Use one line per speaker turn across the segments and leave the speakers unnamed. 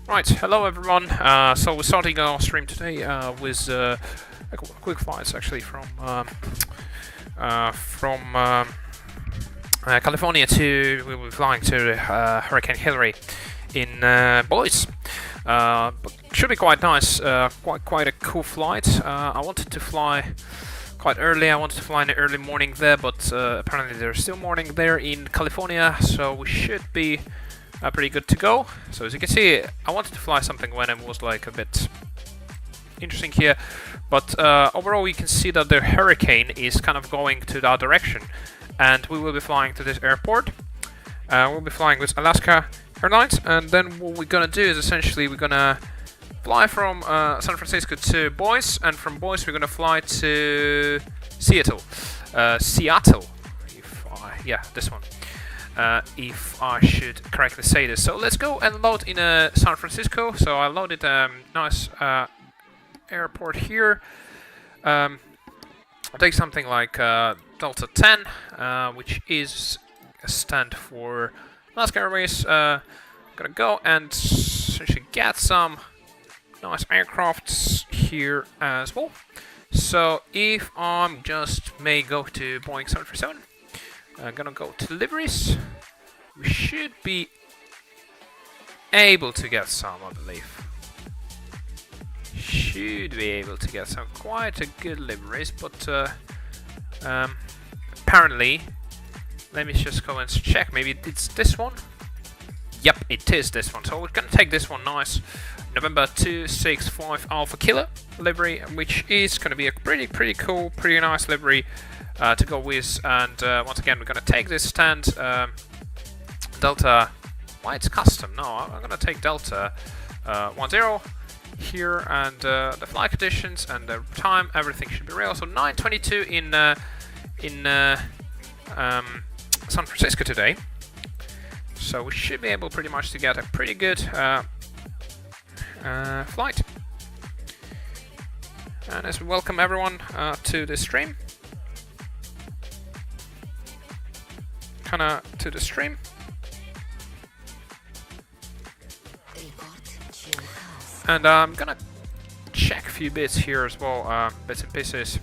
Right, hello everyone. So we're starting our stream today with quick flights actually from California to we'll be flying to Hurricane Hillary in Boise. But should be quite nice. Quite a cool flight. I wanted to fly quite early. I wanted to fly in the early morning there, but apparently there's still morning there in California, so we should be pretty good to go. So as you can see, I wanted to fly something when it was like a bit interesting here, but overall you can see that the hurricane is kind of going to that direction, and we will be flying to this airport. We'll be flying with Alaska Airlines, and then what we're gonna do is essentially we're gonna fly from San Francisco to Boise, and from Boise we're gonna fly to Seattle. Yeah, this one. If I should correctly say this. So let's go and load in San Francisco. So I loaded a nice airport here. I'll take something like Delta 10, which is a stand for Alaska Airways. I'm gonna go and essentially get some nice aircrafts here as well. So if I'm just may go to Boeing 737. I'm gonna go to deliveries. We should be able to get some, I believe. Should be able to get some quite a good deliveries, but apparently, let me just go and check. Maybe it's this one. Yep, it is this one. So we're gonna take this one. Nice, November 265 Alpha Kilo livery, which is gonna be a pretty cool, pretty nice livery. To go with, and once again we're gonna take this stand Delta. Why it's custom? No, I'm gonna take Delta 10 here, and the flight conditions and the time, everything should be real. So 9:22 in San Francisco today. So we should be able pretty much to get a pretty good flight. And as we welcome everyone to the stream. To the stream. And I'm gonna check a few bits here as well, bits and pieces.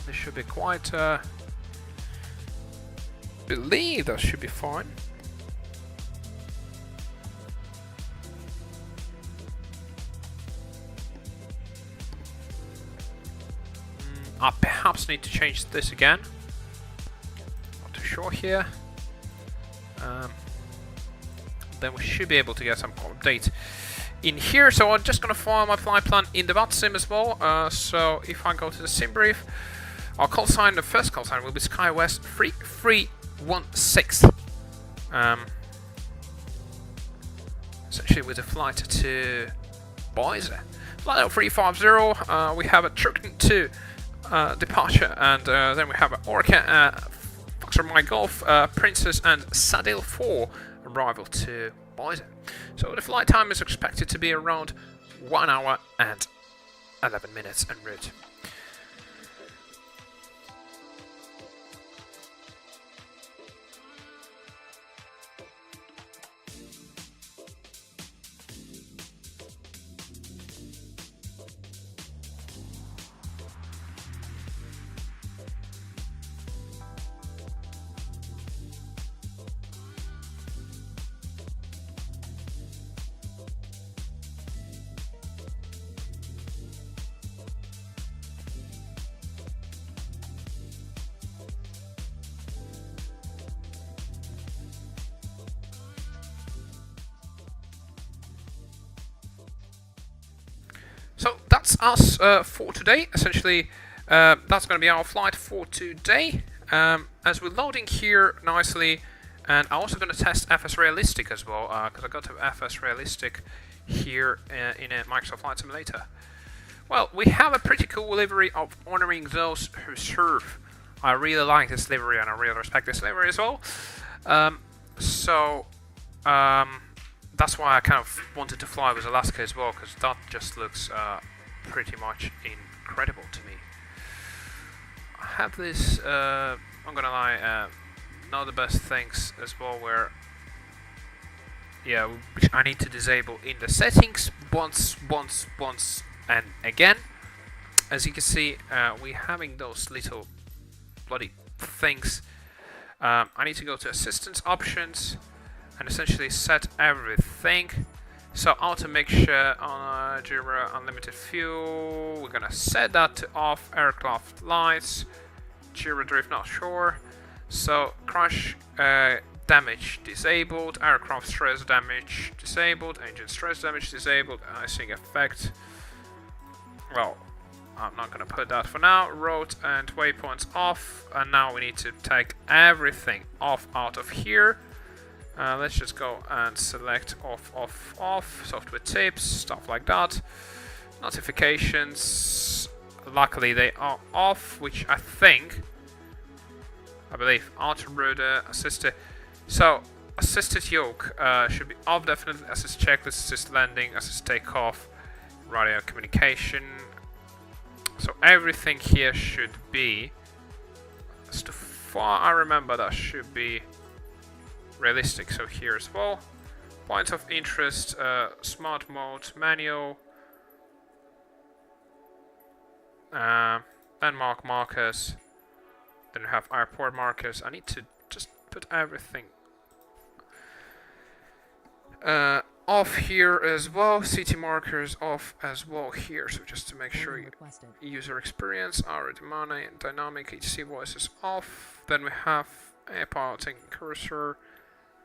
This should be quite, believe that should be fine. I perhaps need to change this again. Sure here. Then we should be able to get some update in here. So I'm just gonna follow my flight plan in the VATSIM as well. So if I go to the sim brief, our call sign, the first call sign will be SkyWest 3316. Essentially with a flight to Boise. Flight 350. We have a Turkton 2 departure, and then we have an Orca. My Golf, Princess and Sadil 4 arrival to Boise. So the flight time is expected to be around 1 hour and 11 minutes en route. So that's us for today. Essentially, that's going to be our flight for today. As we're loading here nicely, and I'm also going to test FS Realistic as well, because I got to FS Realistic here in a Microsoft Flight Simulator. Well, we have a pretty cool livery of honoring those who serve. I really like this livery, and I really respect this livery as well. That's why I kind of wanted to fly with Alaska as well, because that just looks pretty much incredible to me. I have this, I'm gonna lie, not the best things as well, where yeah, which I need to disable in the settings once, and again. As you can see, we're having those little bloody things. I need to go to assistance options and essentially set everything. So auto mixture on Jira unlimited fuel, we're gonna set that to off. Aircraft lights, Jira drift not sure. So crash damage disabled, aircraft stress damage disabled, engine stress damage disabled, icing effect. Well, I'm not gonna put that for now. Road and waypoints off, and now we need to take everything off out of here. Let's just go and select off, software tips, stuff like that. Notifications, luckily they are off, which I believe, auto-router, assisted. So, assisted yoke should be off definitely, assist checklist, assist landing, assist takeoff, radio communication. So everything here should be, as far I remember, that should be realistic. So here as well, points of interest, smart mode, manual, landmark markers, then we have airport markers. I need to just put everything off here as well. City markers off as well here. So just to make sure user experience, already money, and dynamic HC voices off. Then we have a piloting cursor,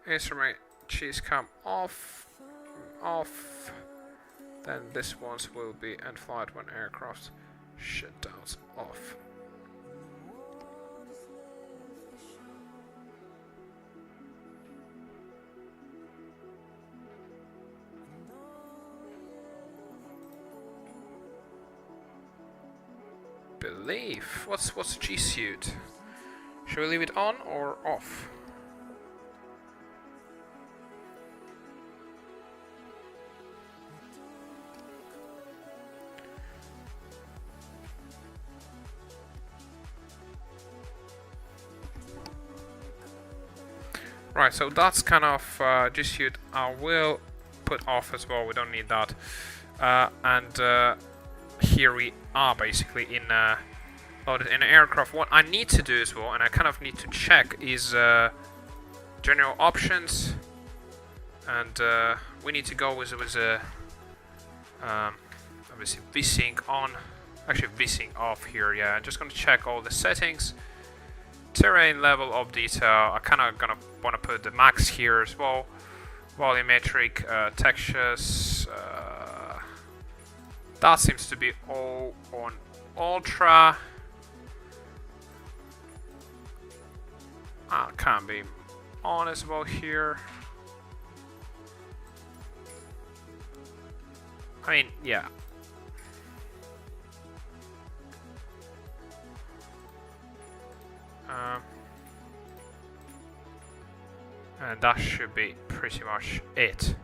instrument cheese cam off. Then this ones will be in flight when aircraft shutdowns off. Believe. What's G suit? Should we leave it on or off? Right, so that's kind of G suit. I will put off as well. We don't need that. Here we are basically in loaded in an aircraft. What I need to do as well, and I kind of need to check, is general options, and we need to go with obviously VSync on, actually VSync off here. Yeah, I'm just going to check all the settings. Terrain level of detail, I kind of gonna want to put the max here as well. Volumetric textures. That seems to be all on ultra. Can be on as well here. I mean, yeah. And that should be pretty much it.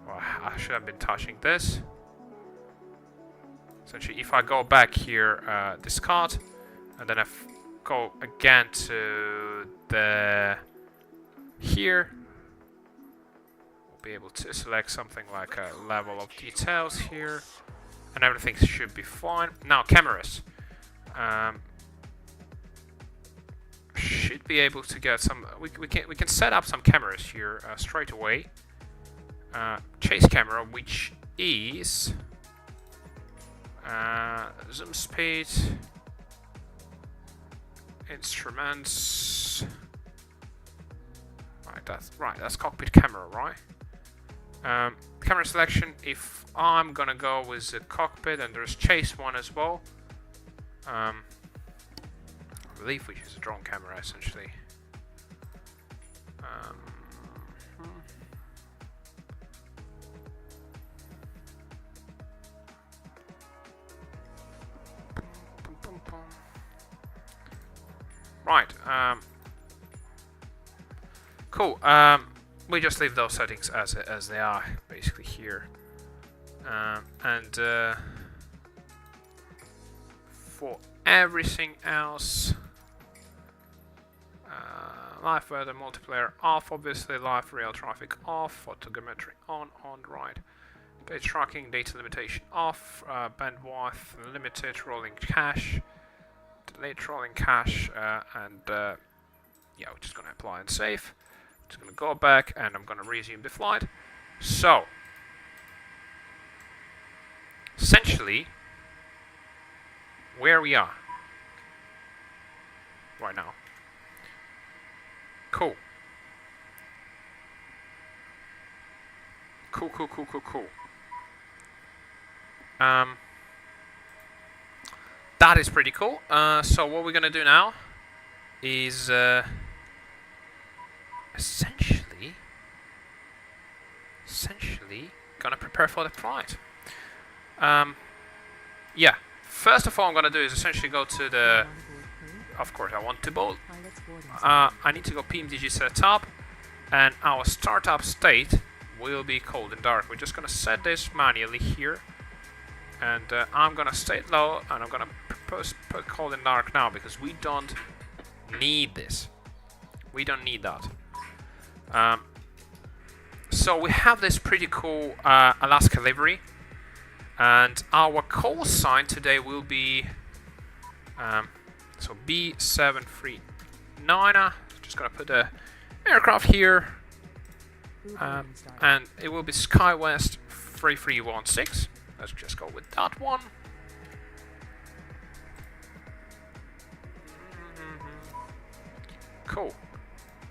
Well, I should have been touching this. Essentially, if I go back here, discard, and then I go again to the here, we'll be able to select something like a level of details here, and everything should be fine. Now cameras. Should be able to get some. We can set up some cameras here straight away. Chase camera, which is zoom speed, instruments. Right. That's cockpit camera, right? Camera selection. If I'm gonna go with the cockpit, and there's chase one as well. I believe which is a drone camera essentially. Right. Cool. We just leave those settings as they are basically here, and for everything else, live weather multiplayer off, obviously live rail traffic off, photogrammetry on, right. Page tracking, data limitation off, bandwidth limited, rolling cache, delayed rolling cache, and yeah, we're just gonna apply and save. Just gonna go back and I'm gonna resume the flight. So, essentially, where we are right now. Cool. Cool. That is pretty cool. So what we're gonna do now is essentially gonna prepare for the flight. Yeah. First of all, I'm gonna do is essentially go to the. Of course, I want to bolt. I need to go PMDG setup, and our startup state will be cold and dark. We're just gonna set this manually here, and I'm gonna state low, and I'm gonna put cold and dark now because we don't need this. We don't need that. So we have this pretty cool Alaska livery, and our call sign today will be so B737-900. Just gonna put the aircraft here, and it will be SkyWest 3316. Let's just go with that one. Cool.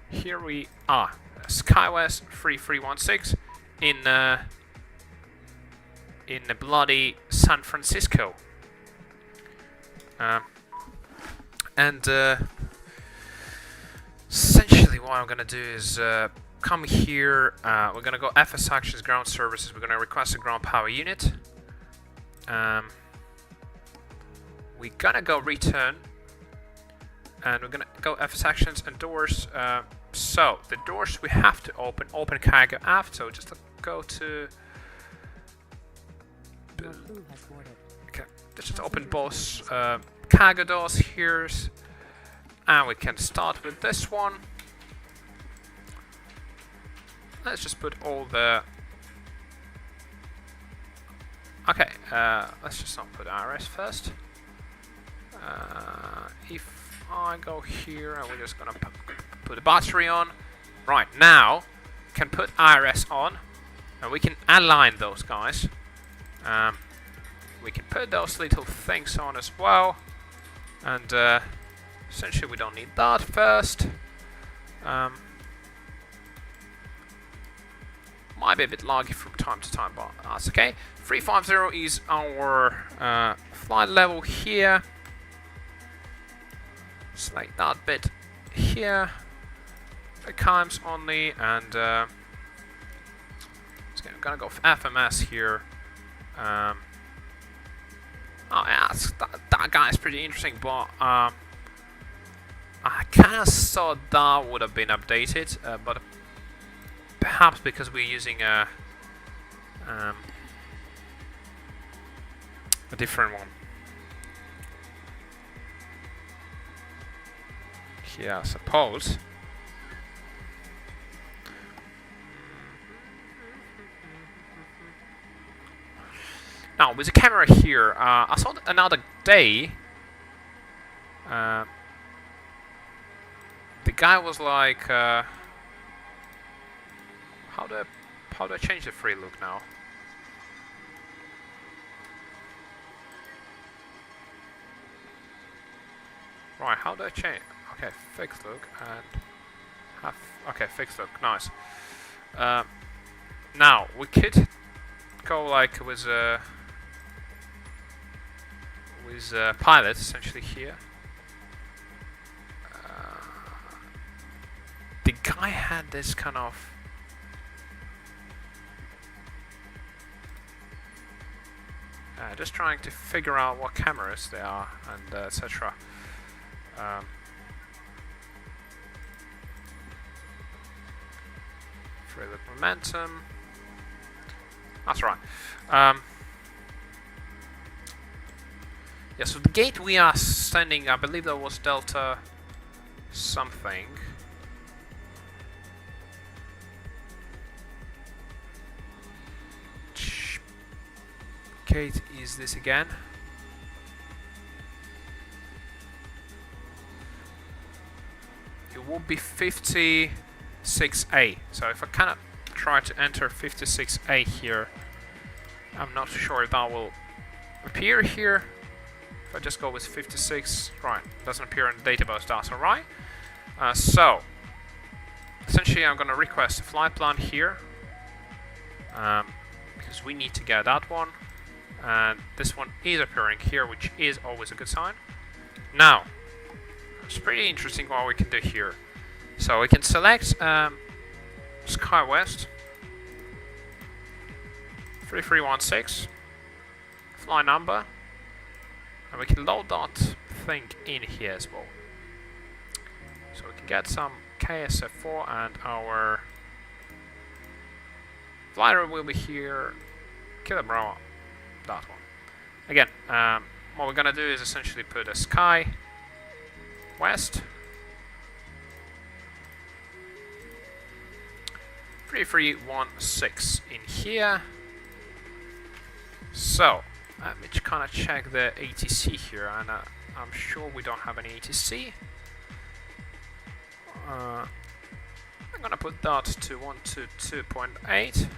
Here we are, SkyWest 3316 in the bloody San Francisco. And essentially what I'm gonna do is come here, we're gonna go FS Actions Ground Services, we're gonna request a ground power unit. We're gonna go return, and we're gonna go FS Actions and doors. So the doors we have to open cargo aft, so just go to okay, just open both cargo doors here, and we can start with this one. Let's just put all the okay, let's just not put RS first. If I go here and we're just gonna put the battery on. Right, now can put IRS on, and we can align those guys. We can put those little things on as well, and essentially we don't need that first. Might be a bit laggy from time to time, but that's okay. 350 is our flight level here. Select that bit here. The times only, and I'm gonna go for FMS here. Oh yeah, that guy is pretty interesting, but I kind of thought that would have been updated, but perhaps because we're using a different one. Yeah, I suppose. Now, with the camera here, I saw another day. The guy was like, how do I change the free look now? Right, how do I change? Okay, fixed look and have okay, fixed look, nice. Now we could go like with pilot essentially here. The guy had this kind of just trying to figure out what cameras they are and etc. Free look momentum. That's right. Yeah, so the gate we are standing, I believe that was Delta something. gate is this again? It will be 56A. So if I cannot try to enter 56A here, I'm not sure if that will appear here. If I just go with 56, right, doesn't appear in the database, that's alright. So, essentially I'm going to request a flight plan here, because we need to get that one, and this one is appearing here, which is always a good sign. Now, it's pretty interesting what we can do here. So we can select Sky West 3316, flight number, and we can load that thing in here as well. So we can get some KSF4 and our flyer will be here, Kilo Bravo, that one. Again, what we're gonna do is essentially put a Sky West 3316 in here. So, let me kind of check the ATC here, and I'm sure we don't have any ATC. I'm gonna put that to 122.8.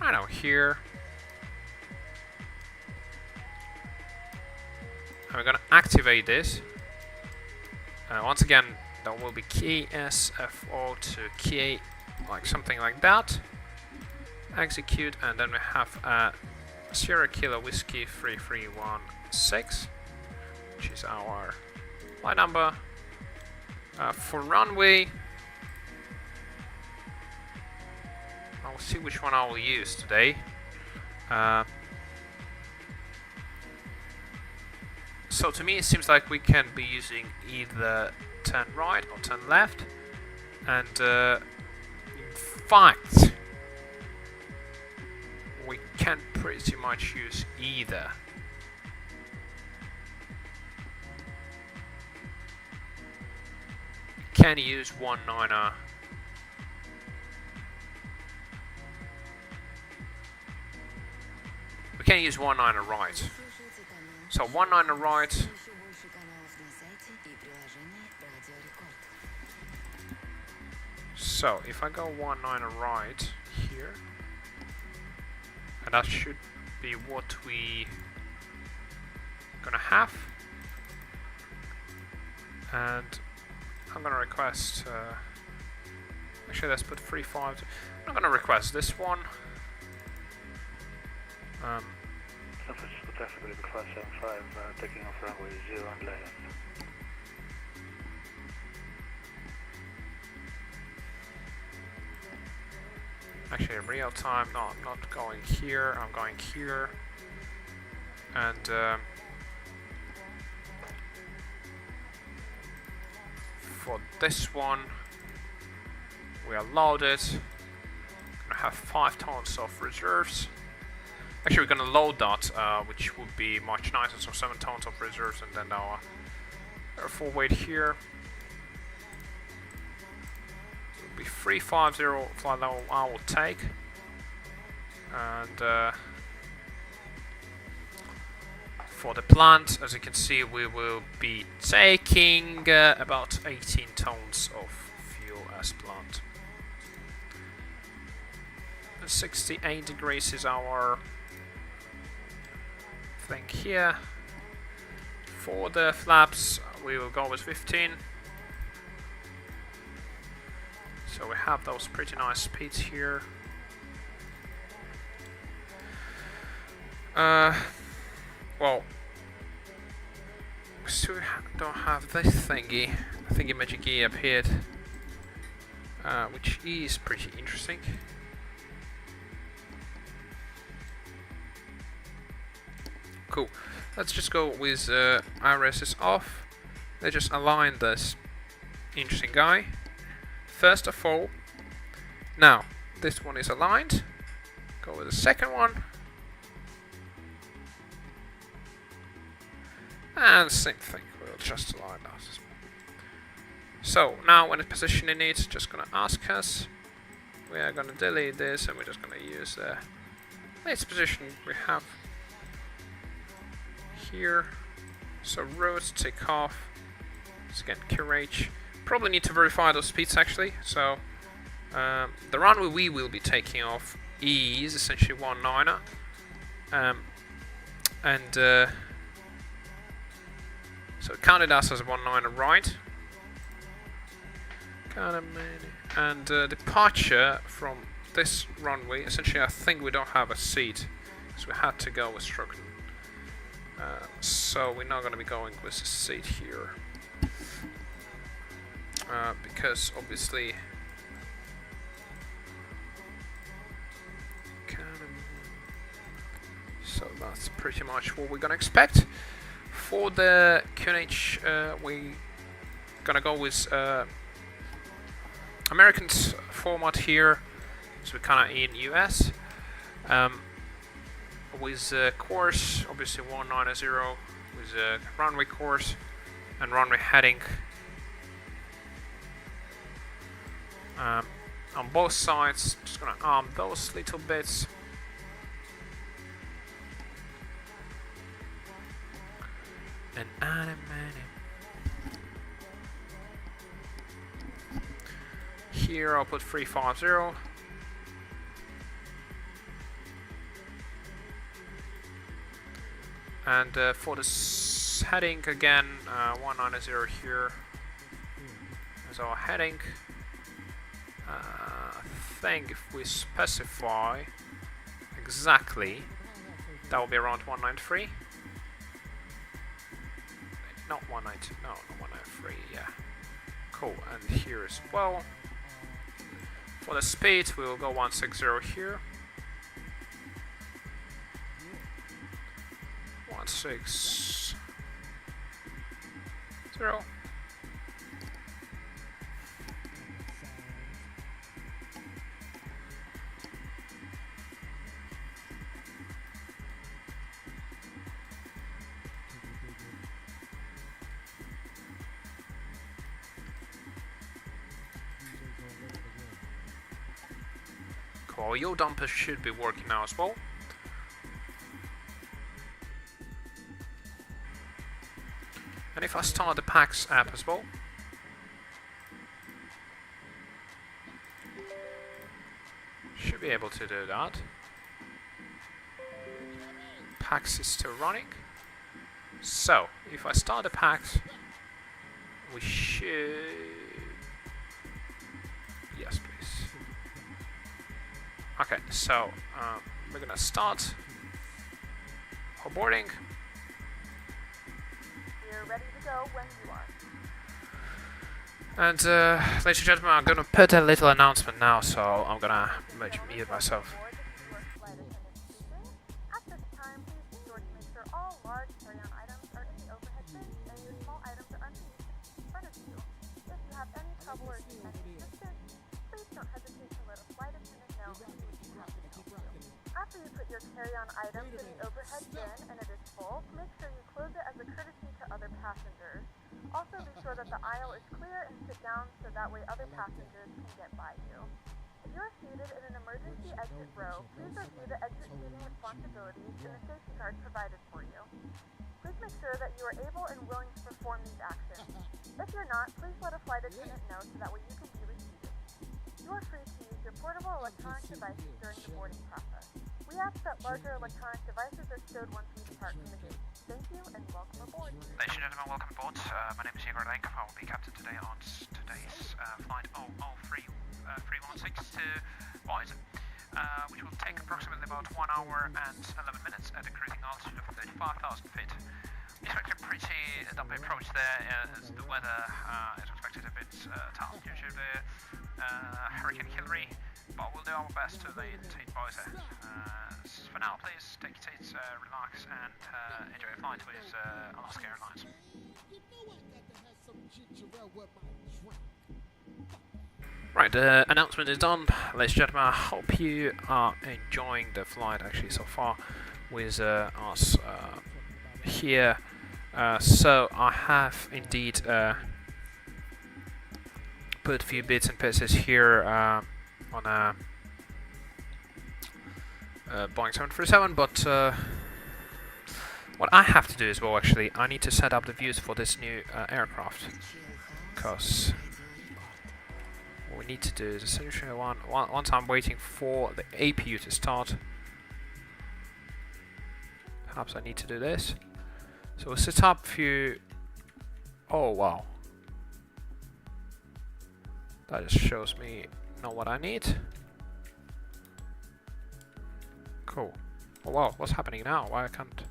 I know here. And we're gonna activate this. Once again, there will be KSFO to K, like something like that. Execute, and then we have Sierra Kilo Whiskey 3316, which is our flight number. For runway, I'll see which one I will use today. So to me it seems like we can be using either 10 right or 10 left, and in fact we can pretty much use either. We can use 19er. We can use 19er right. So 19er right. So if I go 19er right here, and that should be what we gonna have. And I'm gonna request. Actually, let's put 35. I'm gonna request this one.
San Francisco traffic will be 575, taking off runway 0 and left.
Actually, in real time, no, I'm not going here, I'm going here. And for this one, we are loaded. Gonna have 5 tons of reserves. Actually, we're gonna load that, which would be much nicer, so 7 tons of reserves, and then our full weight here. It will be 350 flight level I will take. And for the plant, as you can see, we will be taking about 18 tons of fuel as planned. 68 degrees is our thing here. For the flaps, we will go with 15. So we have those pretty nice speeds here. Well, we still don't have this thingy. Thingy-majiggy appeared, which is pretty interesting. Cool. Let's just go with IRS is off. Let's just align this interesting guy. First of all, now this one is aligned. Go with the second one. And same thing, we'll just align that. So now when it's positioning it, just gonna ask us. We are gonna delete this and we're just gonna use Next position we have here. So roads, take off. Let's get QRH. Probably need to verify those speeds actually. So the runway we will be taking off is essentially 19er. So it counted us as a 19er right. And departure from this runway, essentially I think we don't have a seat, so we had to go with Strucken. So we're not going to be going with a seat here. Because obviously so that's pretty much what we're going to expect. For the QNH, we're going to go with American format here, so we're kind of in US. With course, obviously 190 with runway course and runway heading on both sides. Just gonna arm those little bits. And here I'll put 350. And for the heading again, 190 here is our heading. I think if we specify exactly, that will be around 193. Not 190, no, not 193, yeah. Cool, and here as well. For the speed, we will go 160 here. 160. Cool, your dumper should be working now as well. And if I start the PAX app as well, should be able to do that. PAX is still running. So, if I start the PAX, we should... Yes, please. Okay, so we're gonna start boarding.
We're ready to go when you are.
And ladies and gentlemen, I'm gonna put a little announcement now, so I'm gonna mute myself.
At this time, please be sure to make sure all large carry-on items are in the overhead bins and your small items are underneath in front of you. If you have any trouble or need any assistance, please don't hesitate to let a flight attendant know and we would be happy to help you. After you put your carry-on items in the overhead bin and it is full, make sure you close it as a courtesy to other passengers. Also be sure that the aisle is clear and sit down so that way other passengers can get by you. If you are seated in an emergency exit row, please review the exit seating responsibilities and the safety card provided for you. Please make sure that you are able and willing to perform these actions. If you're not, please let a flight attendant know so that way you can be reseated. You are free to use your portable electronic devices during the boarding process. We ask that larger electronic devices are stowed once we depart from the gate. Thank you and welcome aboard.
Ladies and gentlemen, welcome aboard. My name is Igor Lenk. I will be captain today on today's flight 00316 to VATSIM, which will take approximately about 1 hour and 11 minutes at a cruising altitude of 35,000 feet. Expect a pretty dumpy approach there, as the weather is expected a bit tough due to the Hurricane Hillary, but we'll do our best to take both ends. For now, please take your seats, relax, and enjoy your flight with Alaska Airlines. Right, the announcement is done. Ladies and gentlemen, I hope you are enjoying the flight actually so far with us here. So I have indeed put a few bits and pieces here on Boeing 737, but what I have to do as well, actually, I need to set up the views for this new aircraft, because what we need to do is essentially once I'm waiting for the APU to start, perhaps I need to do this. So we'll set up a few. Oh wow, that just shows me not what I need. Cool. Oh wow, what's happening now? Why I can't?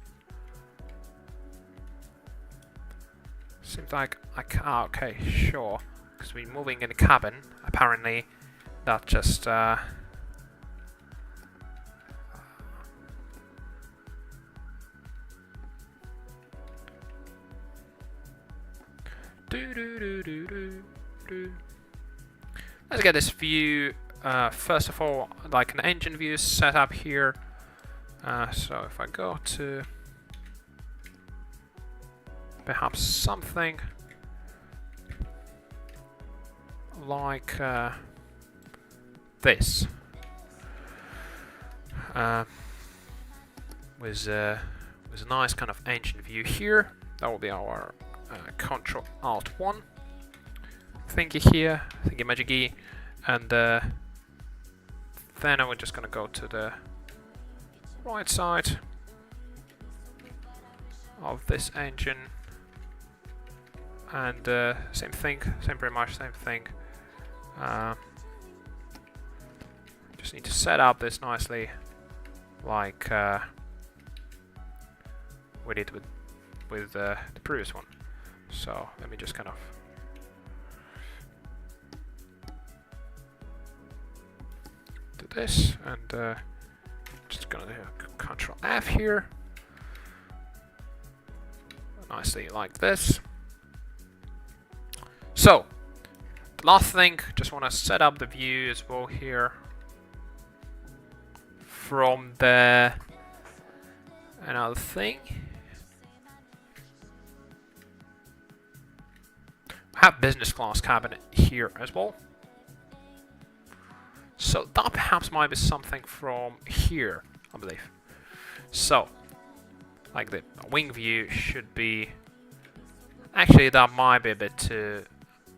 Seems like I can't. Ah, okay, sure. Because we're moving in the cabin. Apparently, that just. Let's get this view. First of all, like an engine view set up here. So if I go to perhaps something like this, with a nice kind of engine view here. That will be our Control Alt 1 thingy here, thingy majiggy, and then we're just gonna go to the right side of this engine, and same thing, pretty much same thing. Just need to set up this nicely, like we did with the previous one. So let me just kind of do this, and just gonna do Control F here, nicely like this. So the last thing, just want to set up the view as well here from the another thing. I have business class cabin here as well. So that perhaps might be something from here, I believe. So, like the wing view should be. Actually, that might be a bit too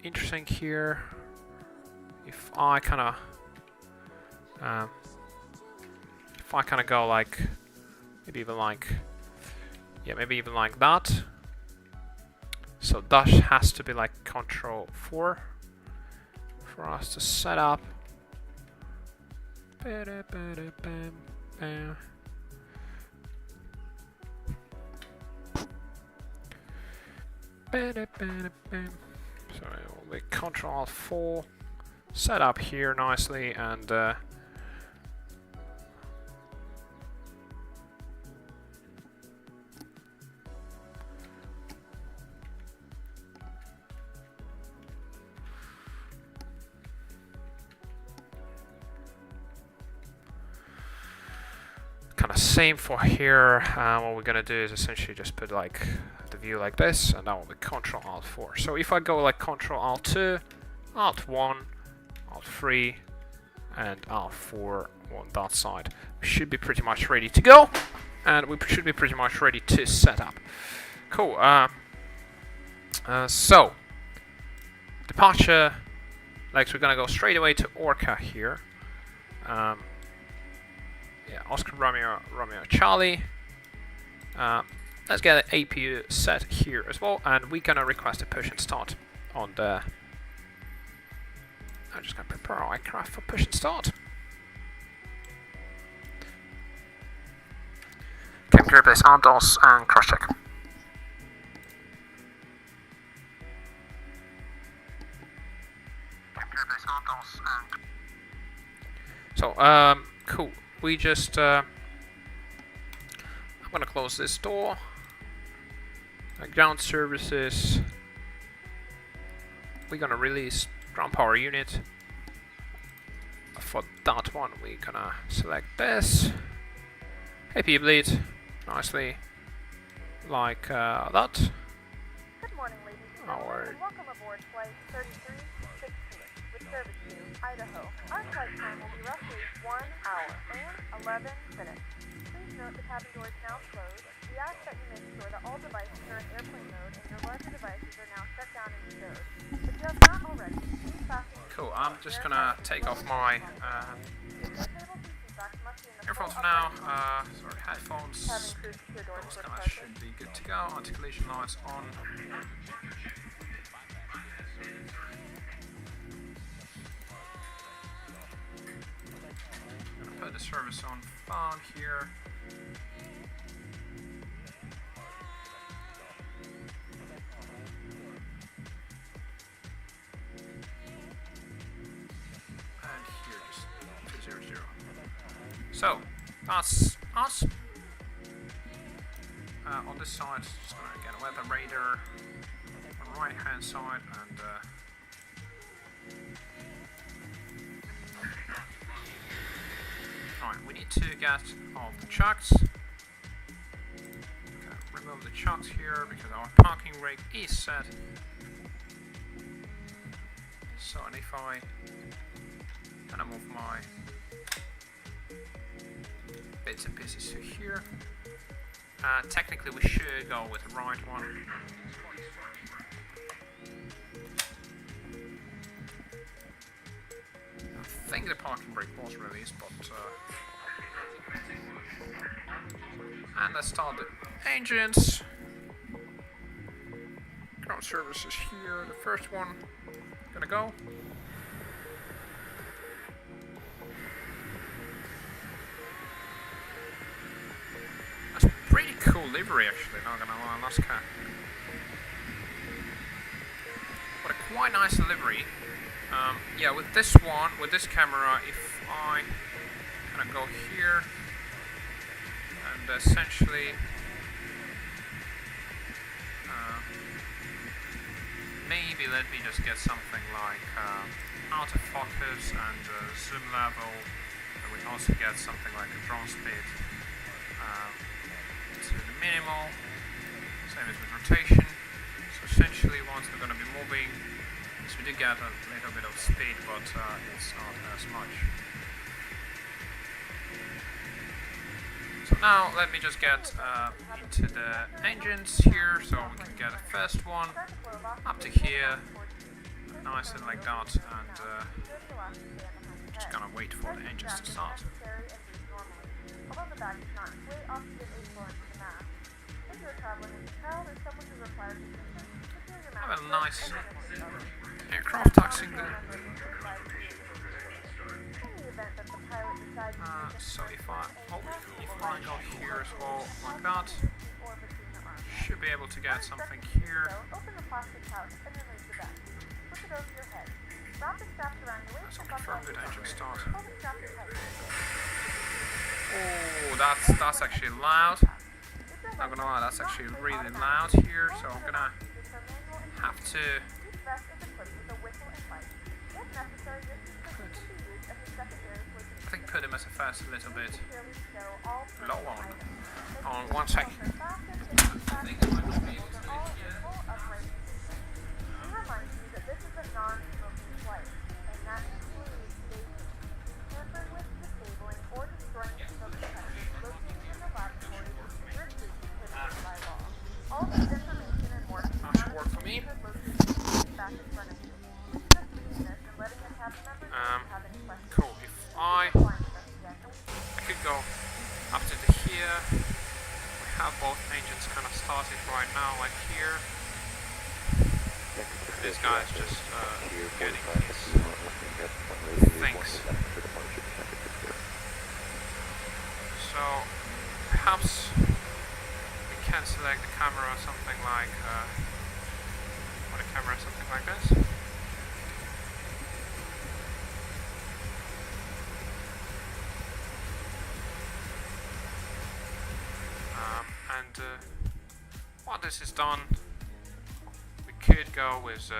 interesting here. If I kind of go like, maybe even like that. So that has to be like Control 4 for us to set up. So it will be Control 4, set up here nicely, and kind of same for here. What we're gonna do is essentially just put like the view like this, and that will be Control Alt 4. So if I go like Control Alt 2, Alt 1, Alt 3, and Alt 4 on that side, we should be pretty much ready to go, and we should be pretty much ready to set up. Cool. So departure legs, we're gonna go straight away to Orca here. Yeah, Oscar Romeo Charlie. Let's get an APU set here as well, and we're gonna request a push and start on the. I'm just gonna prepare our aircraft for push and start. Can you replace arm DOS and cross check? So, cool. We just, I'm gonna close this door. Ground services. We're gonna release ground power unit. For that one, we're gonna select this. APU bleed, nicely, like that.
Good morning, ladies and
Our
gentlemen, and welcome aboard flight 3362. service to Idaho. Our flight time will be roughly 1 hour and 11 minutes. Please note the cabin door is now closed. We ask that you make sure that all devices are in airplane mode and your larger devices are now shut down and stowed. If you have not already, please fasten.
Cool, I'm just gonna take off my earphones for now. Sorry, headphones. Those guys should be good to go. Articulation lights on. Gonna put the service on phone here. And here, just 200. So, that's us. On this side, just gonna get a weather radar on the right hand side, and right, we need to get all the chocks. Okay, remove the chocks here because our parking rig is set. So, and if I kind of move my bits and pieces to here. Technically we should go with the right one. I think the parking brake was released, but and let's start the engines. Ground services here, the first one gonna go. Pretty cool livery actually, not gonna lie, last cat. What a quite nice livery. Yeah, with this one, with this camera, if I kind of go here and essentially maybe let me just get something like autofocus and zoom level, and we also get something like a drone speed to the minimal, same as with rotation. So essentially once we're going to be moving, so we do get a little bit of speed, but it's not as much. So now let me just get into the engines here, so we can get the first one up to here, nice and like that, and just gonna wait for the engines to start.
Although the bag is not way oxygen is flowing to the mask. If you're traveling with a child or someone who requires assistance, secure your mask.
Have a nice aircraft taxiing there. So if I go here as well, like that, should be able to get something here.
Open the plastic pouch and release the bag. Push it over your head. Wrap the straps around your waist.
So confirm good engine start.
Hold the strap tight.
Oh, that's actually loud. Not gonna lie, that's actually really loud here, so I'm gonna have to I think put him as a first a little bit low on 1 second. I think I might not be able to do it here.
We remind you that this is a non-smoking flight, and that includes tampering with, disabling, or destroying smoke detectors located in the laboratory is strictly prohibited by law. All this information and more
That should work for me.
back in front of you. Just reading this and letting the cabin members have any questions.
Cool. If I could go up to the here. We have both engines kind of started right now, like here. This guy's just getting his things. So perhaps we can select the camera something like something like this. Once this is done, we could go with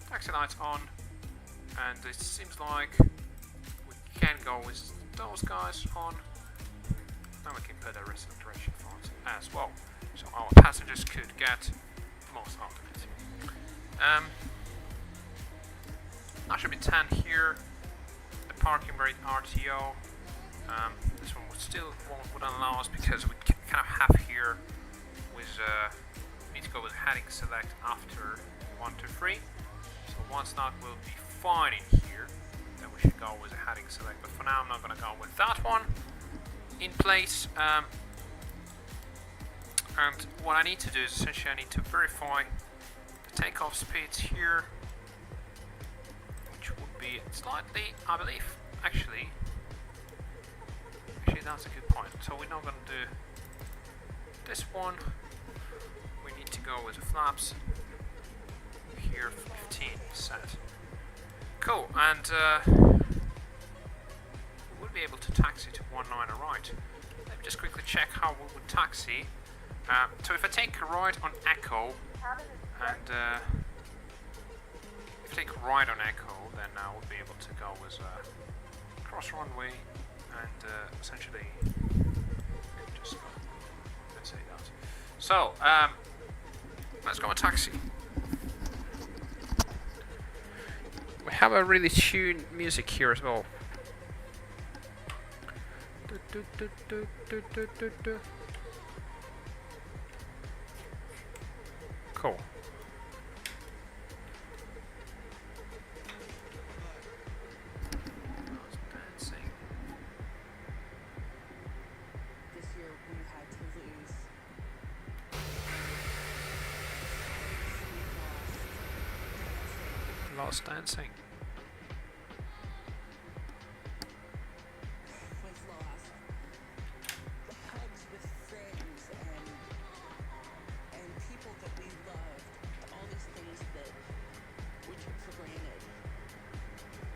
taxi lights on, and it seems like we can go with those guys on. Now we can put a restoration font as well, so our passengers could get most out of it. That should be 10 here. The parking brake RTO. This one wouldn't allow us because we kind of have here with need to go with heading select after 1, 2, 3. So once that will be fine in here, then we should go with a heading select. But for now, I'm not going to go with that one in place. And what I need to do is essentially I need to verify the takeoff speeds here, which would be slightly, I believe, actually that's a good point. So we're not going to do this one. We need to go with the flaps here, 15%. Cool, and we'll be able to taxi to 19 right. Let me just quickly check how we would taxi. So if I take a right on Echo, and if I take a right on Echo, then I will be able to go with cross runway, and essentially, just let's say that. So let's go and taxi. We have a really tuned music here as well. Cool.
This year we had to lose.
Lost dancing.
Was lost. Hugs with friends and people that we loved. All these things that we took for granted.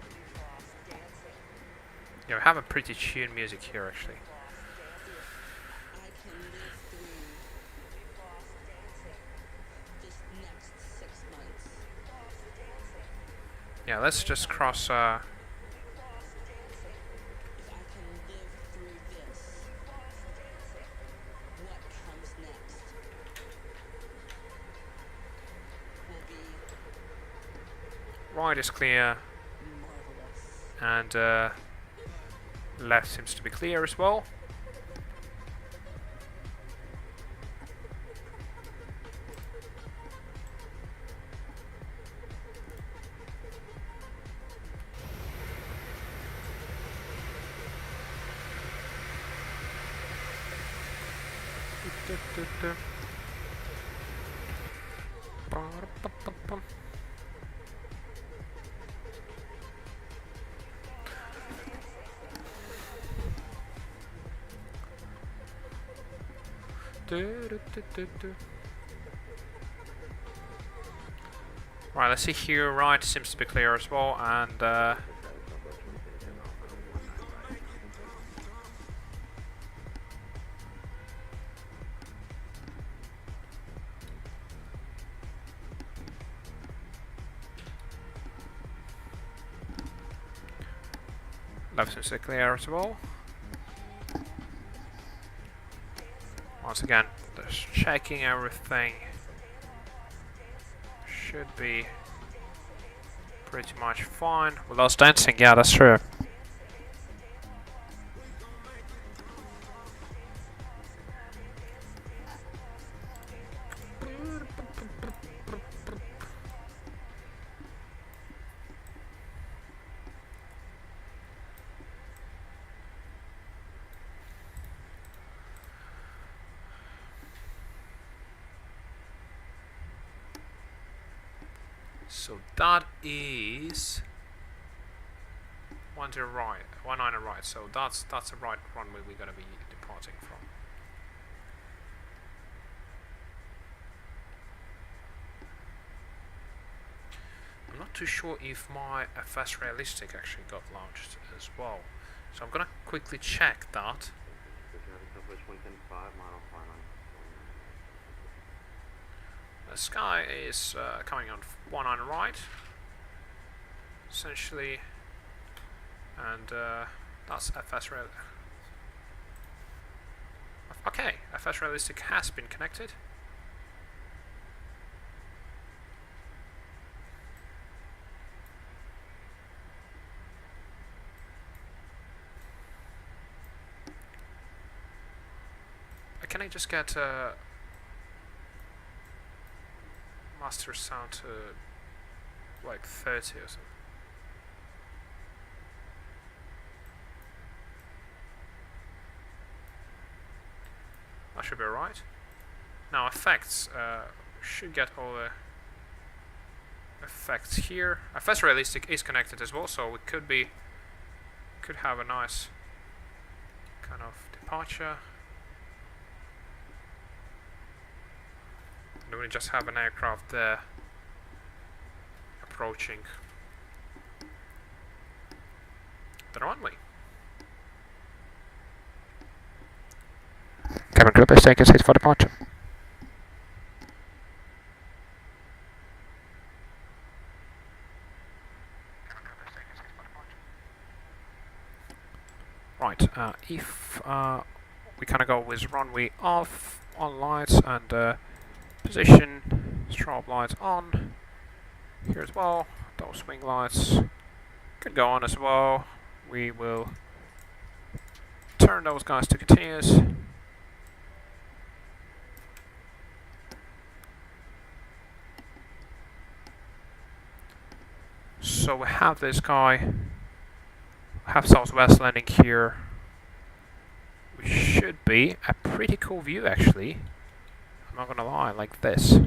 We've lost dancing.
Yeah, we have a pretty tuned music here actually.
I can live through. We've lost dancing. This next 6 months. We've lost dancing.
Yeah, let's just cross.
We've lost dancing. If I can live through this. We've lost dancing. What comes next will be
Right is clear,
marvelous.
and left seems to be clear as well. Right, let's see here. Right seems to be clear as well, and left seems to be clear as well. Once again, just checking everything. Should be pretty much fine. We lost dancing, yeah, that's true. So that is 10 right, 19 right. So that's the right runway we're gonna be departing from. I'm not too sure if my FS Realistic actually got launched as well. So I'm gonna quickly check that. The sky is coming on 19 right, essentially, and that's FS Real. Okay, FS Realistic has been connected. me just get master sound to like 30 or something. That should be alright. Now effects, should get all the effects here. FS Realistic is connected as well, so we could have a nice kind of departure. And we just have an aircraft there approaching the runway. Cabin crew, please take a seat for departure. Right, if we kind of go with runway off, on lights, and position, strobe lights on, here as well, those wing lights could go on as well. We will turn those guys to continuous. So we have this guy, have southwest landing here, which should be a pretty cool view actually, I'm not gonna lie, like this.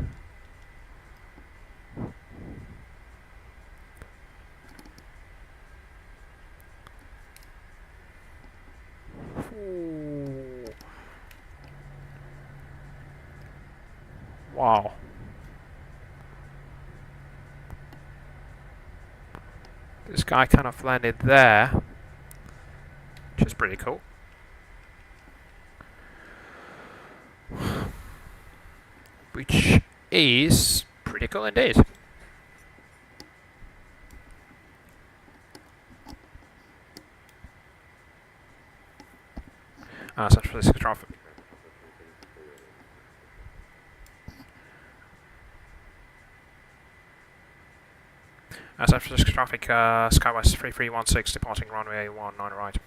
Ooh. Wow. This guy kind of landed there, which is pretty cool. Which is pretty cool indeed. San Francisco traffic. San Francisco traffic, Skywest 3316 departing runway 19 right.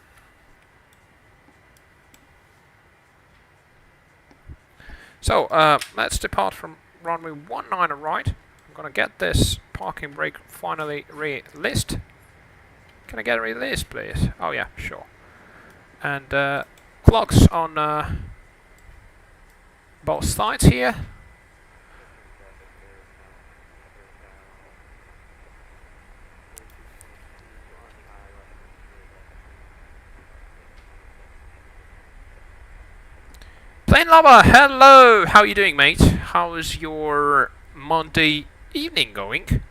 So, let's depart from runway 19 right. I'm gonna get this parking brake finally released. Can I get it released, please? Oh yeah, sure. And clocks on both sides here. Plane Lover, hello! How are you doing, mate? How's your Monday evening going?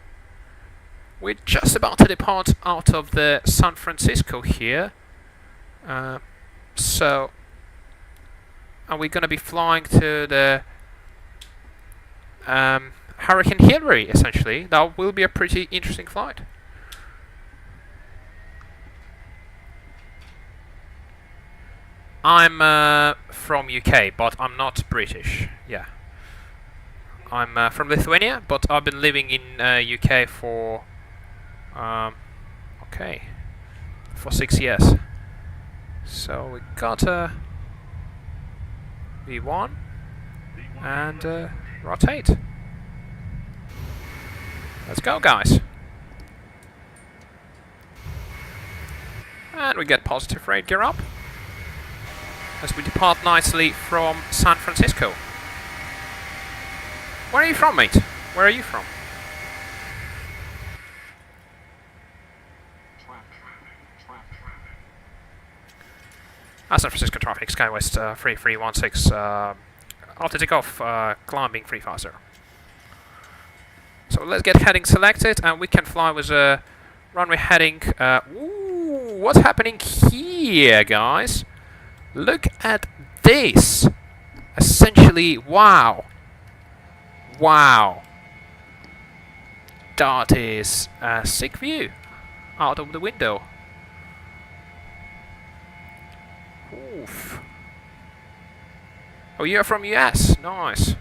We're just about to depart out of the San Francisco here. So, are we going to be flying to the Hurricane Hillary, essentially? That will be a pretty interesting flight. I'm from UK, but I'm not British. Yeah, I'm from Lithuania, but I've been living in UK for 6 years. So we got a V1 and rotate. Let's go, guys. And we get positive rate gear up as we depart nicely from San Francisco. Where are you from, mate? Where are you from? San Francisco traffic, Skywest 3316, after takeoff, climbing 350. So let's get heading selected, and we can fly with a runway heading. Ooh, what's happening here, guys? Look at this! Essentially, wow! Wow! That is a sick view out of the window. Oof. Oh, you're from US? Nice.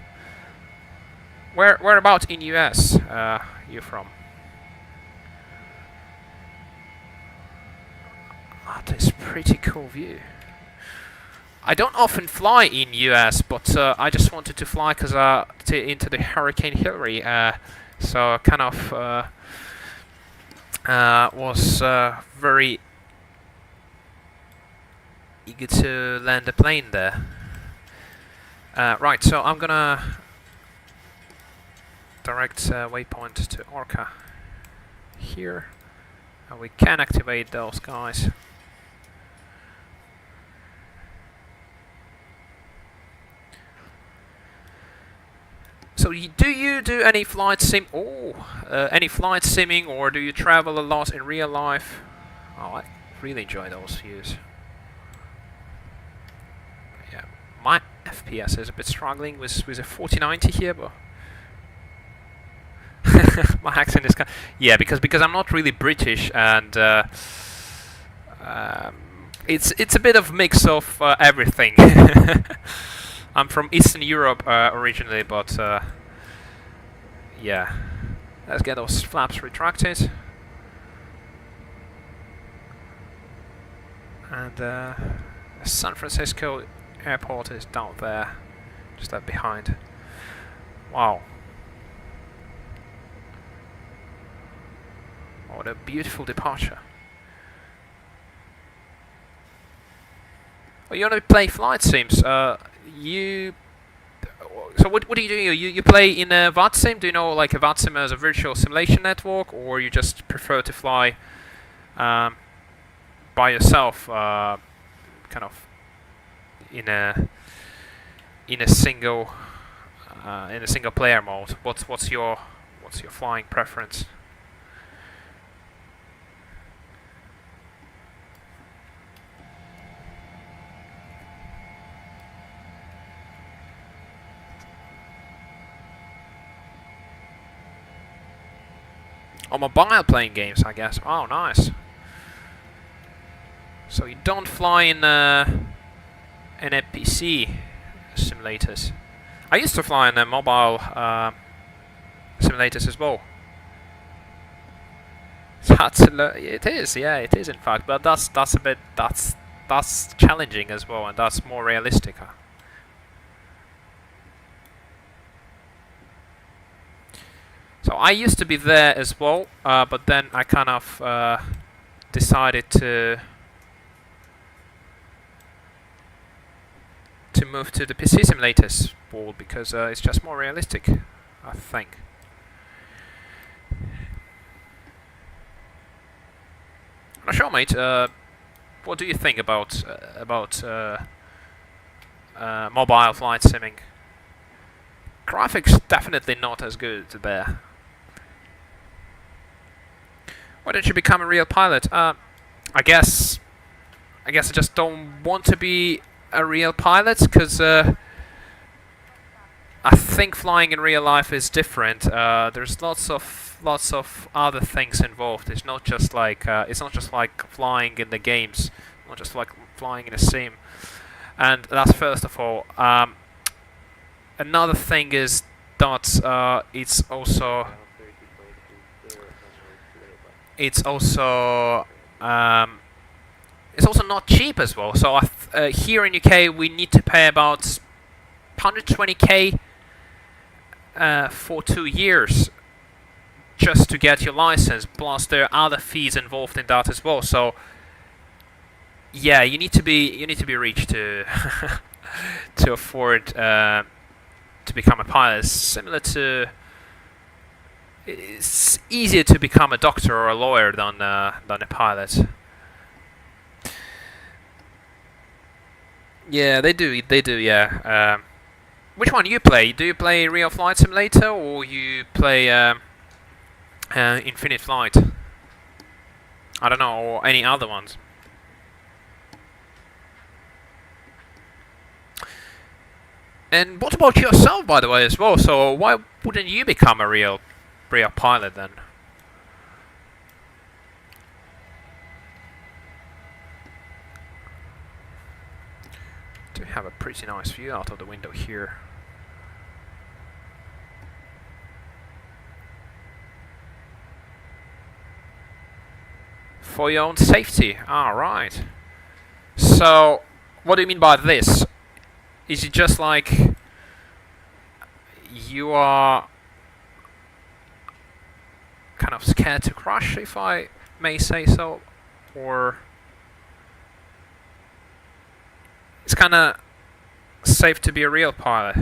Whereabouts in US you from? That is pretty cool view. I don't often fly in US, but I just wanted to fly because into the Hurricane Hillary, so kind of was very eager to land a plane there. Right, so I'm gonna direct waypoint to Orca here, and we can activate those guys. So do you do any flight sim? Any flight simming, or do you travel a lot in real life? Oh, I really enjoy those views. Yeah, my FPS is a bit struggling with a 4090 here, but my accent is yeah, because I'm not really British, and it's a bit of mix of everything. I'm from Eastern Europe originally, but yeah. Let's get those flaps retracted. And San Francisco airport is down there, just left behind. Wow. What a beautiful departure. Well, you want to play flight sims? So what do you do? You play in a VATSIM? Do you know like a VATSIM as a virtual simulation network, or you just prefer to fly by yourself, kind of in a single player mode? What's your flying preference? On mobile playing games, I guess. Oh, nice. So you don't fly in NPC simulators. I used to fly in mobile simulators as well. It is, yeah, it is in fact. But that's challenging as well, and that's more realistic. So I used to be there as well, but then I kind of decided to move to the PC simulators world because it's just more realistic, I think. Now, sure, mate. What do you think about mobile flight simming? Graphics definitely not as good there. Why don't you become a real pilot? I guess I just don't want to be a real pilot because I think flying in real life is different. There's lots of other things involved. It's not just like flying in the games, not just like flying in a sim. And that's first of all. Another thing is that it's also not cheap as well. So here in UK we need to pay about 120k for 2 years just to get your license. Plus there are other fees involved in that as well. So yeah, you need to be rich to to afford to become a pilot. It's easier to become a doctor or a lawyer than a pilot. Yeah, they do. Yeah. Which one do you play? Do you play Real Flight Simulator or you play Infinite Flight? I don't know, or any other ones. And what about yourself, by the way, as well? So why wouldn't you become a real pilot then? Do have a pretty nice view out of the window here. For your own safety. Alright. So what do you mean by this? Is it just like you are kind of scared to crash, if I may say so, or it's kind of safe to be a real pilot?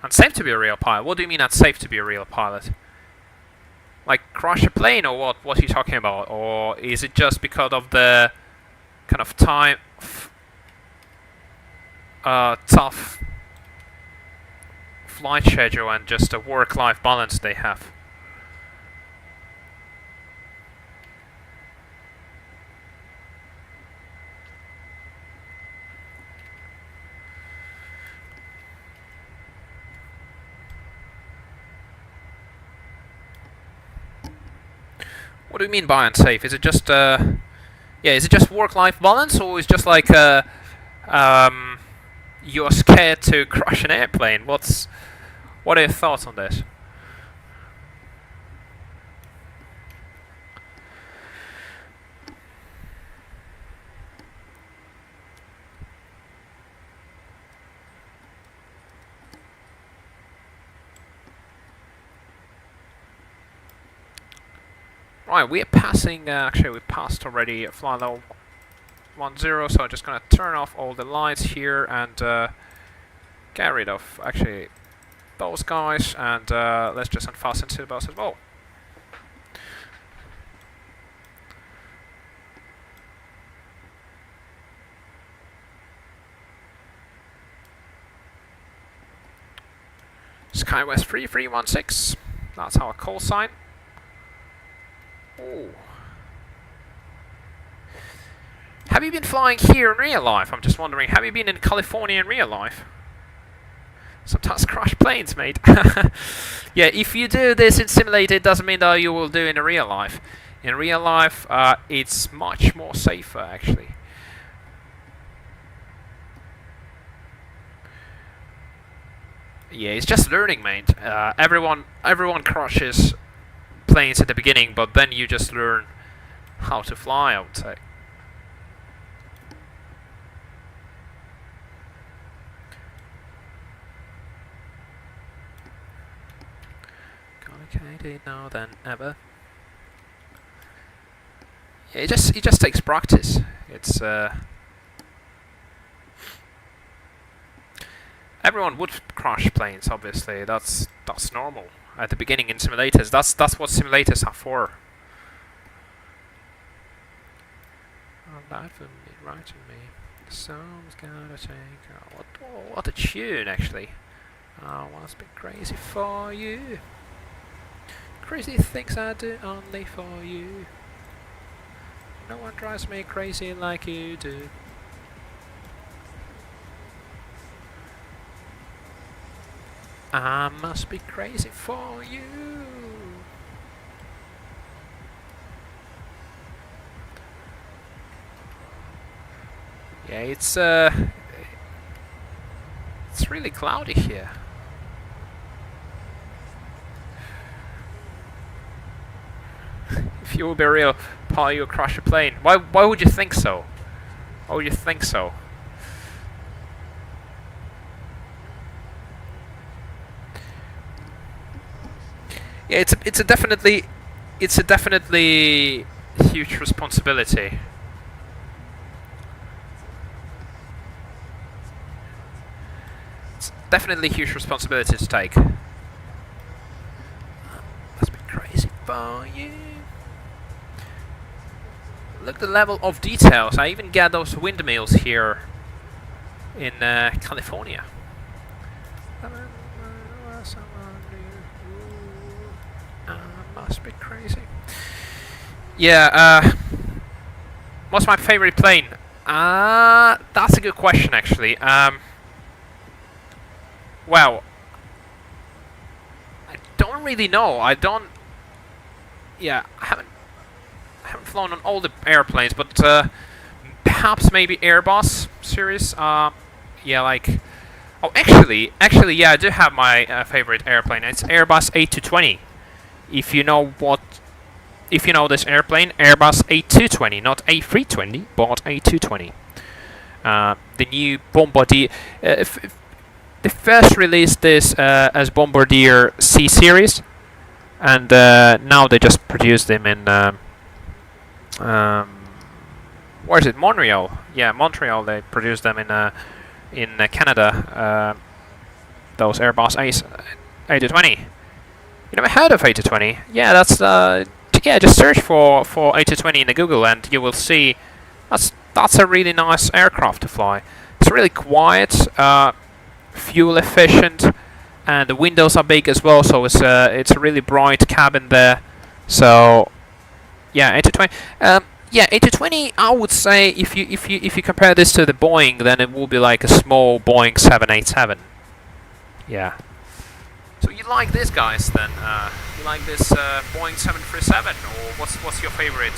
Unsafe to be a real pilot? What do you mean unsafe to be a real pilot? Like crash a plane, or what? What are you talking about? Or is it just because of the kind of tough flight schedule and just a work-life balance they have? What do you mean by unsafe? Is it just is it just work-life balance, or is it just like you're scared to crash an airplane? What are your thoughts on this? Right, we are passing, actually we passed already flight level 10, so I'm just gonna turn off all the lights here and get rid of actually those guys, and let's just unfasten seatbelts as well. SkyWest 3316, that's our call sign. Ooh. Have you been flying here in real life? I'm just wondering, have you been in California in real life? Sometimes crash planes, mate. Yeah, if you do this in simulator, it doesn't mean that you will do it in real life. In real life, it's much more safer, actually. Yeah, it's just learning, mate. Everyone crashes planes at the beginning, but then you just learn how to fly, I would say. Complicated now than ever. Yeah, it just takes practice. It's everyone would crash planes, obviously. That's normal. At the beginning in simulators, that's what simulators are for. Oh, that would be right to me. Someone's gotta take. What a tune, actually. I must be crazy for you. Crazy things I do only for you. No one drives me crazy like you do. I must be crazy for you. Yeah, it's really cloudy here. If you will be real, Paul, you'll crash a plane. Why would you think so? Why would you think so? Yeah, it's a definitely huge responsibility. It's definitely a huge responsibility to take. Must be crazy for you. Look at the level of details. I even get those windmills here in California. Must be crazy. Yeah, what's my favorite plane? That's a good question, actually. Well, I don't really know. I haven't flown on all the airplanes, but perhaps maybe Airbus series. Yeah, like. Oh, actually, yeah, I do have my favorite airplane. It's Airbus A220. If you know this airplane, Airbus A220, not A320, but A220. the new Bombardier. They first released this as Bombardier C series, and now they just produce them in where is it? Montreal. Yeah, Montreal. They produce them in Canada. Those Airbus A220. You never heard of A220? Yeah, that's yeah. Just search for A220 in the Google, and you will see that's a really nice aircraft to fly. It's really quiet, fuel efficient, and the windows are big as well. So it's a really bright cabin there. So yeah, A220. Yeah, A220. I would say if you compare this to the Boeing, then it will be like a small Boeing 787. Yeah. So you like this, guys? Then you like this Boeing 737, or what's your favorite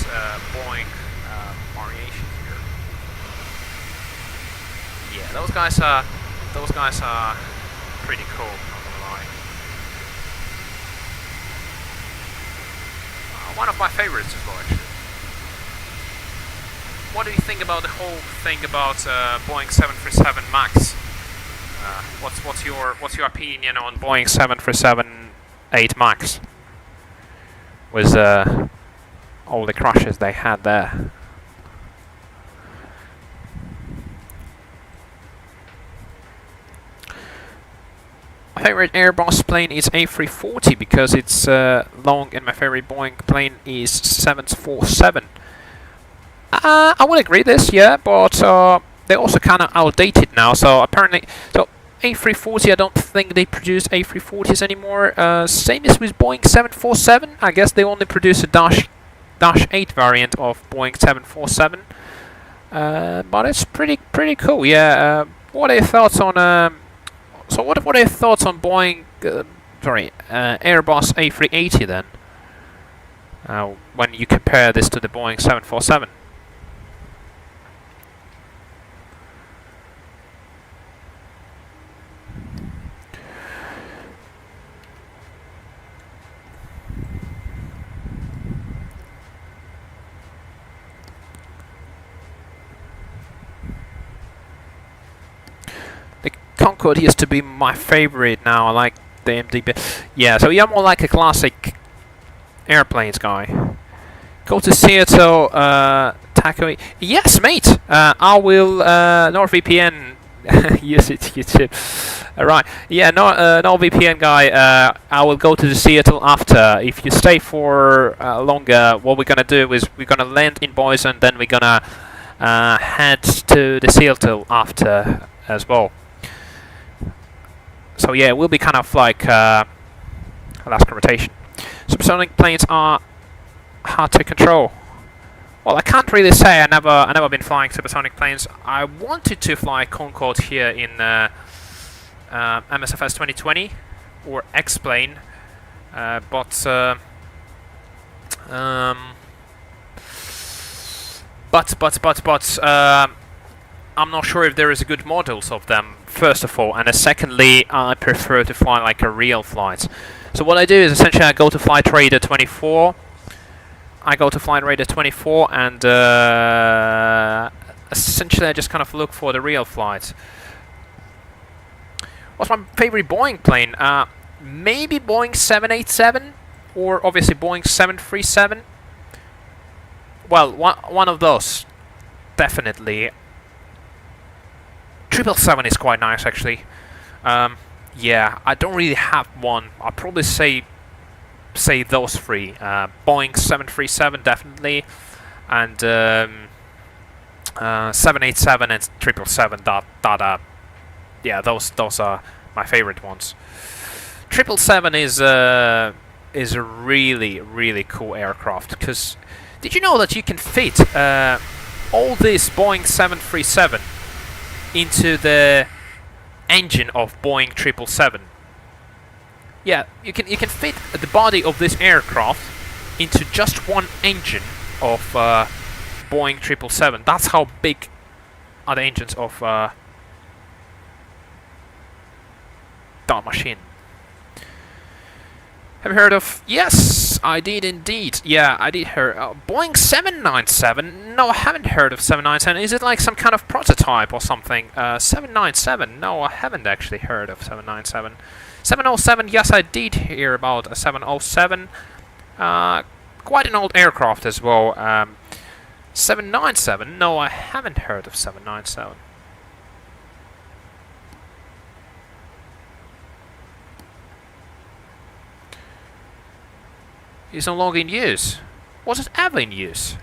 Boeing variation here? Yeah, those guys are pretty cool. Not gonna lie. One of my favorites as well, actually. What do you think about the whole thing about Boeing 737 MAX? What's your opinion on Boeing 737-8 MAX? With all the crashes they had there. My favorite Airbus plane is A340 because it's long, and my favorite Boeing plane is 747. I would agree this, yeah, but they're also kind of outdated now. So apparently, A340, I don't think they produce A340s anymore. Same as with Boeing 747. I guess they only produce a Dash 8 variant of Boeing 747. But it's pretty cool. Yeah. What are your thoughts on? So what are your thoughts on Boeing? Airbus A380 then? When you compare this to the Boeing 747. Concorde used to be my favorite. Now I like the MDB. Yeah, so you're more like a classic airplanes guy. Go to Seattle, Taco. Yes, mate. I will NordVPN. Use it, YouTube. Right. Yeah, NordVPN guy. I will go to the Seattle after. If you stay for longer, what we're gonna do is we're gonna land in Boise, then we're gonna head to the Seattle after as well. So yeah, it will be kind of like Alaska rotation. Supersonic planes are hard to control. Well, I can't really say. I never been flying supersonic planes. I wanted to fly Concorde here in MSFS 2020 or X-plane, but I'm not sure if there is a good models of them, first of all, and secondly, I prefer to fly like a real flight. So what I do is essentially I go to Flight Radar 24. And essentially I just kind of look for the real flights. What's my favorite Boeing plane? Maybe Boeing 787 or obviously Boeing 737. Well, one of those, definitely. 777 is quite nice, actually. Yeah, I don't really have one. I'll probably say those three. Boeing 737 definitely, and 787 and 777. Yeah, those are my favorite ones. 777 is a really cool aircraft. Because did you know that you can fit all this Boeing 737 into the engine of Boeing 777? Yeah, you can fit the body of this aircraft into just one engine of Boeing 777. That's how big are the engines of that machine. Have you heard of? Yes, I did indeed. Yeah, I did hear. Boeing 797? No, I haven't heard of 797. Is it like some kind of prototype or something? 797? No, I haven't actually heard of 797. 707? Yes, I did hear about a 707. Quite an old aircraft as well. 797? No, I haven't heard of 797. It's no longer in use. Was it ever in use?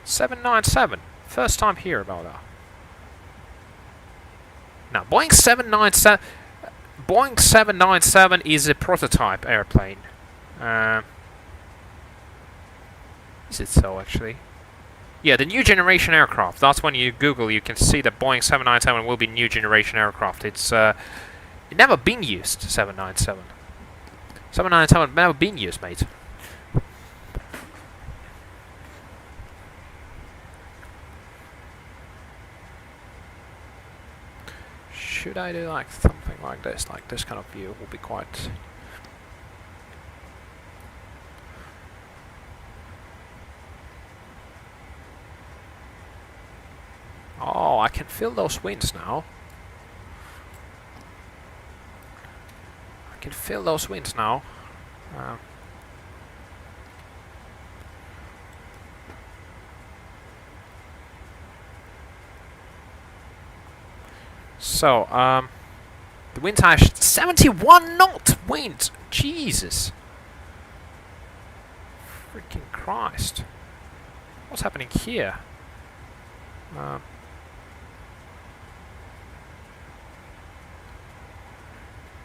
797. First time hear about that. Now, Boeing 797 is a prototype airplane. Is it so, actually? Yeah, the new generation aircraft. That's when you Google, you can see that Boeing 797 will be new generation aircraft. It's it never been used, 797. 797 never been used, mate. Should I do like something like this kind of view will be quite... Oh, I can feel those winds now. I can feel those winds now. So, the wind are 71 knot wind. Jesus. Freaking Christ. What's happening here?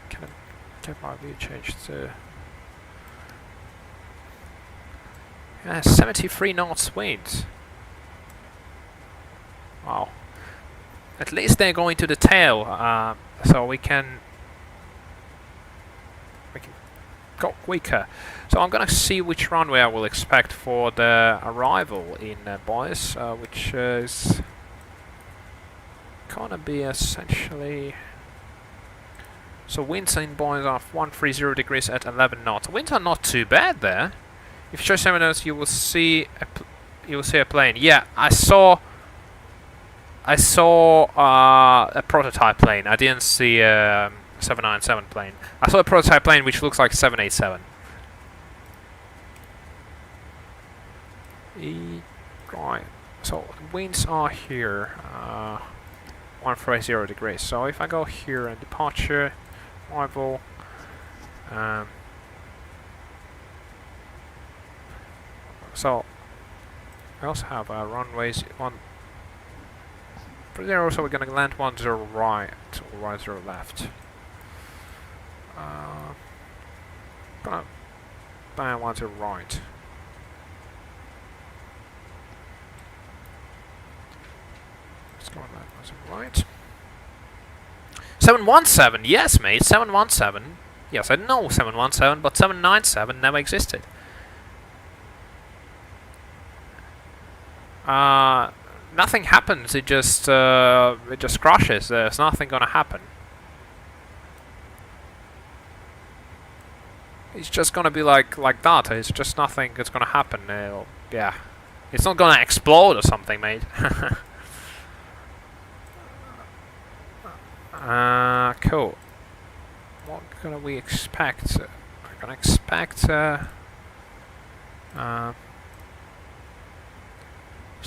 Can I get my view changed to... Yeah, 73 knots wind. Wow. At least they're going to the tail, so we can go quicker. So I'm gonna see which runway I will expect for the arrival in Boise, which is gonna be essentially... So winds in Boise are 130 degrees at 11 knots. Winds are not too bad there. If you show 7 knots, you will see a plane. Yeah, I saw a prototype plane. I didn't see a 797 plane. I saw a prototype plane which looks like 787. Right. So winds are here. 130 degrees. So if I go here and departure, arrival. So I also have runways on. There also we're gonna land 10 right or 10 left. Gonna land 10 right. Let's go land 10 right. 717, yes mate, 717. Yes, I know 717, but 797 never existed. Nothing happens. It just crashes. There's nothing gonna happen. It's just gonna be like that. It's just nothing that's gonna happen. Yeah, it's not gonna explode or something, mate. Cool. What gonna we expect? We're gonna expect. So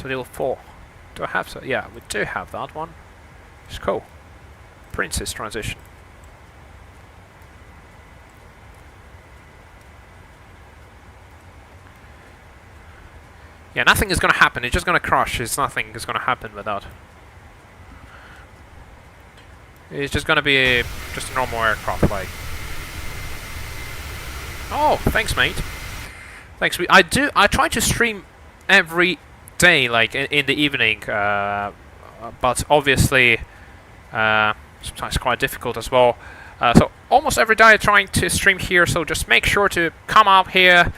deal 4. Do I have so? Yeah, we do have that one. It's cool. Princess transition. Yeah, nothing is gonna happen. It's just gonna crash. It's nothing is gonna happen with that. It's just gonna be just a normal aircraft, like. Oh, thanks, mate. Thanks. I try to stream every day, like in the evening, but obviously sometimes quite difficult as well. So almost every day I'm trying to stream here, so just make sure to come up here.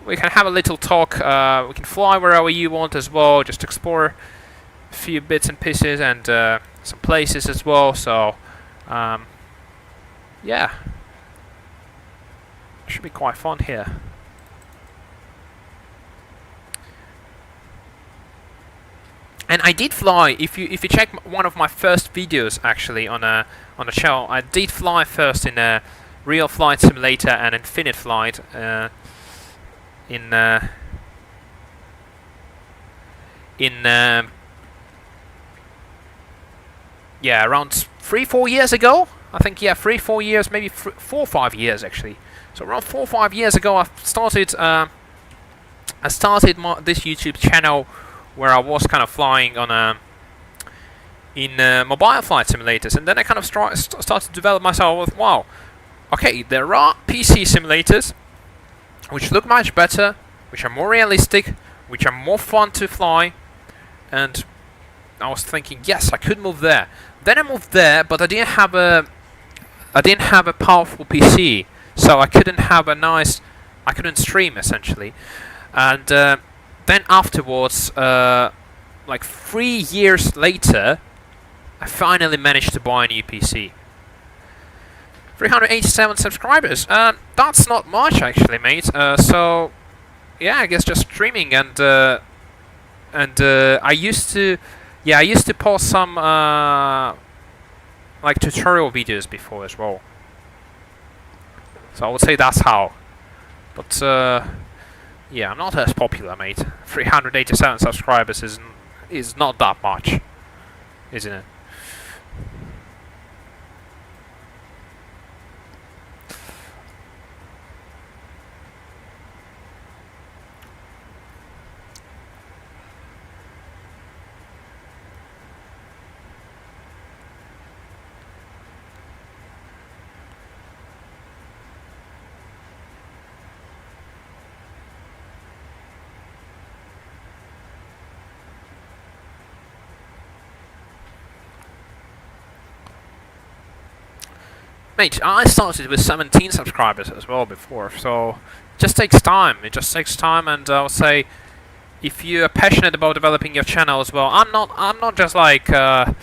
We can have a little talk. We can fly wherever you want as well, just explore a few bits and pieces and some places as well. So yeah, Should be quite fun here. And I did fly. If you check one of my first videos actually on the channel, I did fly first in a real flight simulator and infinite flight yeah, around 3-4 years ago. I think, yeah, 3-4 years, maybe 4-5 years actually. So around 4-5 years ago, I started this YouTube channel where I was kind of flying on in mobile flight simulators, and then I kind of started to develop myself with, wow, okay, there are PC simulators which look much better, which are more realistic, which are more fun to fly, and I was thinking, yes, I could move there. Then I moved there, but I didn't have a powerful PC, so I couldn't stream essentially. And then afterwards, like 3 years later, I finally managed to buy a new PC. 387 subscribers. That's not much actually, mate. So yeah, I guess just streaming and I used to post some like tutorial videos before as well. So I would say that's how. But yeah, I'm not as popular, mate. 387 subscribers is not that much, isn't it? Mate, I started with 17 subscribers as well before, so it just takes time. It just takes time, and I would say, if you are passionate about developing your channel as well, I'm not just like I'm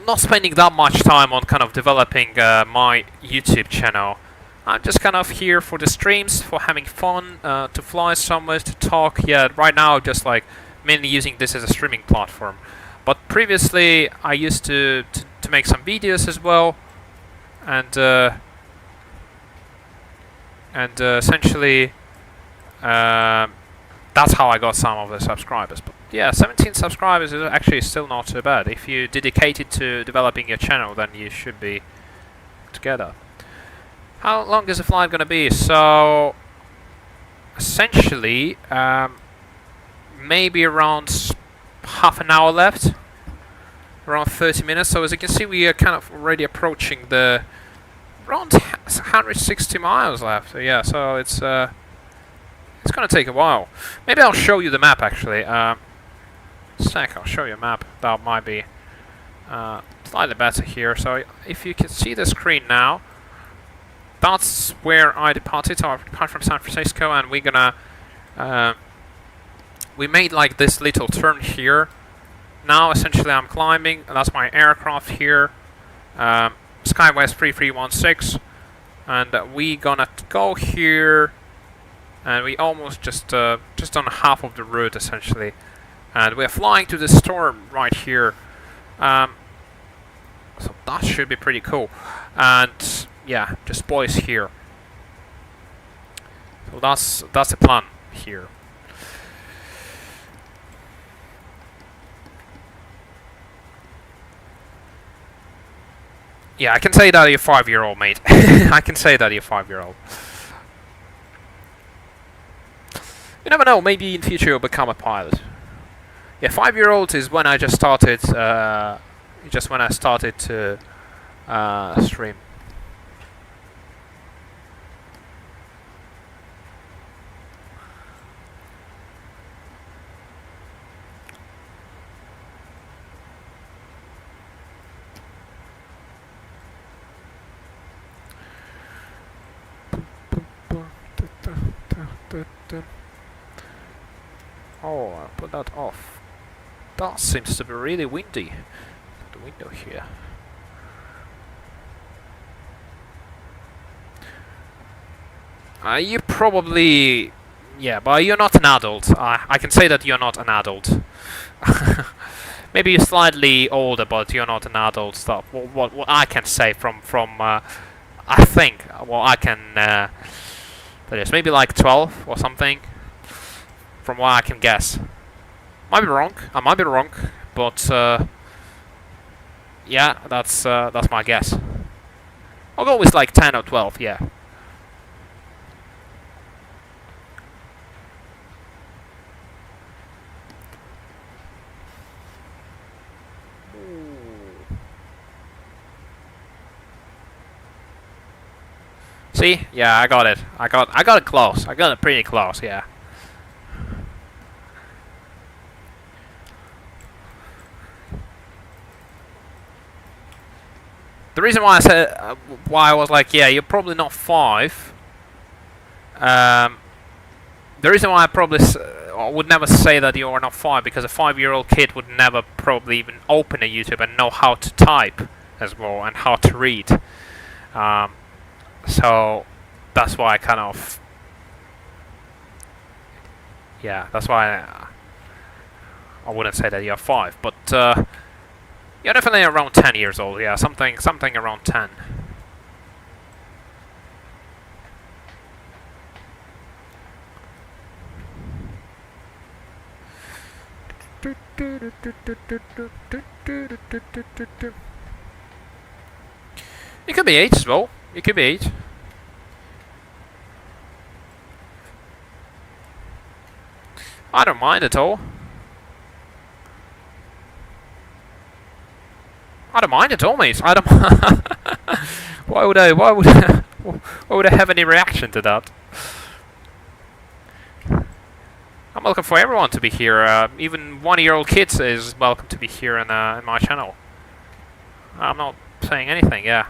not spending that much time on kind of developing my YouTube channel. I'm just kind of here for the streams, for having fun, to fly somewhere, to talk. Yeah, right now I'm just like mainly using this as a streaming platform. But previously I used to make some videos as well, and essentially that's how I got some of the subscribers. But yeah, 17 subscribers is actually still not too bad. If you dedicate it to developing your channel, then you should be together. How long is the flight gonna be? So essentially maybe around half an hour left, around 30 minutes. So as you can see, we are kind of already approaching the around 160 miles left. So yeah, so it's gonna take a while. Maybe I'll show you the map actually. Sec, I'll show you a map. That might be slightly better here. So if you can see the screen now, that's where I departed. So I departed from San Francisco, and we're gonna we made like this little turn here. Now essentially I'm climbing, and that's my aircraft here, Skywest 3316, and we gonna go here, and we almost just on half of the route essentially, and we're flying to the storm right here, so that should be pretty cool. And yeah, just boys here. So that's the plan here. Yeah, I can say that you're 5-year-old, mate. I can say that you're 5-year-old. You never know, maybe in future you'll become a pilot. Yeah, 5-year-old is when I just started, to stream. Oh, I'll put that off. That seems to be really windy. The window here. You probably... Yeah, but you're not an adult. I can say that you're not an adult. Maybe you're slightly older, but you're not an adult. Stuff. What I can say from I think well I can that is maybe like 12 or something. From what I can guess. Might be wrong. I might be wrong, but yeah, that's my guess. I'll go with like 10 or 12. Yeah. See? Yeah, I got it. I got it close. I got it pretty close, yeah. The reason why I said why I was like, yeah, you're probably not 5. The reason why I probably would never say that you are not 5, because a 5-year-old kid would never probably even open a YouTube and know how to type as well and how to read. So that's why I kind of, yeah, that's why I wouldn't say that you're 5, but you're definitely around 10 years old. Yeah, something around 10. You could be 8 as well. You could be 8. I don't mind at all. I don't mind at all, mate. I don't. Why would I? Why would I have any reaction to that? I'm welcome for everyone to be here. Even 1-year-old kids is welcome to be here in my channel. I'm not saying anything. Yeah.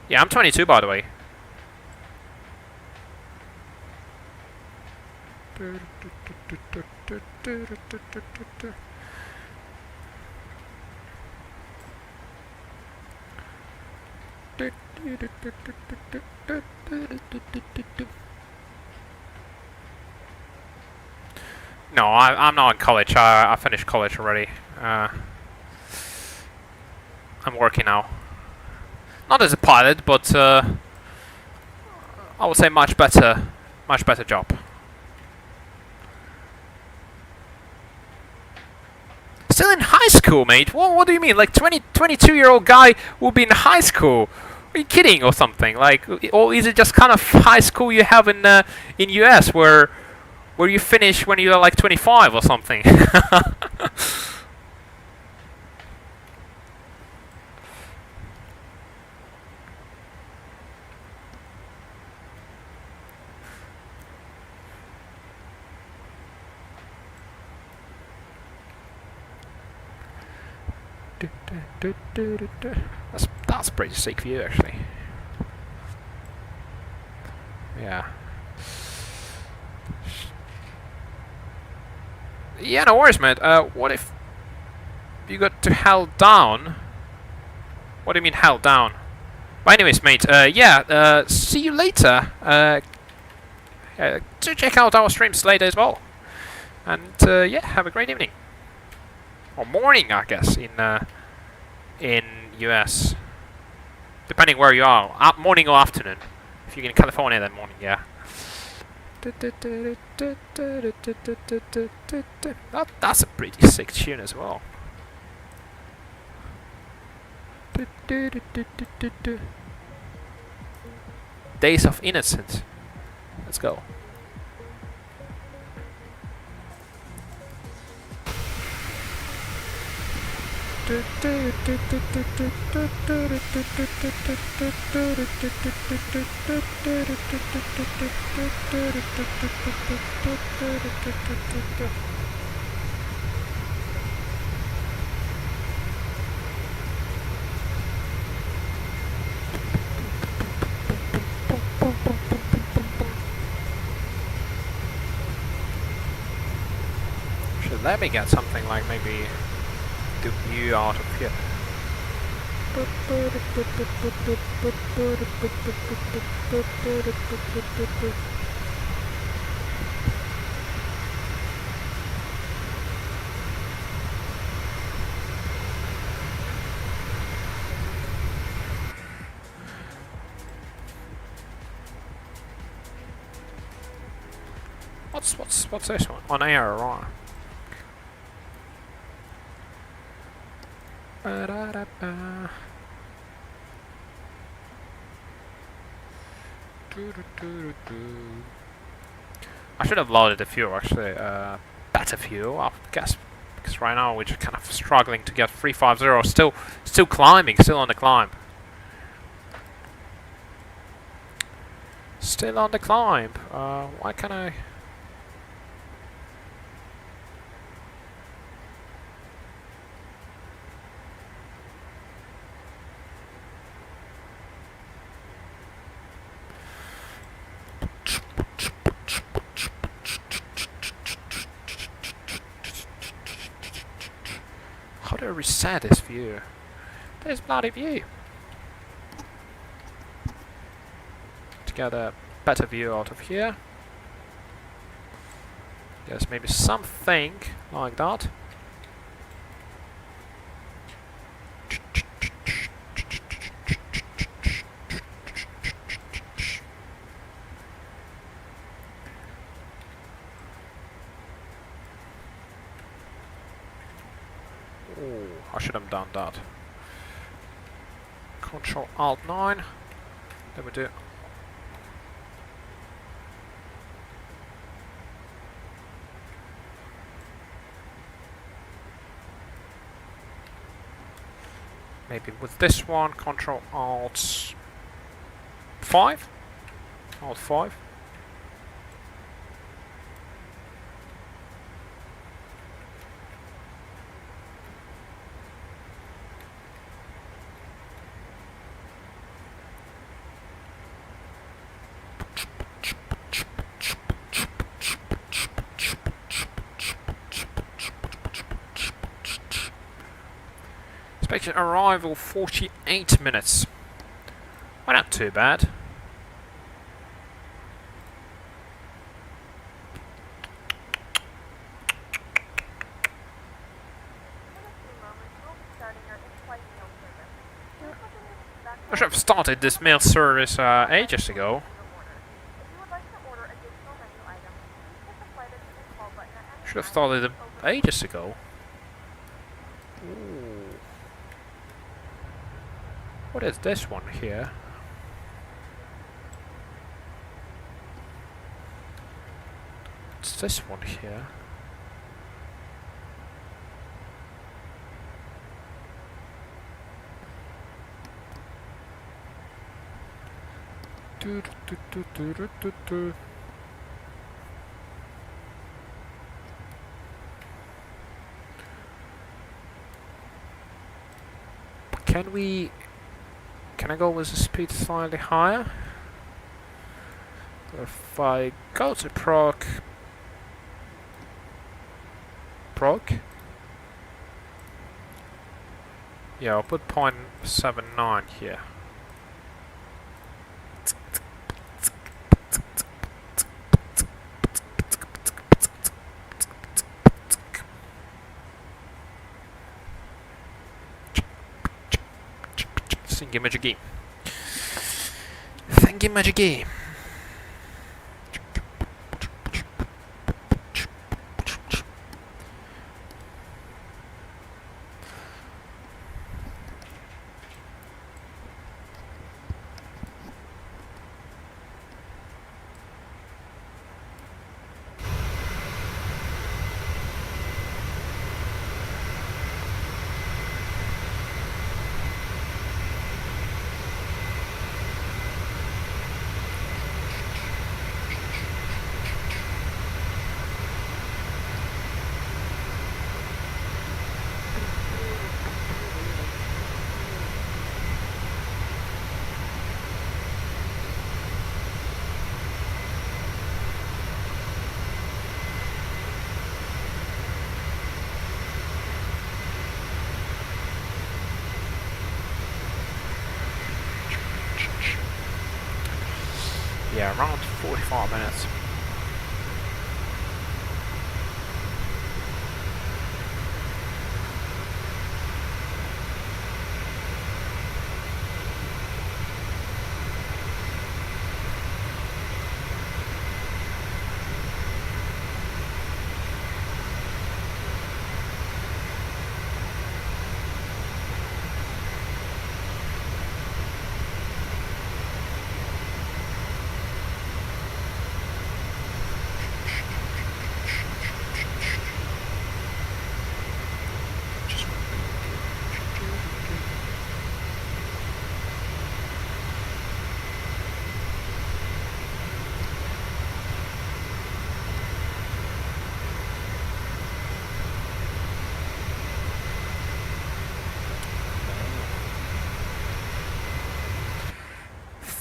Yeah, I'm 22, by the way. No, I'm not in college. I finished college already. I'm working now. Not as a pilot, but I would say much better job. Still in high school, mate? What do you mean? Like 22-year-old guy will be in high school? Are you kidding or something? Like, or is it just kind of high school you have in US where you finish when you're like 25 or something? That's a pretty sick view, actually. Yeah. Yeah, no worries, mate. What if you got to held down? What do you mean held down? But anyways, mate. Yeah. See you later. Do check out our streams later as well. And yeah, have a great evening or morning, I guess, in US, depending where you are, morning or afternoon. If you're in California, then morning, yeah. That's a pretty sick tune as well. Days of Innocence. Let's go. Should let me get something like maybe the view out of here. What's this one? On air, right? Ba-da-da-ba. Do-do-do-do-do. I should have loaded the fuel actually, better fuel, I guess, because right now we're just kind of struggling to get 350. Still climbing, still on the climb. Still on the climb. Why can't I? How do I reset this view? This bloody view. To get a better view out of here. Yes, maybe something like that. Oh, I should have done that. Control Alt 9. Then we do. Maybe with this one, Control Alt 5. Alt 5. Expected arrival 48 minutes. Well, not too bad. I should have started this mail service ages ago. Should have started it ages ago. Ooh. What is this one here? What's this one here? Do, do, do, do, do, do, do. Can I go with the speed slightly higher? If I go to proc, yeah, I'll put 0.79 here. Thingy-majiggy. Thingy-majiggy. Yeah, around 45 minutes.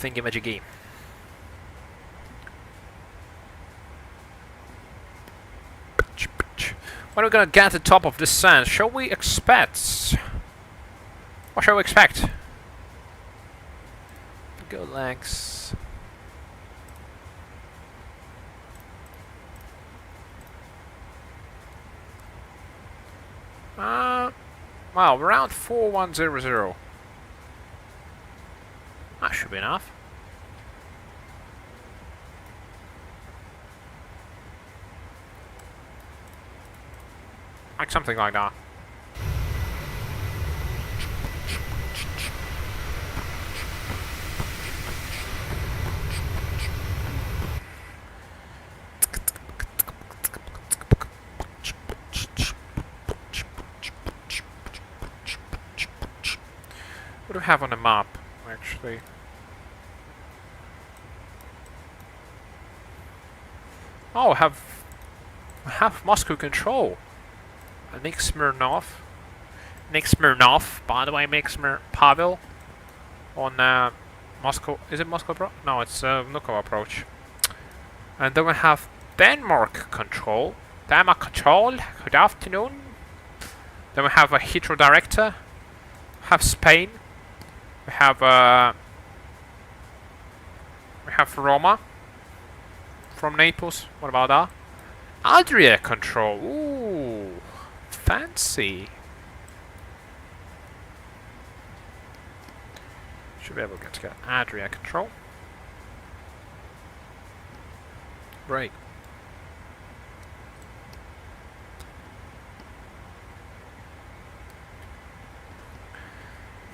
Thingy-majiggy. When are we gonna get to the top of this sand? Shall we expect? What shall we expect? Go legs. Well, around 4100. That should be enough. Like something like that. What do we have on the map, actually? Oh, I have Moscow control. Nick Smirnov, by the way, Pavel on Moscow. Is it Moscow? No, it's Vnukovo approach. And then we have Denmark control. Good afternoon. Then we have a Heathrow director. We have Spain. We have Roma from Naples. What about that? Adria control. Ooh, fancy. Should be able to get Adria control. Right.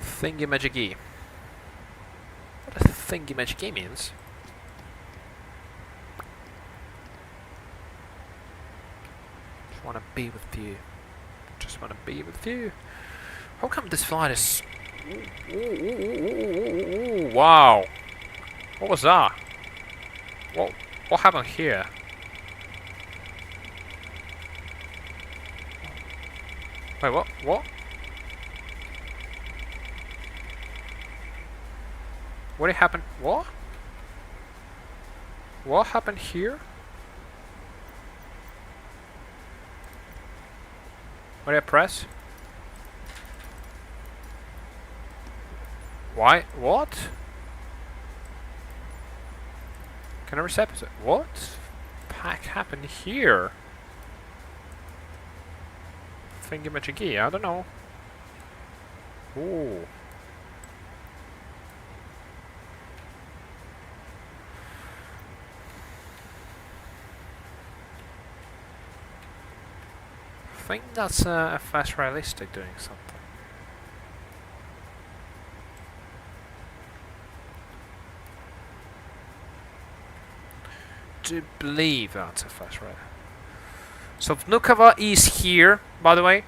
Thingy-majiggy. What does thingy-majiggy means? Just wanna be with you. Just wanna be with you. How come this flight is... Ooh, wow. What was that? What happened here? Wait, what? What happened? What? What happened here? What did I press? Why? What? Can I reset it? What pack happened here? Thingy-majiggy, I don't know. Ooh. I think that's a fast realistic doing something. Do believe that's a fast rail. So Vnukovo is here, by the way.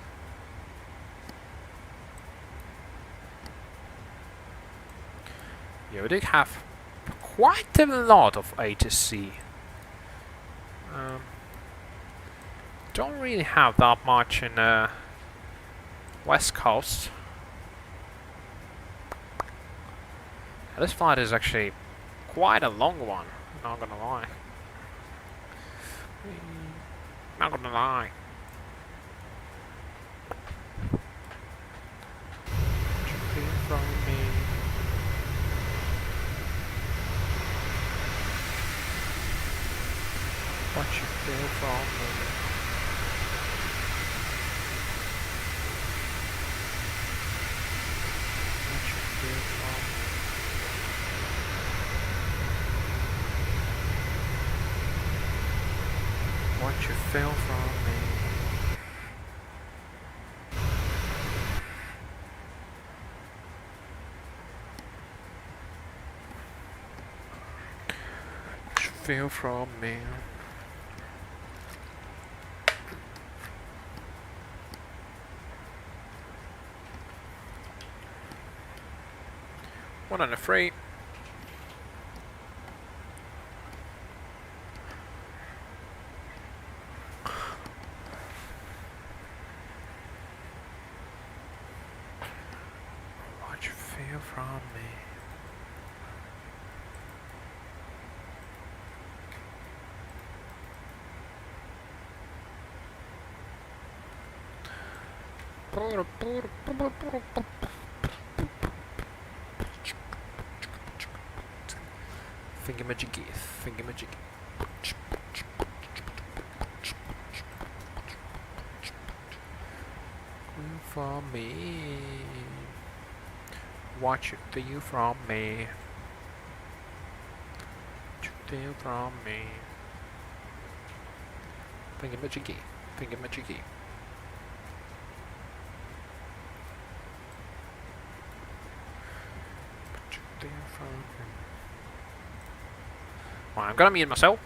Yeah, we did have quite a lot of A to C. Don't really have that much in West Coast. This flight is actually quite a long one, not gonna lie. Not gonna lie. Jumping from me. What you feel from me? What you feel from me? What you feel from me? What you feel from me? One and a three. What you feel from me? Thingamajiggy, thingamajiggy. From me. What you feel from me? What you feel from me? Thingamajiggy, thingamajiggy. What you feel from me? Right, I'm gonna mute myself.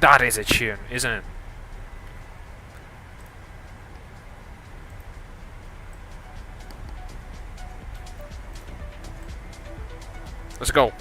That is a tune, isn't it? Let's go.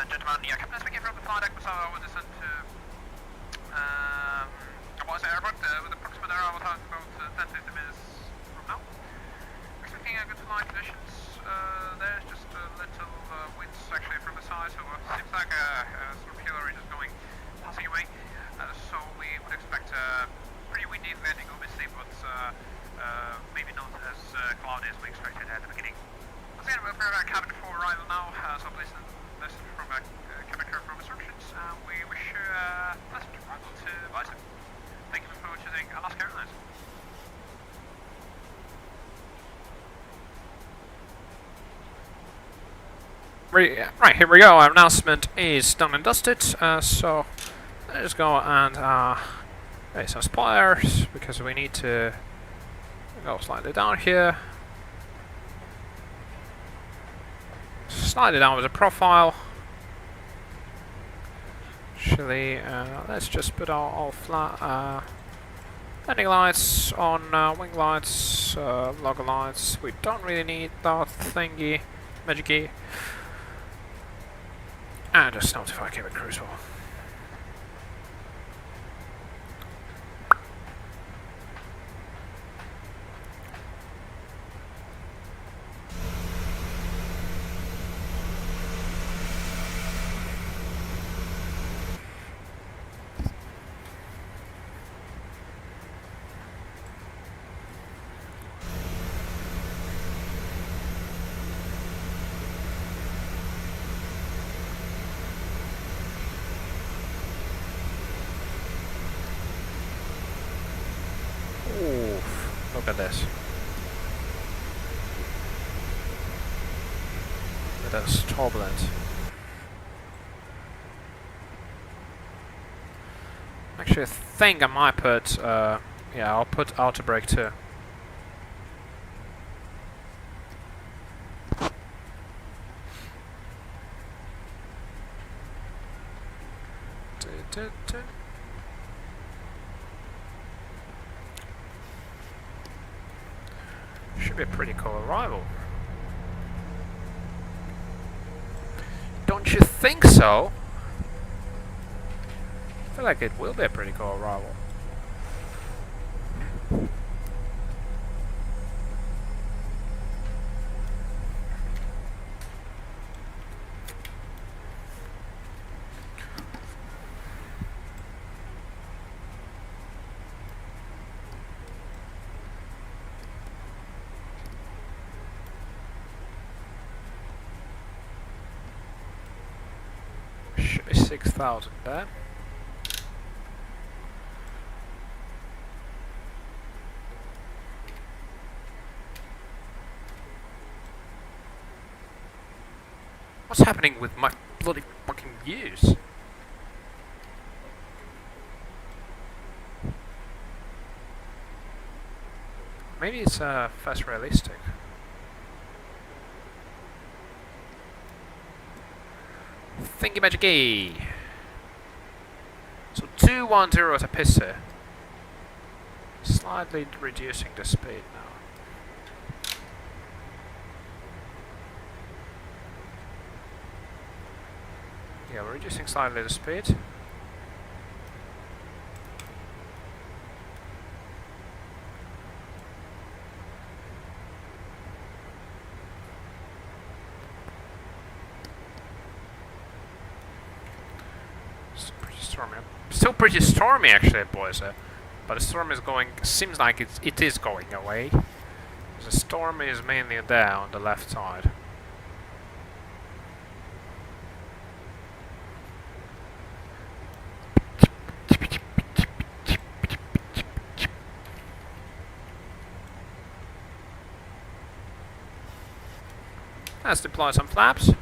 gentlemen, yeah, Captain speaking from the flight deck, so I will descend to Boise Airport with approximate arrival time about 10-15 minutes from now. Expecting good flight conditions. There's just a little winds actually from the side, so it seems like sort of Hillary is going passing away. So we would expect pretty windy landing, obviously, but maybe not as cloudy as we expected at the beginning. Once again, we'll prepare our cabin for arrival now, so please listen from cabin crew from instructions. We wish you a pleasant arrival to VATSIM. Thank you for choosing Alaska Airlines. Right, here we go. Our announcement is done and dusted. So let's go and raise some spoilers because we need to go slightly down here. Slide it down with the profile. Actually, let's just put all flat landing lights on, wing lights, logo lights. We don't really need that thingy, magic key. And just notify cabin crew as well. Oof, look at this. It is turbulent. Actually, I think I might put, yeah, I'll put auto brake too. Should be a pretty cool arrival. Don't you think so? I feel like it will be a pretty cool arrival. Should be 6,000 there. What's happening with my bloody fucking views? Maybe it's fast realistic. Thingy magic. So 210 at a pisser. Slightly reducing the speed now. Yeah, we're reducing slightly the speed. Still pretty stormy actually, boys. But the storm is going. Seems like it is going away. The storm is mainly there on the left side. Let's deploy some flaps.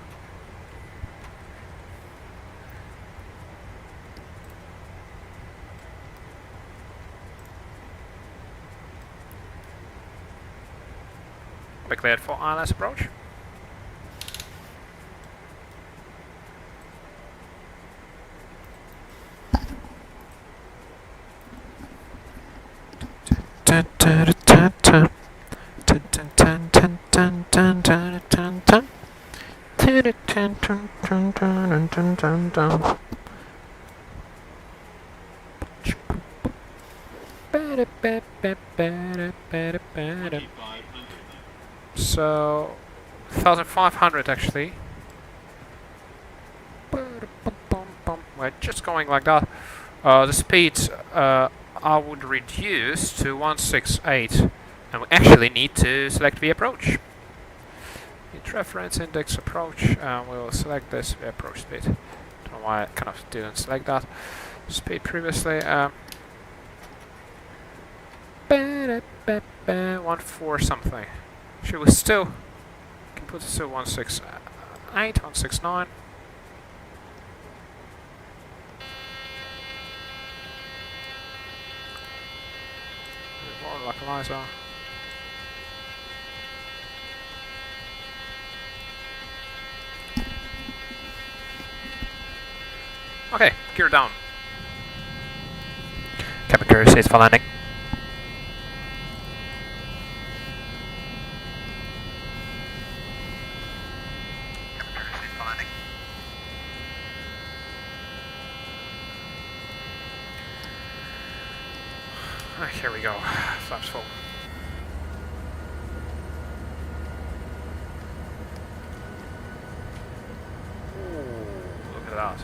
We're cleared for ILS approach. dun, dun, dun. So 1,500 actually. We're just going like that. The speed I would reduce to 168, and we actually need to select the approach. Hit reference index approach, and we'll select this the approach speed. Don't know why I kind of didn't select that speed previously. 1.4 something. Should we still can put it to 168, 169? More localizer. Okay, gear down. Cabin crew says for landing. Here we go. Flaps full. Ooh, look at that.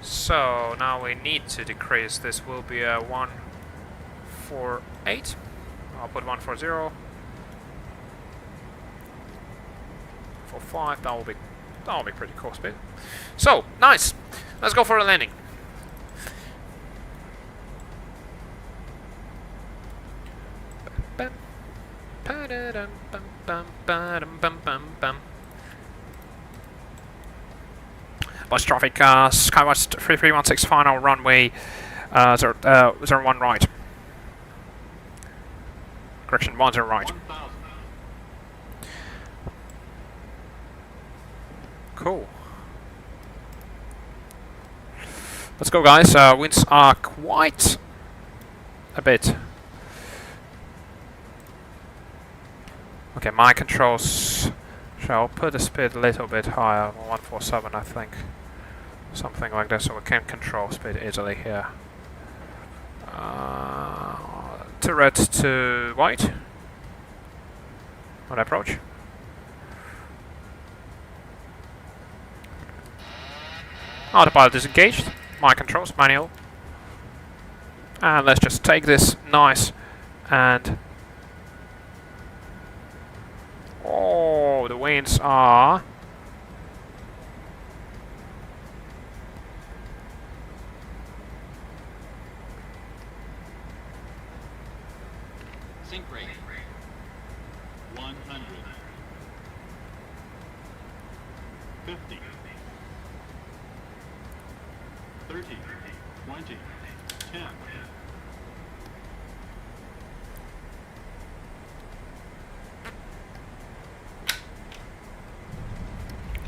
So now we need to decrease. This will be a 148. I'll put 140. 45. That will be pretty cool speed. So nice. Let's go for a landing. Bus traffic, Skywest 3316 final runway 01 right. Correction, 10 right. Cool. Let's go, guys. Winds are quite a bit. Okay, my controls. Shall put the speed a little bit higher, 147, I think. Something like that, so we can control speed easily here. To red to white. On approach. Autopilot is engaged. My controls, manual. And let's just take this nice and... Oh, the winds are...
Sync rate 100, 50, 30, 20, 10.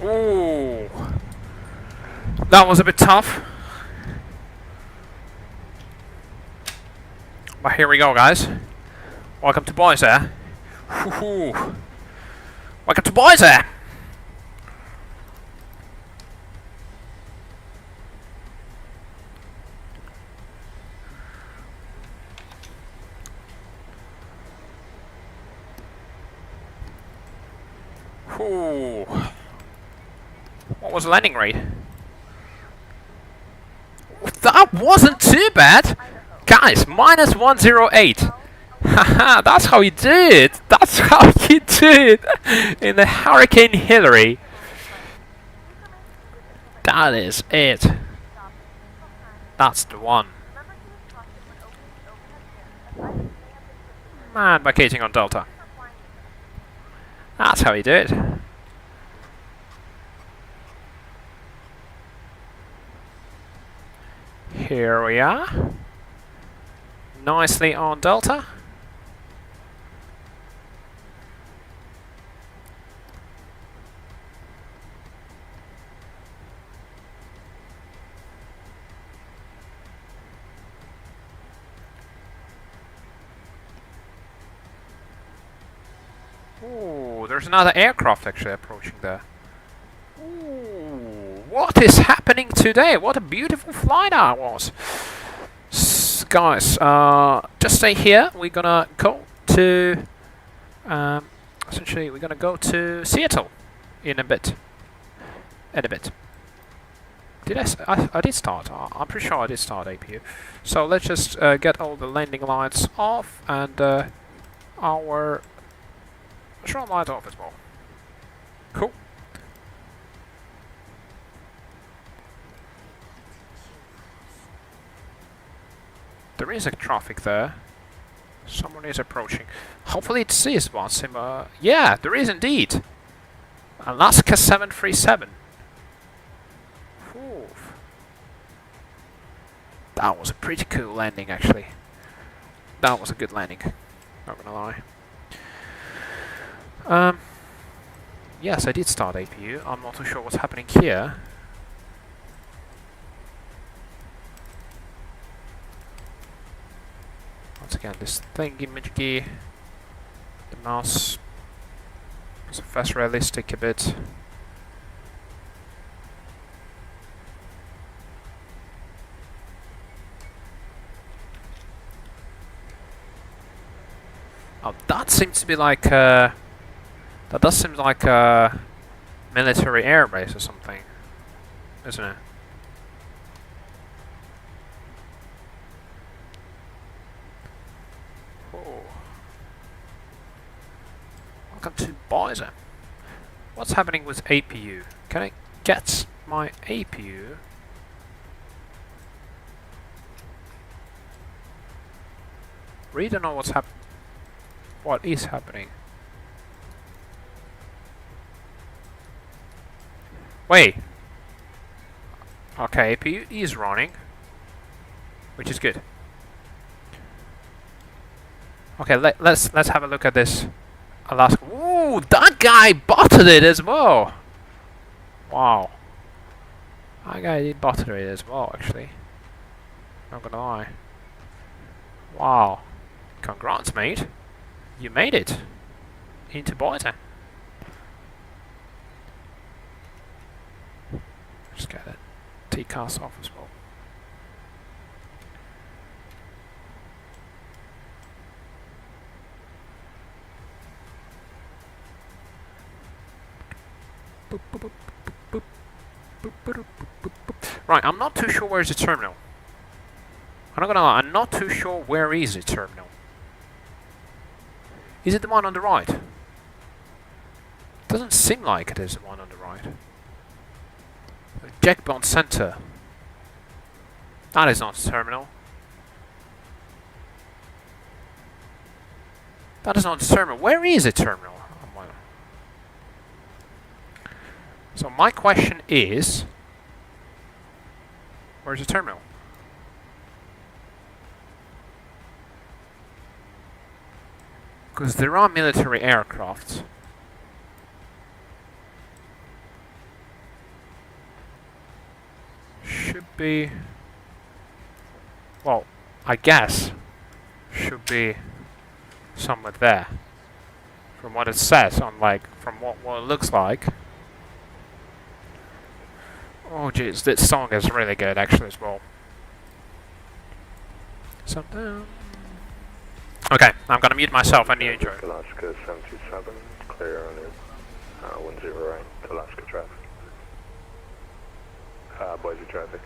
Ooh, that was a bit tough. But here we go, guys. Welcome to Boys Air. Welcome to Boys Air. Ooh. What was the landing rate? That wasn't too bad! Guys, minus 108. Haha, that's how you do it! That's how you do it! In the Hurricane Hillary. That is it. That's the one. And vacating on Delta. That's how you do it. Here we are. Nicely on Delta. Ooh, there's another aircraft actually approaching there. Ooh, what is happening today? What a beautiful flight that was. Guys, just stay here. We're gonna go to essentially we're gonna go to Seattle in a bit. Did I did start. I'm pretty sure I did start APU. So let's just get all the landing lights off and our short light off as well. Cool. There is a traffic there. Someone is approaching. Hopefully it sees VATSIM. Yeah, there is indeed. Alaska 737. Ooh. That was a pretty cool landing, actually. That was a good landing. Not gonna lie. Yes, I did start APU. I'm not too sure what's happening here. Once again, this thingy-majiggy, the mouse is fast realistic a bit. Oh, that seems to be like that does seem like a military airbase or something, isn't it? Welcome to Boise. What's happening with APU? Can I get my APU? Really don't know what's what is happening. Wait. Okay, APU is running, which is good. Okay, let's have a look at this Alaska. Ooh, that guy botted it as well. Wow. That guy did butter it as well, actually. Not gonna lie. Wow. Congrats, mate. You made it into Boise. Just get that TCAS off as well. Right, I'm not too sure where's the terminal. I'm not gonna lie, I'm not too sure where is the terminal. Is it the one on the right? Doesn't seem like it is the one on the right. Jackbond Center. That is not the terminal. That is not the terminal. Where is the terminal? So my question is, where's the terminal? Because there are military aircrafts. Should be, well, I guess, should be somewhere there. From what it says on, like, from what it looks like. Oh jeez, this song is really good actually as well. Okay, I'm gonna mute myself and you enjoy.
Alaska 727, clear on it. 10 right, Alaska traffic. Boise traffic.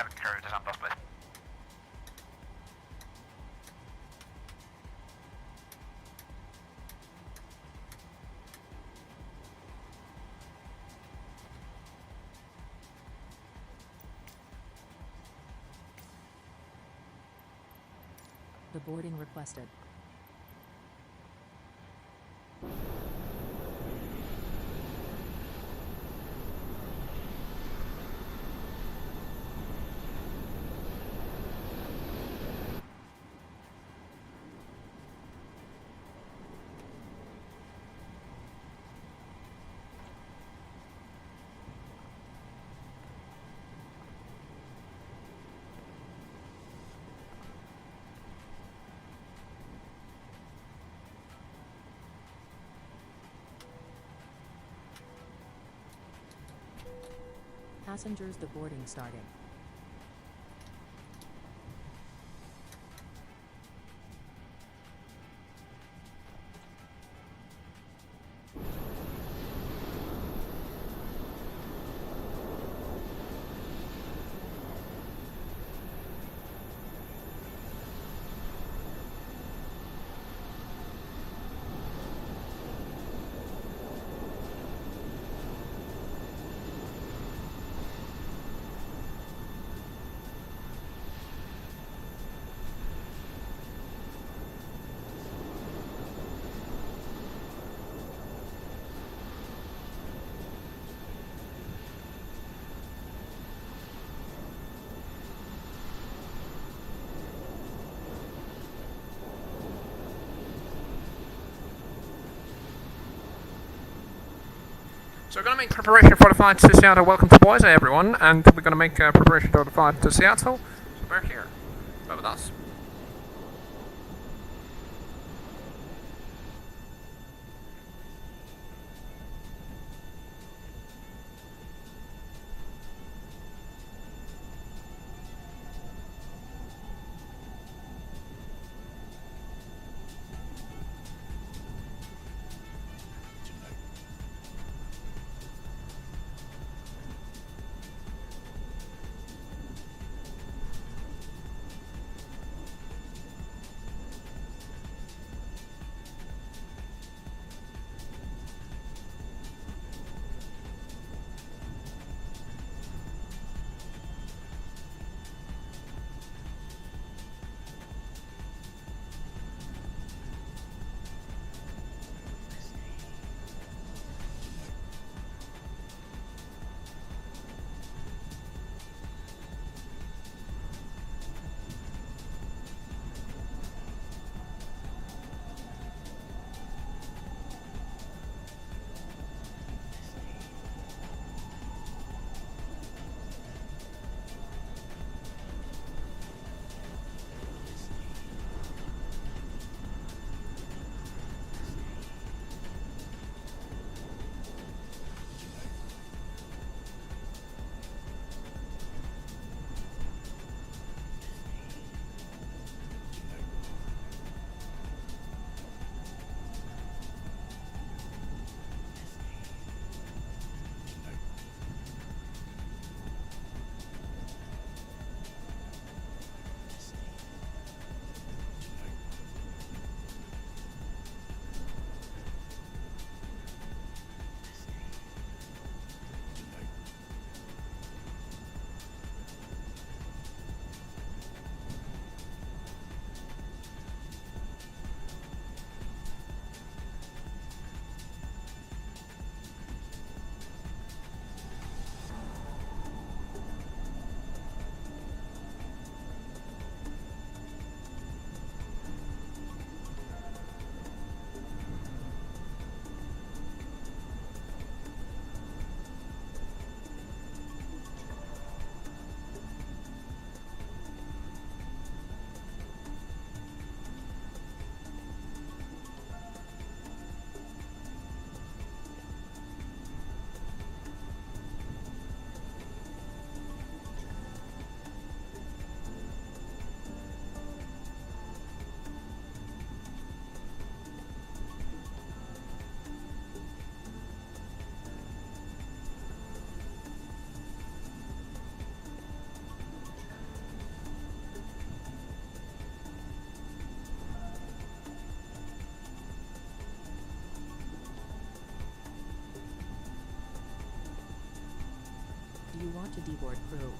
cabin crew to jump off, please.
The boarding requested. Passengers deboarding starting.
So we're going to make preparation for the flight to Seattle. Welcome to Boise, everyone, and we're going to make preparation for the flight to Seattle. So we're here. Go with us.
you want to deboard crew?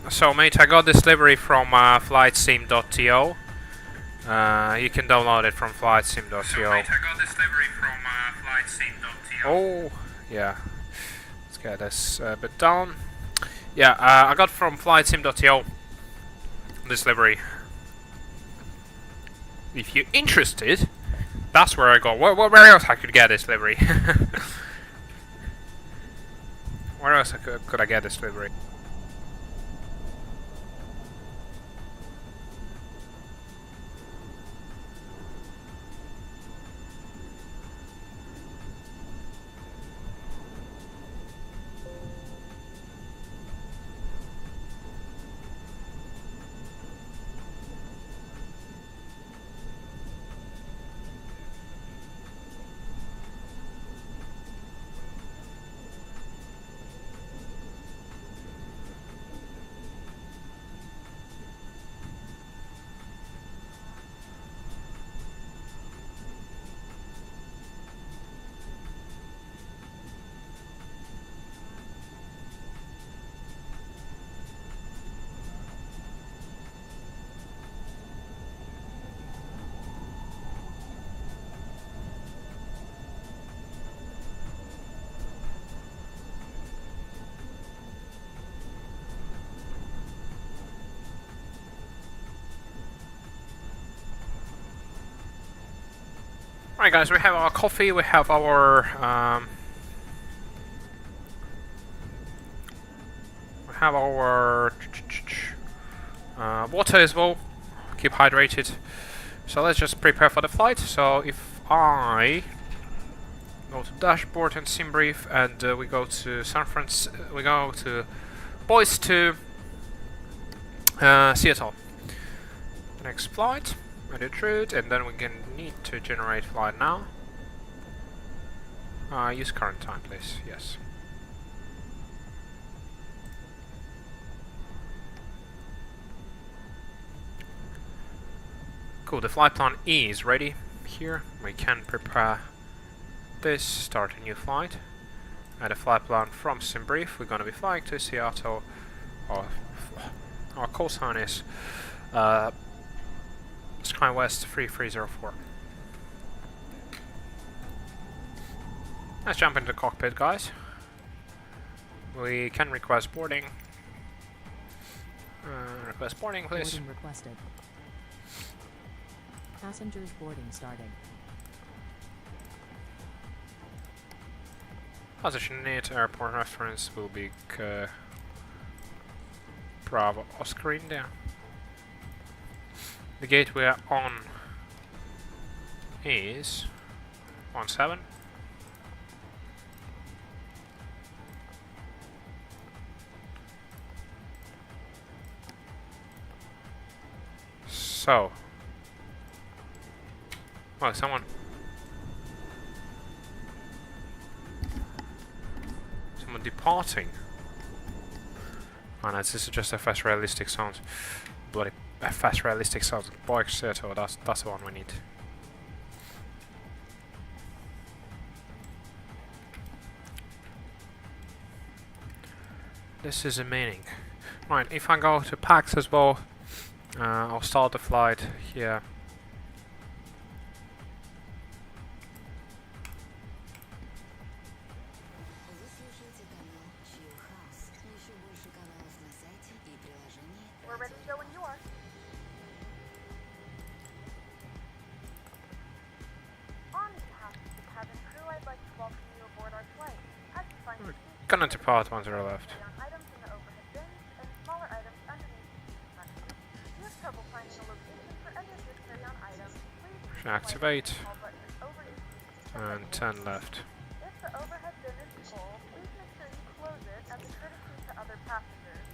So mate, I got this livery from flightsim.to. You can download it from flightsim.to. So mate, I got this livery from flightsim.to. Oh, yeah. Let's get this a bit down. Yeah, I got from flightsim.to this livery. If you're interested, that's where I go. Where else I could get this livery? Where else could I get this livery? Alright guys, we have our coffee, we have our water as well. Keep hydrated. So let's just prepare for the flight. So if I go to dashboard and sim brief, and we go to San Francisco, we go to Boise to Seattle. The next flight. Edit route, and then we can need to generate flight now. Use current time, please. Yes. Cool. The flight plan is ready. Here we can prepare this. Start a new flight. Add a flight plan from SimBrief. We're gonna be flying to Seattle. Our call sign is SkyWest 3304. Let's jump into the cockpit, guys. We can request boarding. Request boarding, please.
Boarding requested. Passengers boarding starting.
Position near airport reference will be Bravo Oscar India. The gate we are on is 17. So, well, someone departing. Oh no, this is just a fast realistic sound. Bloody fast realistic sound. Bike Seattle, that's the one we need. This is a meaning. Right, if I go to PAX as well, I'll start the flight here.
We're ready to go when you are. On behalf of the cabin crew, I'd like to welcome you aboard our flight. As you find your seats,
Gonna depart 10 left.
on items in the overhead bins and smaller items underneath the seat cushion. If you have trouble finding a location for any of your carry-on items, please
Should activate.
call button over your seat.
And 10 left.
If the overhead bin is full, please make sure you close it as a courtesy to other passengers.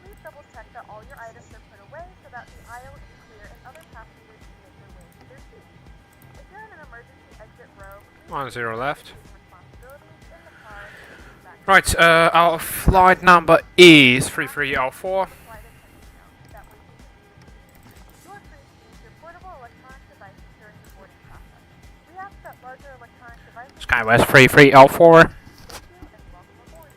Please double check that all your items are put away so that the aisle is clear and other passengers can make their way to their seats. If you're in an emergency exit row, please
10 left.
take responsibilities in the car and back to
Right, our flight number is 3304.
the flight attendant know. That way you can you're free to use your portable electronic devices during the boarding process. We ask that larger electronic devices
SkyWest 3304.
and welcome aboard.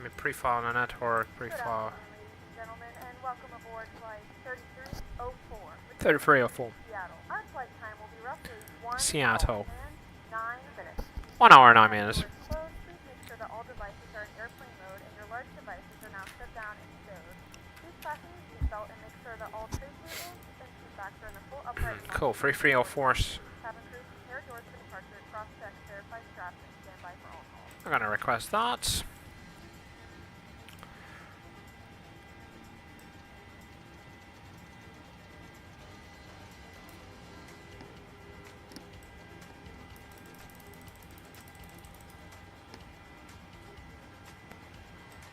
I mean, pre-fire on the net or
Good
pre-fire.
afternoon, ladies and gentlemen, and welcome aboard flight 3304 with
3304.
Seattle. Our flight time will be roughly 1
Seattle.
hour and 9 minutes.
1 hour, 9
As
minutes.
doors close, please make sure that all devices are in airplane mode and your large devices are now shut down and stowed. Please fasten your seatbelt and make sure that all tray tables and seat backs are in the full upright position.
Cool, 3304's.
Cabin crew, prepare doors for departure, cross-check, verify straps, and stand by for all calls.
I'm gonna request that.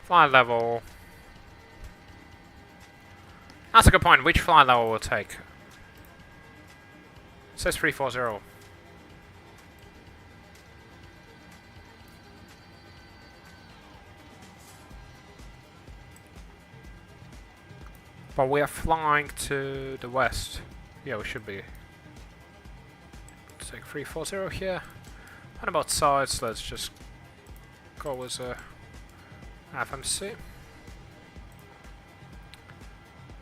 Flight level. That's a good point. Which flight level will take? It says 340. But we are flying to the west. Yeah, we should be. Let's take 340 here. And about sides, let's just go with FMC.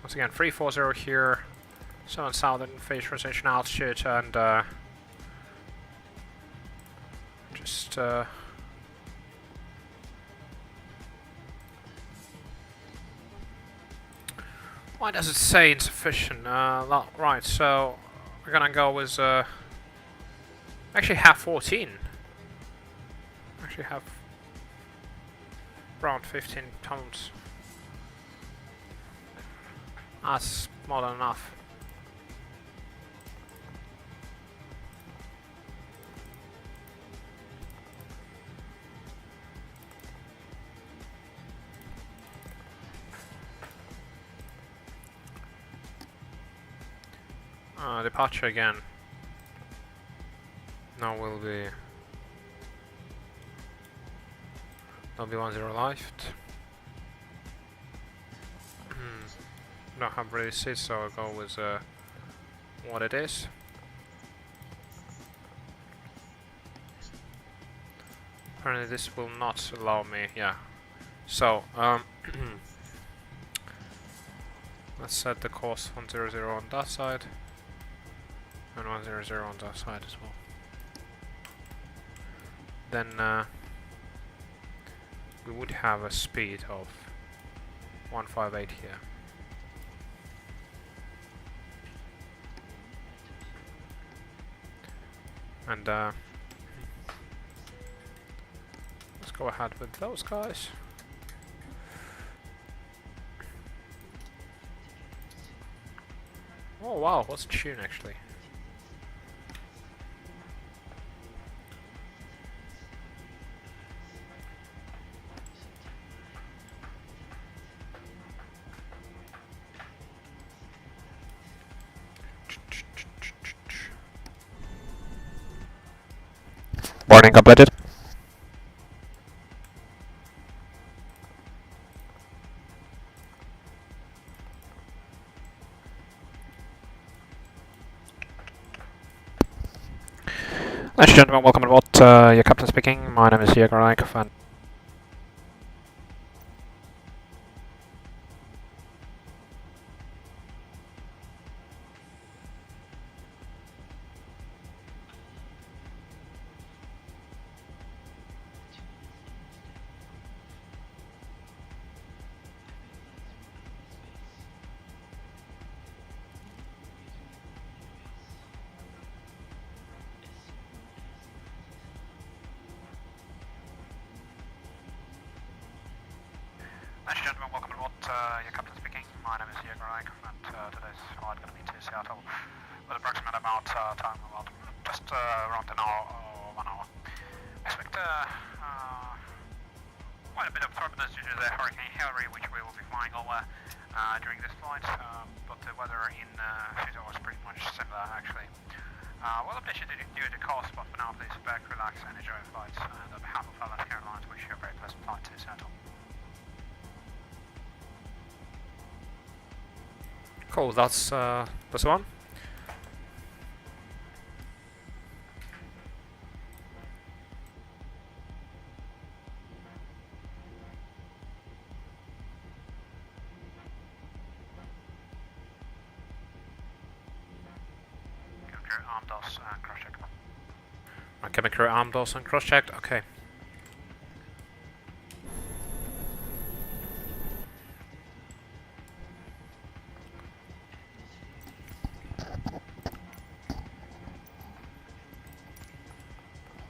Once again, 340 here. 7 southern phase transition altitude and just why does it say insufficient? Right, so we're gonna go with actually have 14. Actually have around 15 tons. That's more than enough. Departure again. Now will be. There'll be 10 left. Don't have really seats, so I'll go with what it is. Apparently this will not allow me, yeah. So, let's set the course 100 on that side. And 100 on that side as well. Then we would have a speed of 158 here. And let's go ahead with those guys. Oh wow, what's the tune actually? Boarding completed. Ladies and gentlemen, welcome aboard. Your captain speaking. My name is Jäger Reich, and ladies and gentlemen, welcome aboard. Your captain speaking. My name is Jäger Reich, and today's flight going to be to Seattle with approximate about time about just around an hour or 1 hour. Expect quite a bit of turbulence due to the Hurricane Hilary, which we will be flying over during this flight, but the weather in Seattle is pretty much similar actually. We'll update you due to cost, but for now please sit back, relax and enjoy the flights. And on behalf of Airlines, wish you a very pleasant flight to Seattle. Cool, that's one. arm doors and cross checked. Right, cabin crew arm doors and cross checked. Okay.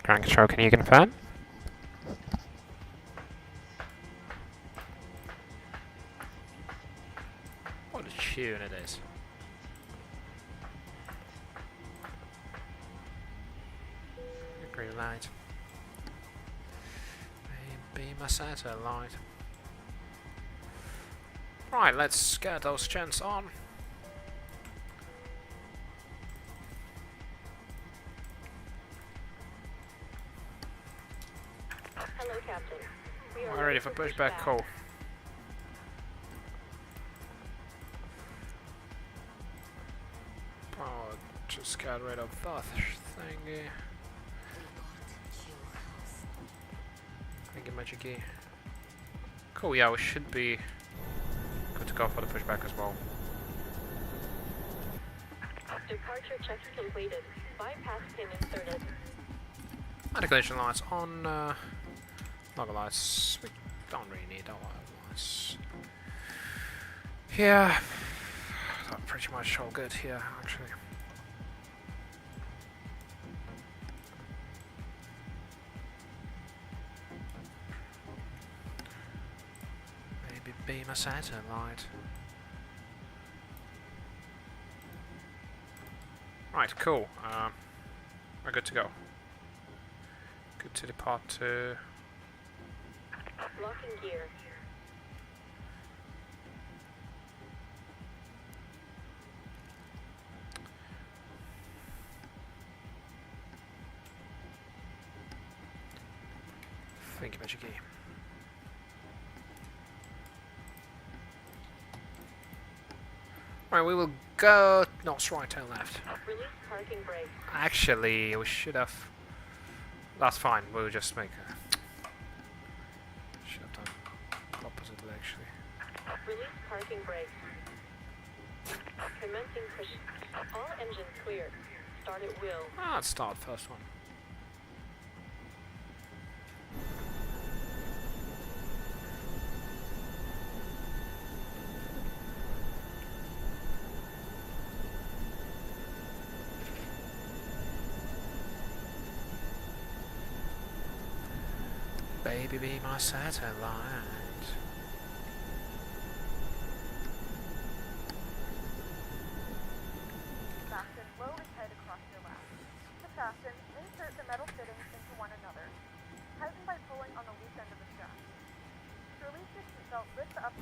Ground control, can you confirm? What a tune it is. Green light. Maybe my satellite. Right, let's get those gents on.
Hello, Captain. We are
We're ready for pushback call. Oh, just got rid of that thingy. Thingy magicy. Cool, yeah, we should be good to go for the pushback as well.
Departure checks completed. Bypass pin inserted.
Articulation lights on, logger lights, we don't really need our lights. Yeah, that's pretty much all good here, actually. Maybe beam a satellite. Right, cool, we're good to go. Good to depart to...
Locking gear.
Thank you, magicy. Right, we will go... No, it's right and left.
Release parking brake.
Actually, we should have... That's fine, we'll just make a... Should have done oppositely, actually.
Release parking brake. Commencing push. All engines clear. Start at will.
Ah, let's start first one. Baby, be my satellite.
Fasten low and tight across your lap. To fasten, insert the metal fittings into one another. Tighten by pulling on the loose end of the strap. To release your seatbelt, lift the upper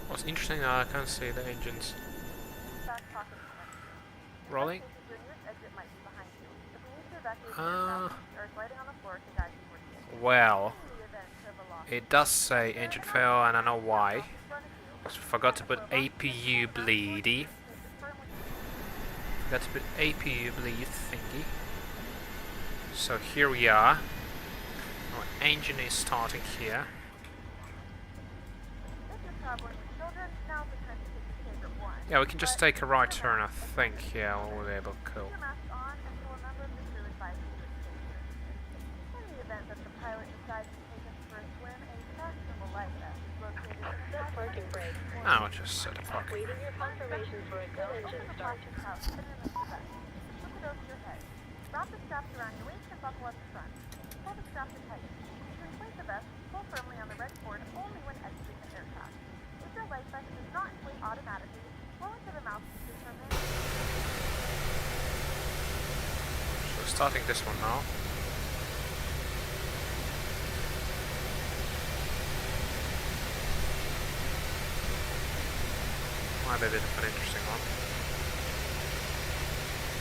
What's interesting, I can't see the engines
back pocket connector.
rolling.
Your nearest exit might be behind you. If we need to evacuate the
Ah.
aircraft, there is lighting on the floor to guide you towards the exit.
Well,
In the event of a loss,
it does say engine fail, and I know why.
in front of you,
Because we forgot to put APU bleedy.
take it firmly.
Forgot to put APU bleed thingy. So here we are. Our engine is starting here.
If you're traveling with children, now's the time to take your favorite one.
Yeah, we can just take a right turn, I think. Yeah, we'll be able to
Keep
cool.
your mask on until a member of the crew advises you to stay. In the event that the pilot decides to take us for a swim, a fashionable life vest is located in the
Set parking brake.
I'll just set a park.
Waiting your confirmation for a good engine
Open the
start.
plastic pouch fitted in the vest. Slip it over your head. Wrap the straps around your waist and buckle at the front. Pull the straps tight. To inflate the vest, pull firmly on the red cord only when exiting the aircraft. If your life vest does not inflate automatically, blow into the mouthpiece from there.
So we're starting this one now. Might be a bit of an interesting one.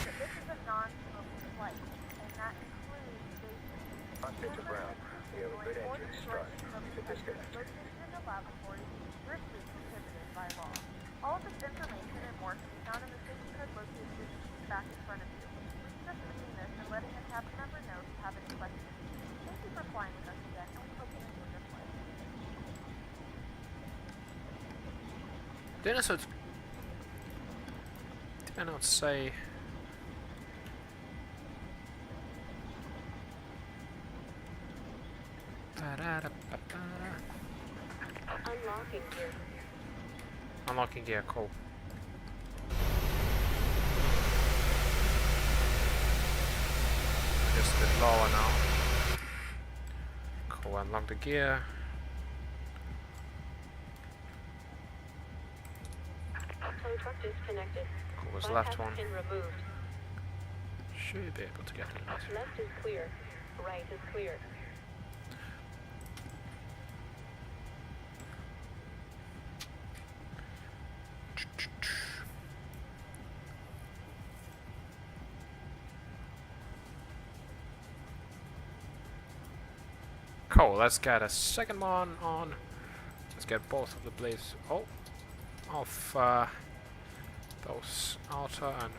This is a non-smoking flight, and that includes station.
Octave Brown, we have a good engine start. To disconnect.
Location in the laboratory is strictly prohibited by law. All of this information and more can be found in the safety code located in the sheet back in front of you. Just reading this and letting a cabin member know if you have any questions. Thank you for flying with us again, and we hope you enjoy your flight.
Did I not say?
Unlocking gear.
Unlocking gear, cool. Just a bit lower now. Cool, unlock the gear.
Tow truck disconnected.
Cool, was
Bypass
left one.
pin removed.
Should be able to get to that.
Left is clear. Right is clear.
Cool, let's get a second one on. Let's get both of the blades off those outer and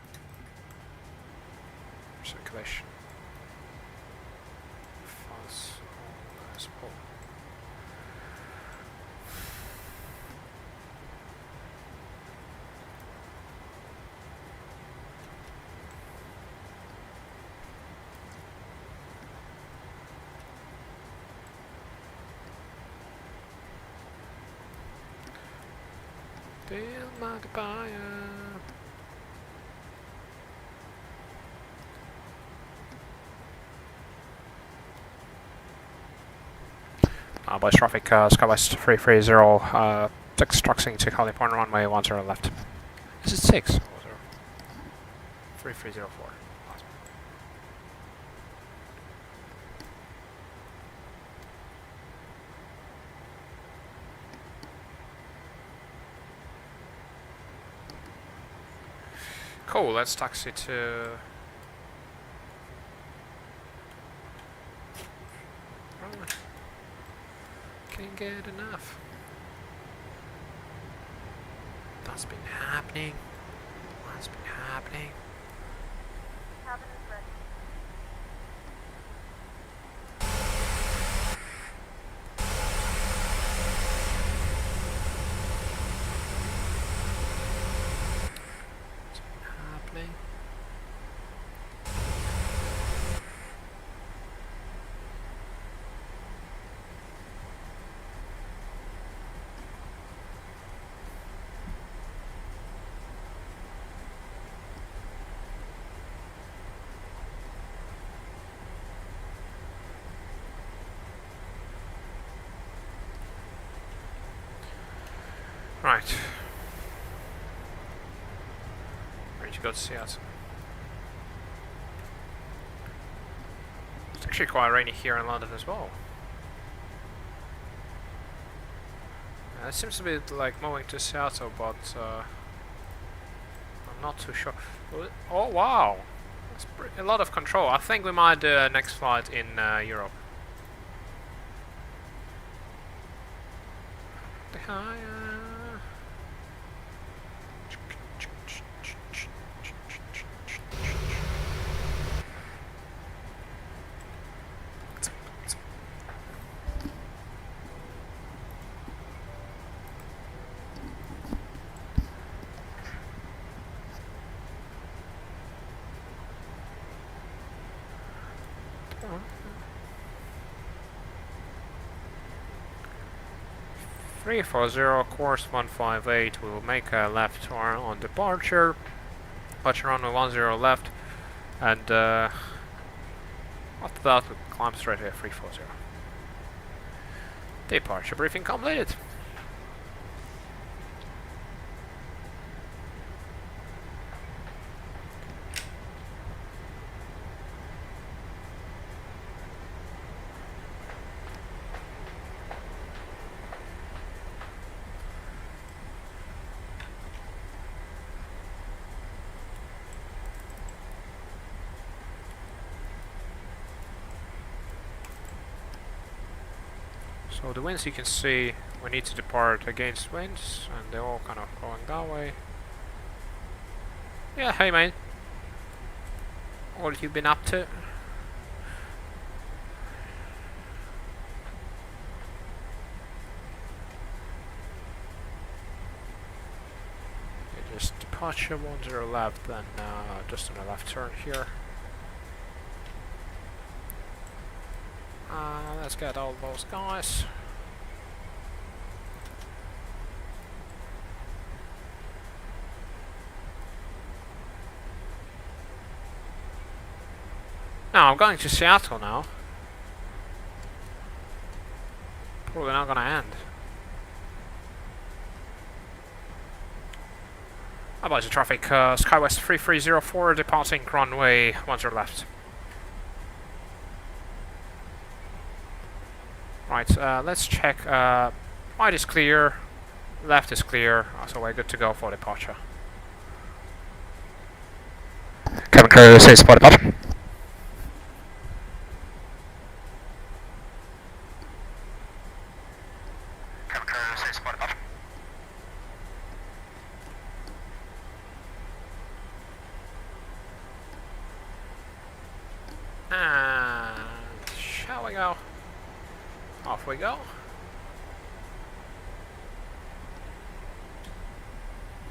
circulation. Fuzz as well. Still magpie. By traffic, Skywest 330, extracting to California runway 10 left. Is it 6? 3304. Cool, let's taxi to... Can't get enough. That's been happening. What's been happening?
Cabin is ready.
What's been happening? Right. Ready to go to Seattle. It's actually quite rainy here in London as well. It seems to be like moving to Seattle, but I'm not too sure. Oh wow! That's a lot of control. I think we might do a next flight in Europe. The higher. Three 340, course 158. We will make a left turn on departure. Departure runway 10 left, and after that we climb straight here 340. Departure briefing completed. So the winds you can see, we need to depart against winds, and they're all kind of going that way. Yeah, hey mate. What have you been up to? Just departure 10 left, then just on a left turn here. Let's get all those guys. Now I'm going to Seattle now. Probably not gonna end. About the traffic, SkyWest 3304 departing runway 10 left. Right, let's check. Right is clear, left is clear, so we're good to go for departure. Cabin crew says for departure. Cabin crew says for departure. And shall we go? Off we go.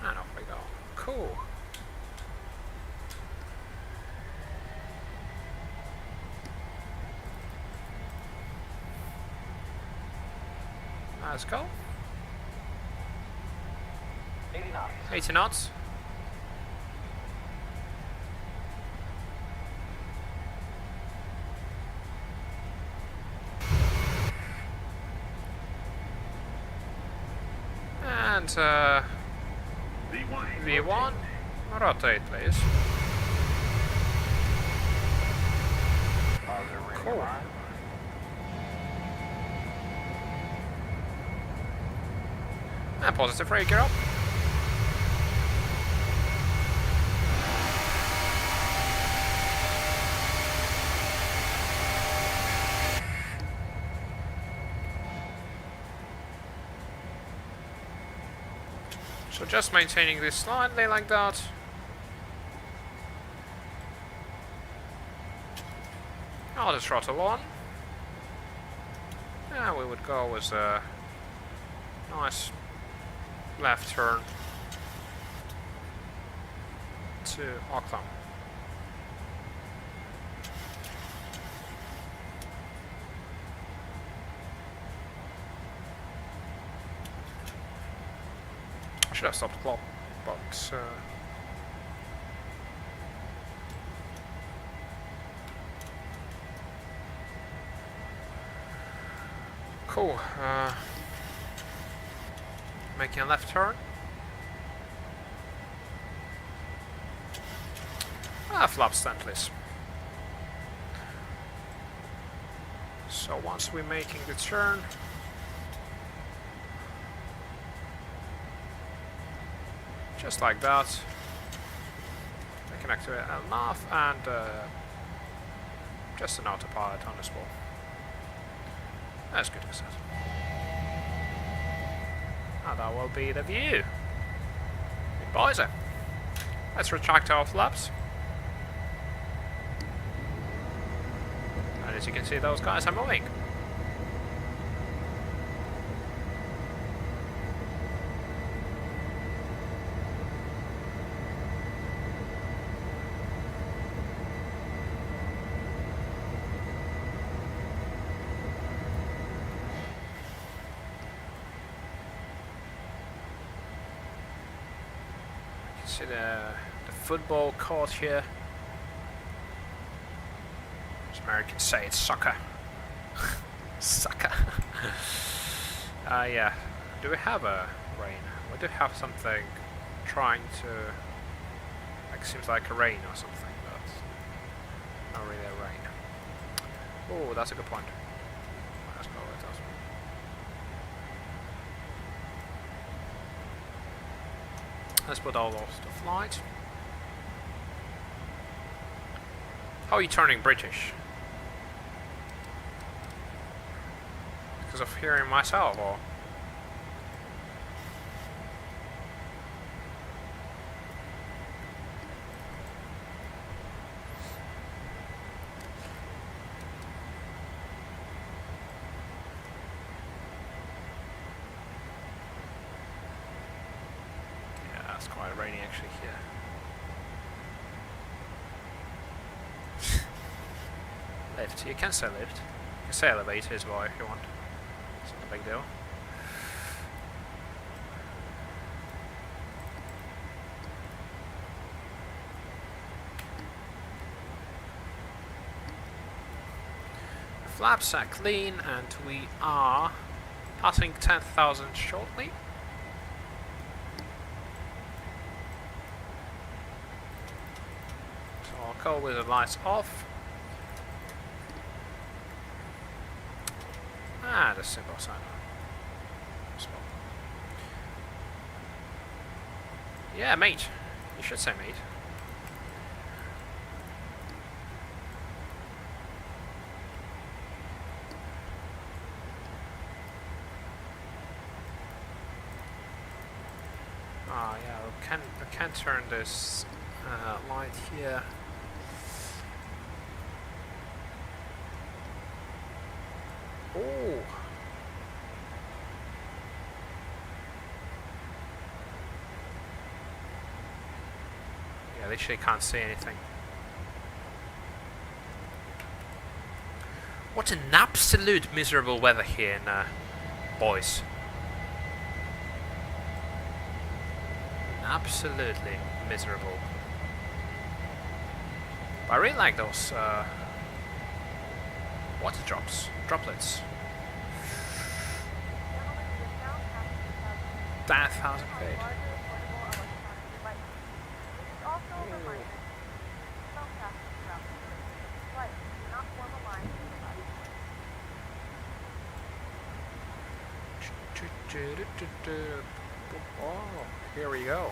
And off we go. Cool. Let's go.
80 knots.
80 knots. And V1, rotate please. Cool. And positive rate, gear up. So just maintaining this slightly like that. I'll just throttle on. Yeah, we would go with a nice left turn to Auckland. I should have stopped the clock, but cool. Making a left turn. Flaps 10 please. So once we're making the turn, just like that, we can activate enough and just an autopilot on as well. That's good as that. And that will be the view. Boys, let's retract our flaps. And as you can see, those guys are moving. See the football court here. As Americans say, it's soccer. Soccer. Yeah. Do we have a rain? We do have something trying to, like, seems like a rain or something, but not really a rain. Oh, that's a good point. Let's go with that. Let's put all those to flight. How are you turning British? Because of hearing myself, or? it's quite rainy actually here. Lift. You can say lift. You can say elevator as well if you want. It's not a big deal. The flaps are clean and we are passing 10,000 shortly. So I'll go with the lights off. Ah, the symbol sign. Yeah, mate. You should say mate. Ah, yeah, we can turn this light here. Oh. Yeah, literally can't see anything. What an absolute miserable weather here in boys. Absolutely miserable. But I really like those water droplets. 10,000 feet. Oh, here we go.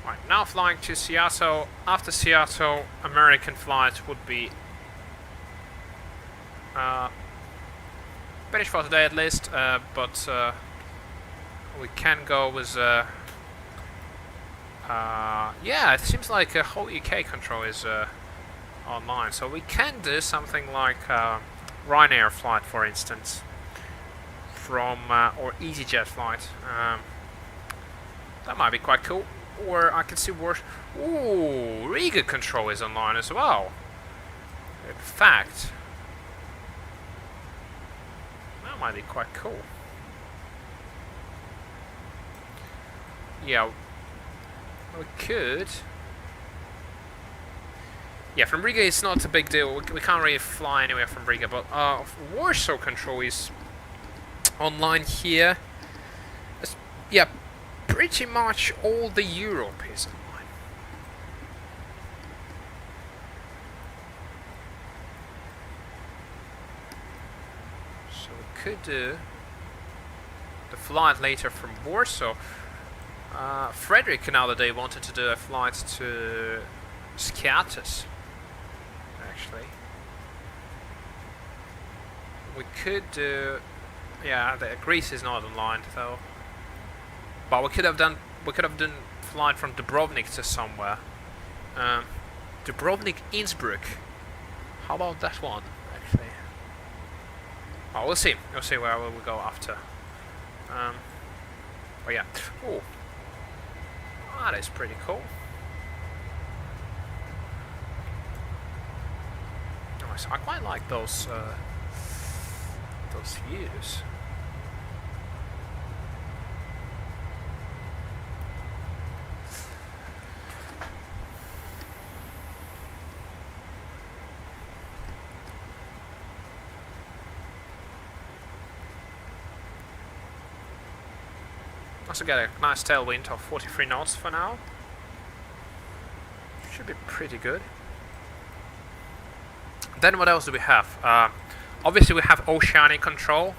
Right, now flying to Seattle. After Seattle, American flights would be finished for today at least, but we can go with yeah, it seems like a whole UK control is online, so we can do something like Ryanair flight, for instance, from or EasyJet flight. That might be quite cool. Or I can see worse. Ooh, Riga control is online as well. In fact, that might be quite cool. Yeah, we could. Yeah, from Riga it's not a big deal. We can't really fly anywhere from Riga, but Warsaw control is online here. Yeah, pretty much all the Europe is online. So we could do the flight later from Warsaw. Frederick another day wanted to do a flight to Skiathos. Actually, we could do. Yeah, Greece is not online though. But we could have done flight from Dubrovnik to somewhere. Dubrovnik, Innsbruck. How about that one, actually? Oh, we'll see. We'll see where we will go after. Oh yeah. Oh, that is pretty cool. Nice. I quite like those views. Also get a nice tailwind of 43 knots for now. Should be pretty good. Then what else do we have? Obviously we have oceanic control.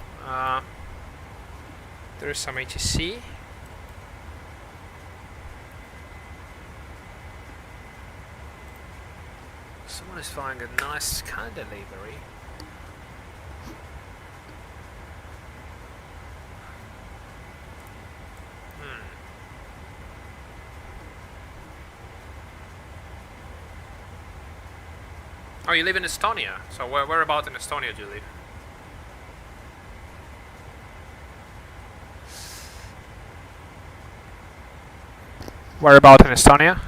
There is some ATC. Someone is flying a nice kind of livery. Oh, you live in Estonia. So where about in Estonia do you live? Where about in Estonia?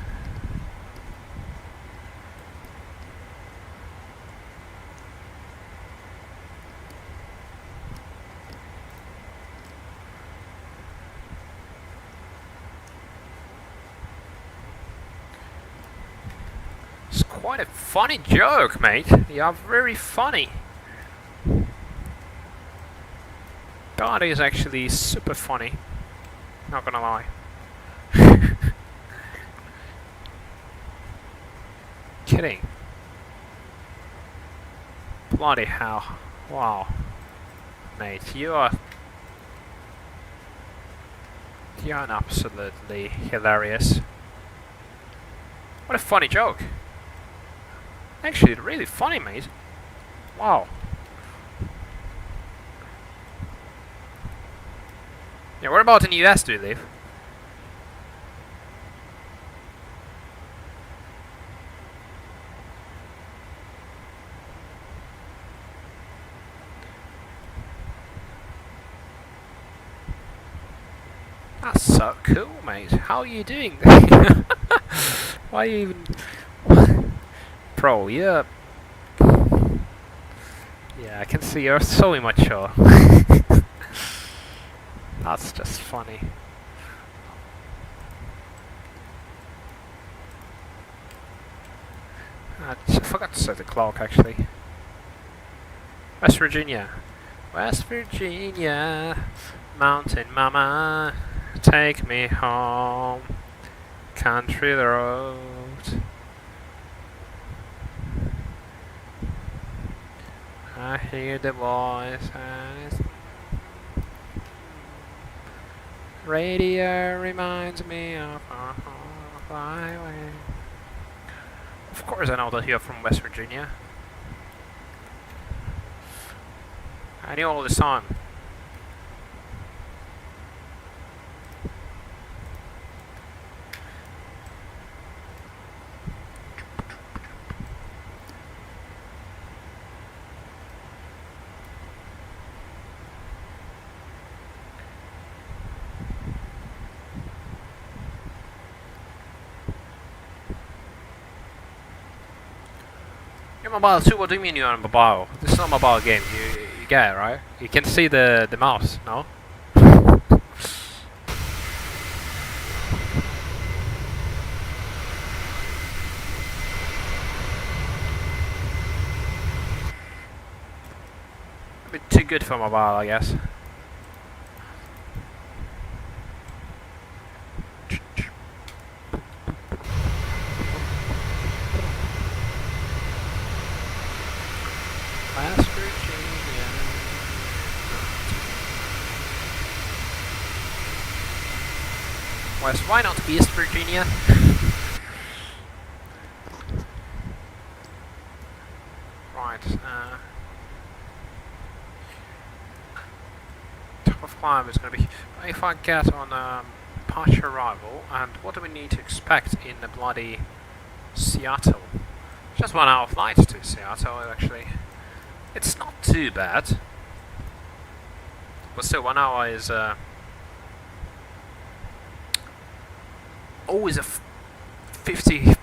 It's quite a funny joke, mate. You are very funny. That is actually super funny. Not gonna lie. Kidding. Bloody hell. Wow. Mate, you're absolutely hilarious. What a funny joke. Actually, really funny, mate. Wow. Yeah, where about in the US do you live? That's so cool, mate. How are you doing? Why are you even... Bro, yeah. Yeah, I can see you're so immature. That's just funny. I forgot to set the clock, actually. West Virginia. West Virginia. Mountain mama. Take me home. Country road. I hear the voice and it's radio reminds me of our highway. Of course I know that you're from West Virginia. I knew all this time. You're mobile too? What do you mean you're on mobile? This is not a mobile game. You get it, right? You can see the mouse, no? A bit too good for mobile, I guess. West Virginia. West, why not East Virginia? Right, top of climb is going to be, if I get on departure arrival, and what do we need to expect in the bloody Seattle? Just 1 hour flight to Seattle, actually. It's not too bad, but still 1 hour is always a 50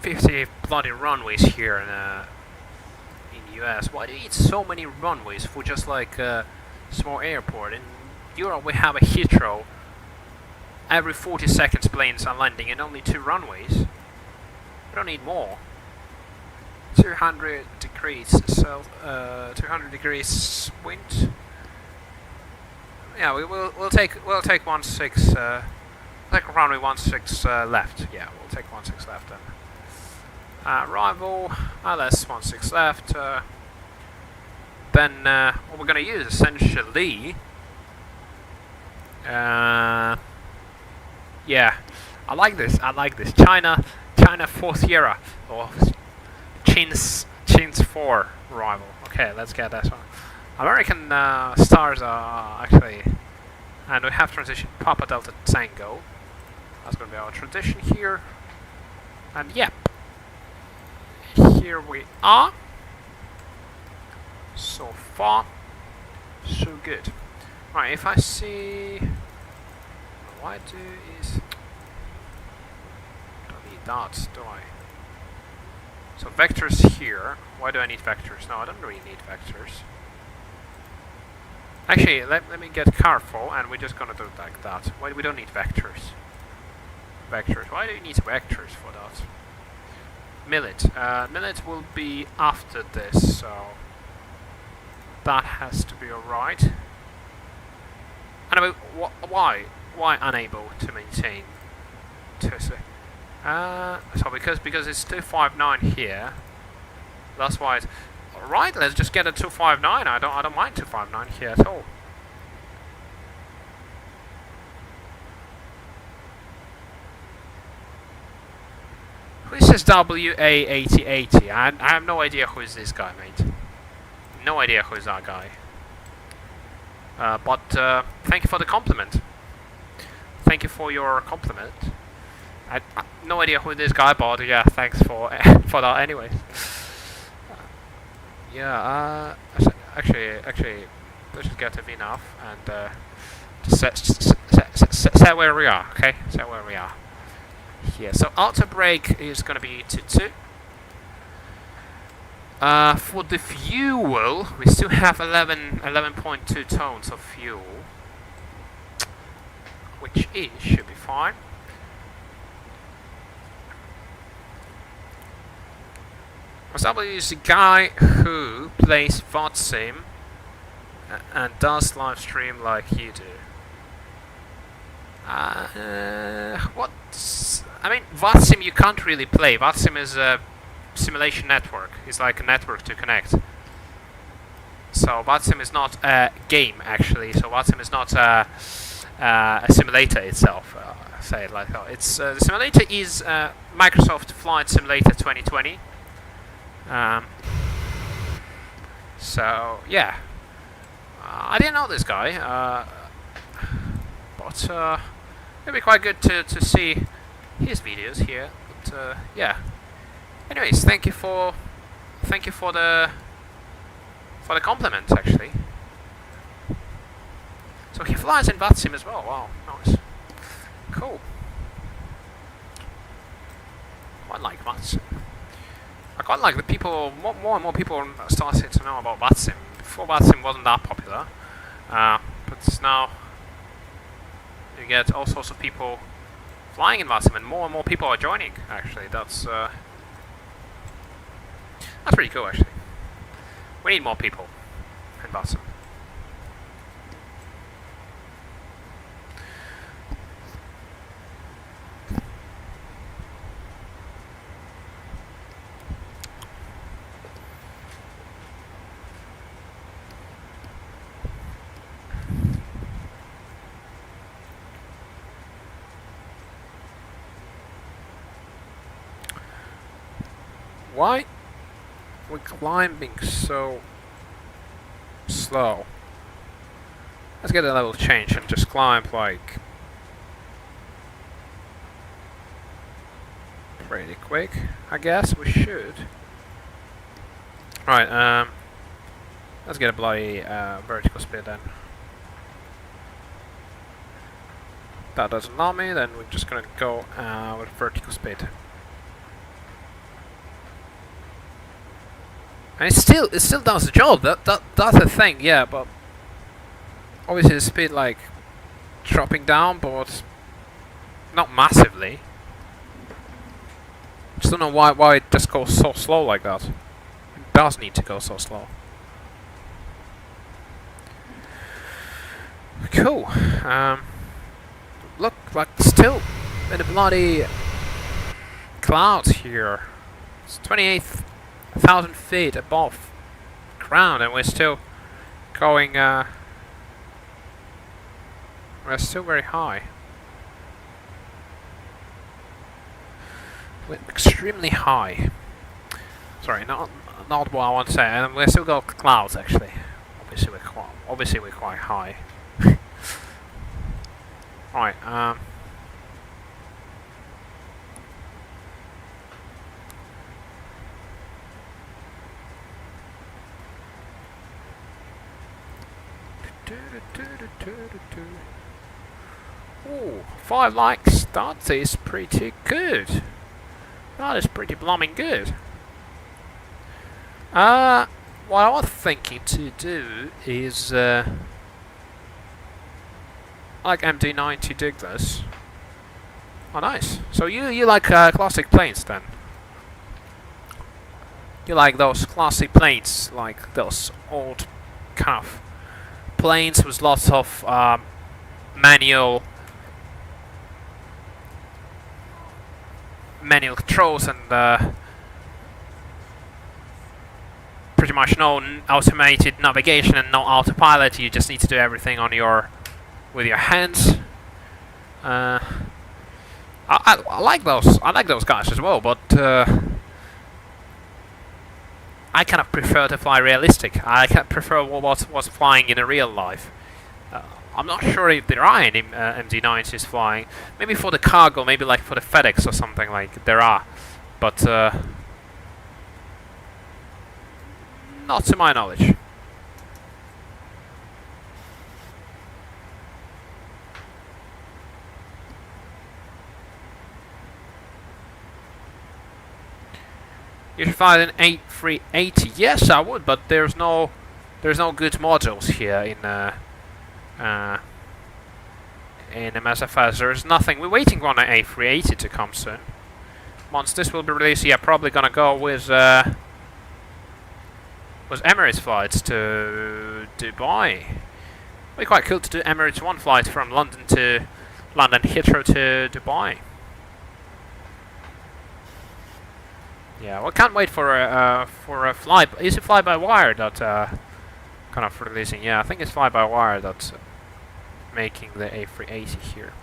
bloody runways here in US. Why do you need so many runways for just like a small airport? In Europe we have a Heathrow. Every 40 seconds planes are landing and only 2 runways. We don't need more. 200 degrees south, 200 degrees wind. Yeah, we'll take 16. Take runway 16 left. Yeah, we'll take 16 left then. Arrival, LS 16 left. Then what we're gonna use essentially. Yeah, I like this. China 4th Sierra or Chins 4 arrival. Okay, let's get that one. American stars are actually, and we have transition Papa Delta Tango. That's going to be our transition here. And yeah, here we are. So far, so good. Right, if I see, what I do is, that, do I? So vectors here. Why do I need vectors? No, I don't really need vectors. Actually, let me get careful, and we're just gonna do it like that. Why we don't need vectors? Vectors. Why do you need vectors for that? Millet. Millet will be after this, so that has to be alright. Anyway, why? Why unable to maintain? So because it's 259 here, that's why it's alright. Let's just get a 259. I don't mind 259 here at all. Who is this WA8080? I have no idea who is this guy, mate. No idea who is that guy. But thank you for the compliment. Thank you for your compliment. I no idea who this guy, but yeah, thanks for for that. Anyways, yeah. Actually, let's just get to VNAV and just set where we are. Okay, set where we are. Here. So auto brake is gonna be 2-2. For the fuel, we still have 11.2 tons of fuel, which should be fine. SW is a guy who plays VATSIM and does live stream like you do. I mean, VATSIM you can't really play. VATSIM is a simulation network. It's like a network to connect. So VATSIM is not a game, actually. So VATSIM is not a simulator itself. Say it like that. It's the simulator is Microsoft Flight Simulator 2020. So yeah, I didn't know this guy, but it'd be quite good to see his videos here. But yeah. Anyways, thank you for the compliment, actually. So he flies in VATSIM as well. Wow, nice, cool. I like VATSIM. I quite like the people. More and more people started to know about VATSIM. Before VATSIM wasn't that popular, but now you get all sorts of people flying in VATSIM, and more people are joining. Actually, that's pretty cool. Actually, we need more people in VATSIM. Why we're climbing so slow? Let's get a level change and just climb like pretty quick. I guess we should. Right, let's get a bloody vertical speed then. That doesn't allow me, then we're just gonna go with vertical speed. And it still does the job. That's the thing, yeah. But obviously the speed like dropping down, but not massively. Just don't know why it just goes so slow like that. It does need to go so slow. Cool. Look, like still in the bloody clouds here. It's 28,000 feet above ground, and we're still going. We're still very high. We're extremely high. Sorry, not what I want to say. And we still got clouds actually. Obviously we're quite high. Right. Ooh, 5 likes. That is pretty good. That is pretty blooming good. What I was thinking to do is like MD-90 Douglas. Oh, nice. So you like classic planes then? You like those classic planes, like those old kind of planes with lots of manual controls and pretty much no automated navigation and no autopilot. You just need to do everything on with your hands. I like those. I like those guys as well, but I kind of prefer to fly realistic. I kind of prefer what's flying in a real life. I'm not sure if there are any MD-90s flying. Maybe for the cargo, maybe like for the FedEx or something like there are, but not to my knowledge. You should find an A380. Yes, I would, but there's no good models here in MSFS. There's nothing. We're waiting on an A380 to come soon. Once this will be released, yeah, probably gonna go with Emirates flights to Dubai. It'd be quite cool to do Emirates one flight from London Heathrow to Dubai. Yeah, well, can't wait for a fly. Is it fly-by-wire that kind of releasing? Yeah, I think it's fly-by-wire that's making the A380 here.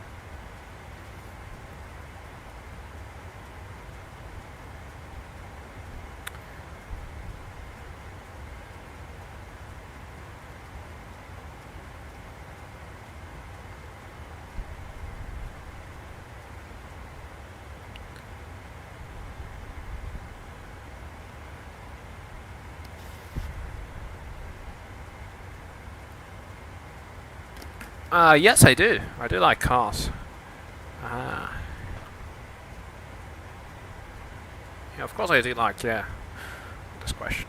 Yes, I do. I do like cars. Yeah, of course I do like, this question.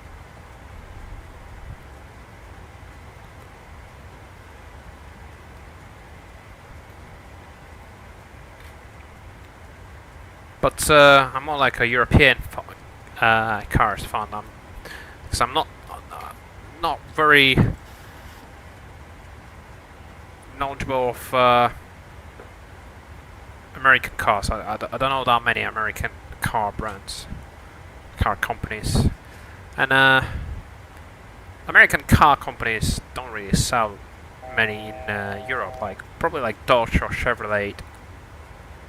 But I'm more like a European cars fan. Because I'm not very knowledgeable of American cars. I don't know that many American car brands, car companies, and American car companies don't really sell many in Europe. Like probably like Dodge or Chevrolet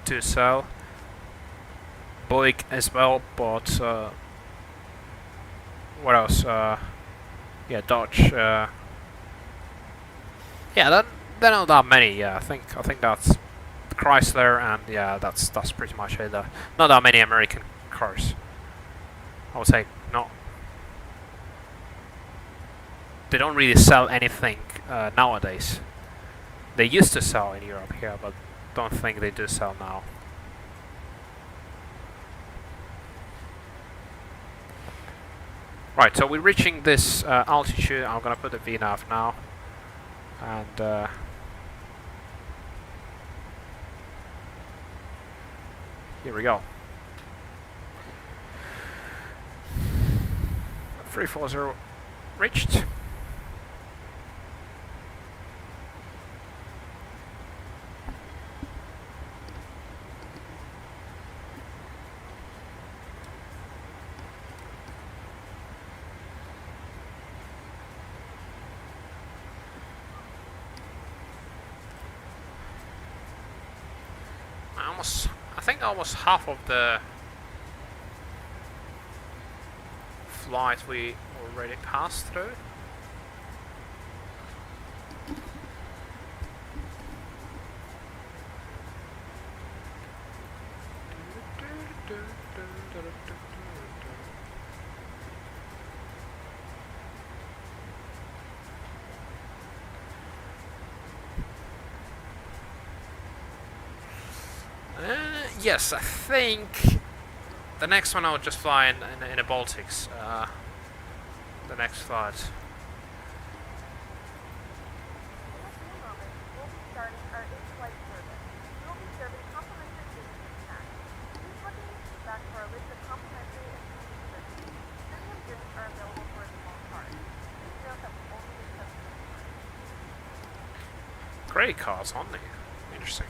do sell, Buick as well, but what else? Yeah, Dodge. Yeah, they're not that many. Yeah, I think that's Chrysler, and yeah, that's pretty much it. Not that many American cars. I would say no. They don't really sell anything nowadays. They used to sell in Europe here, but don't think they do sell now. Right, so we're reaching this altitude. I'm gonna put the VNAV now, and here we go. 340 reached. I think almost half of the flight we already passed through. Yes, I think the next one I'll just fly in the Baltics. The next flight.
In a few moments, we'll be starting our in-flight service. We will be serving complimentary business snacks. Please look in your seat back for a list of complimentary and premium drinks. Premium drinks are available for a small charge. Please note that we only accept credit cards.
Credit cards only. Interesting.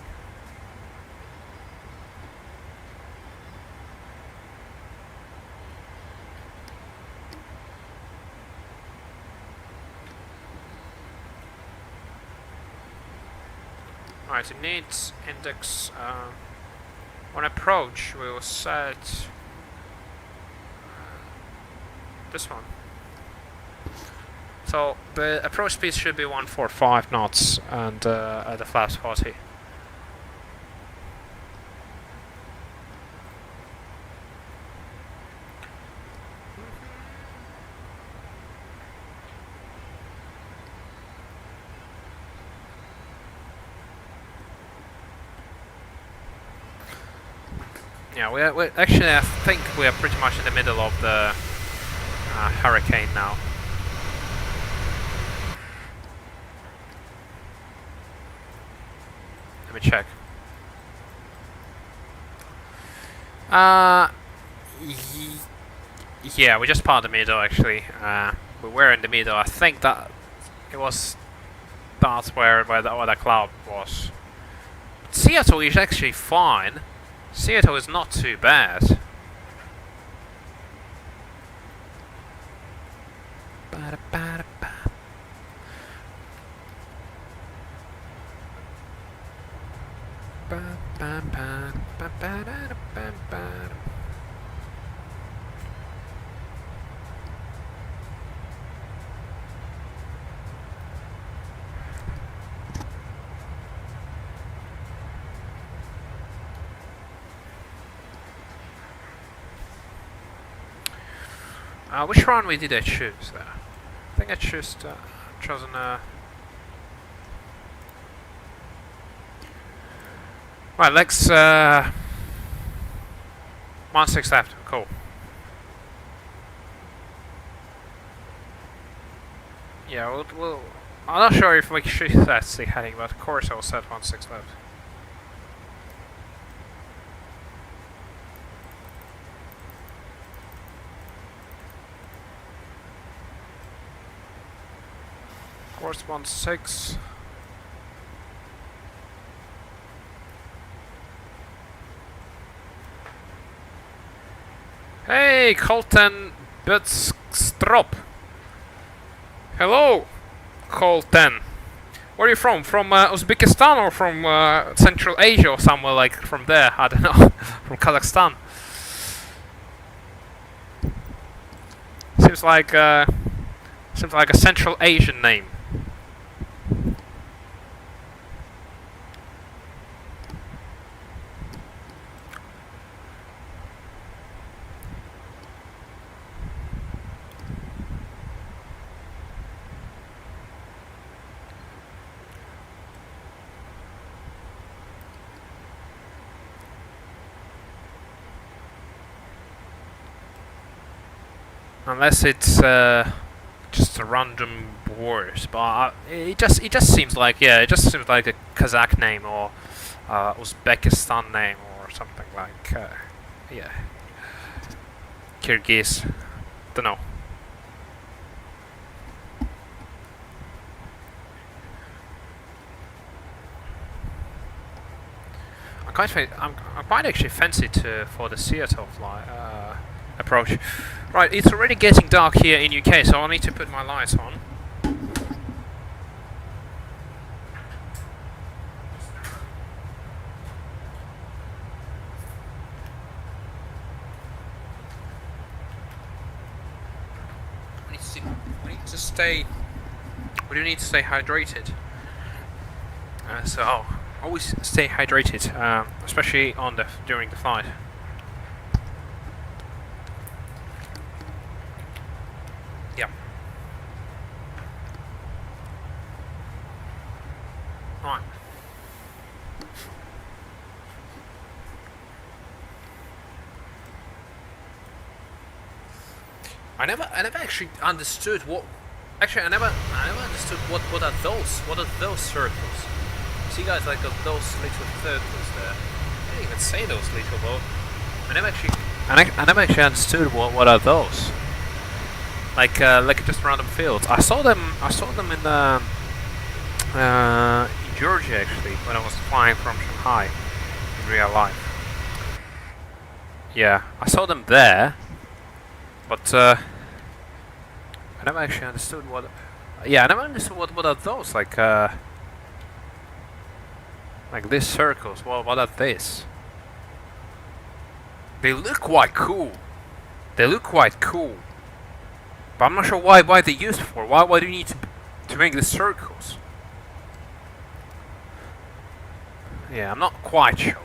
Alright, it needs index. On approach, we will set this one. So the approach speed should be 145 knots and at the flaps 40. Yeah, we actually, I think we are pretty much in the middle of the hurricane now. Let me check. Yeah, we just passed the middle actually. We were in the middle. I think that it was that's where the cloud was. Seattle is actually fine. Seattle is not too bad. Which runway did I choose there? I think I chosen right, let's 16 left, cool. Yeah, we'll I'm not sure if we should set the heading, but of course I'll set 16 left. Course 16. Hey, Colton Butstrop. Hello, Colton. Where are you from? From Uzbekistan or from Central Asia or somewhere like from there? I don't know. From Kazakhstan. Seems like a Central Asian name. Unless it's just a random word, but it just seems like it just seems like a Kazakh name or Uzbekistan name or something like yeah, Kyrgyz. Don't know. I'm quite actually fancy for the Seattle approach. Right, it's already getting dark here in UK, so I need to put my lights on. We do need to stay hydrated. So always stay hydrated, especially during the flight. Yeah. Right. I never actually understood what. Actually, I never understood what are those. What are those circles? See, guys, like those little circles there. I didn't even say those little. Well, I never actually understood what are those. Like just random fields. I saw them in Georgia actually when I was flying from Shanghai in real life. Yeah, I saw them there, but I never actually understood what. Yeah, I never understood what are those like these circles. What are these? They look quite cool. They look quite cool. But I'm not sure why they're used for. Why do you need to make the circles? Yeah, I'm not quite sure.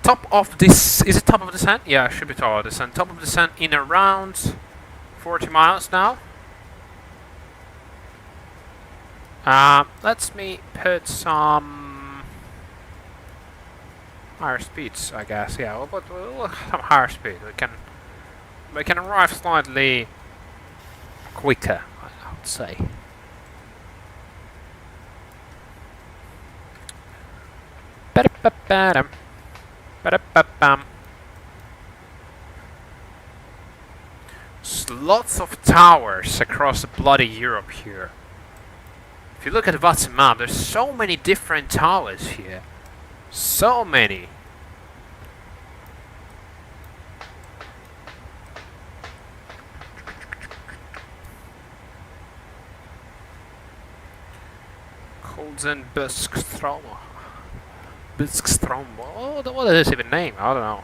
Top of this, is it top of descent? Yeah, it should be top of descent. Top of descent in around 40 miles now. Let me put some higher speeds, I guess. Yeah, we'll have some higher speed. We can arrive slightly quicker, I would say. Ba-da-ba-ba-dum. Ba-da-ba-bam. Lots of towers across bloody Europe here. If you look at the VATSIM map, there's so many different towers here. So many. Kolzen Buskstrom. Buskstrom. What is this even name? I don't know.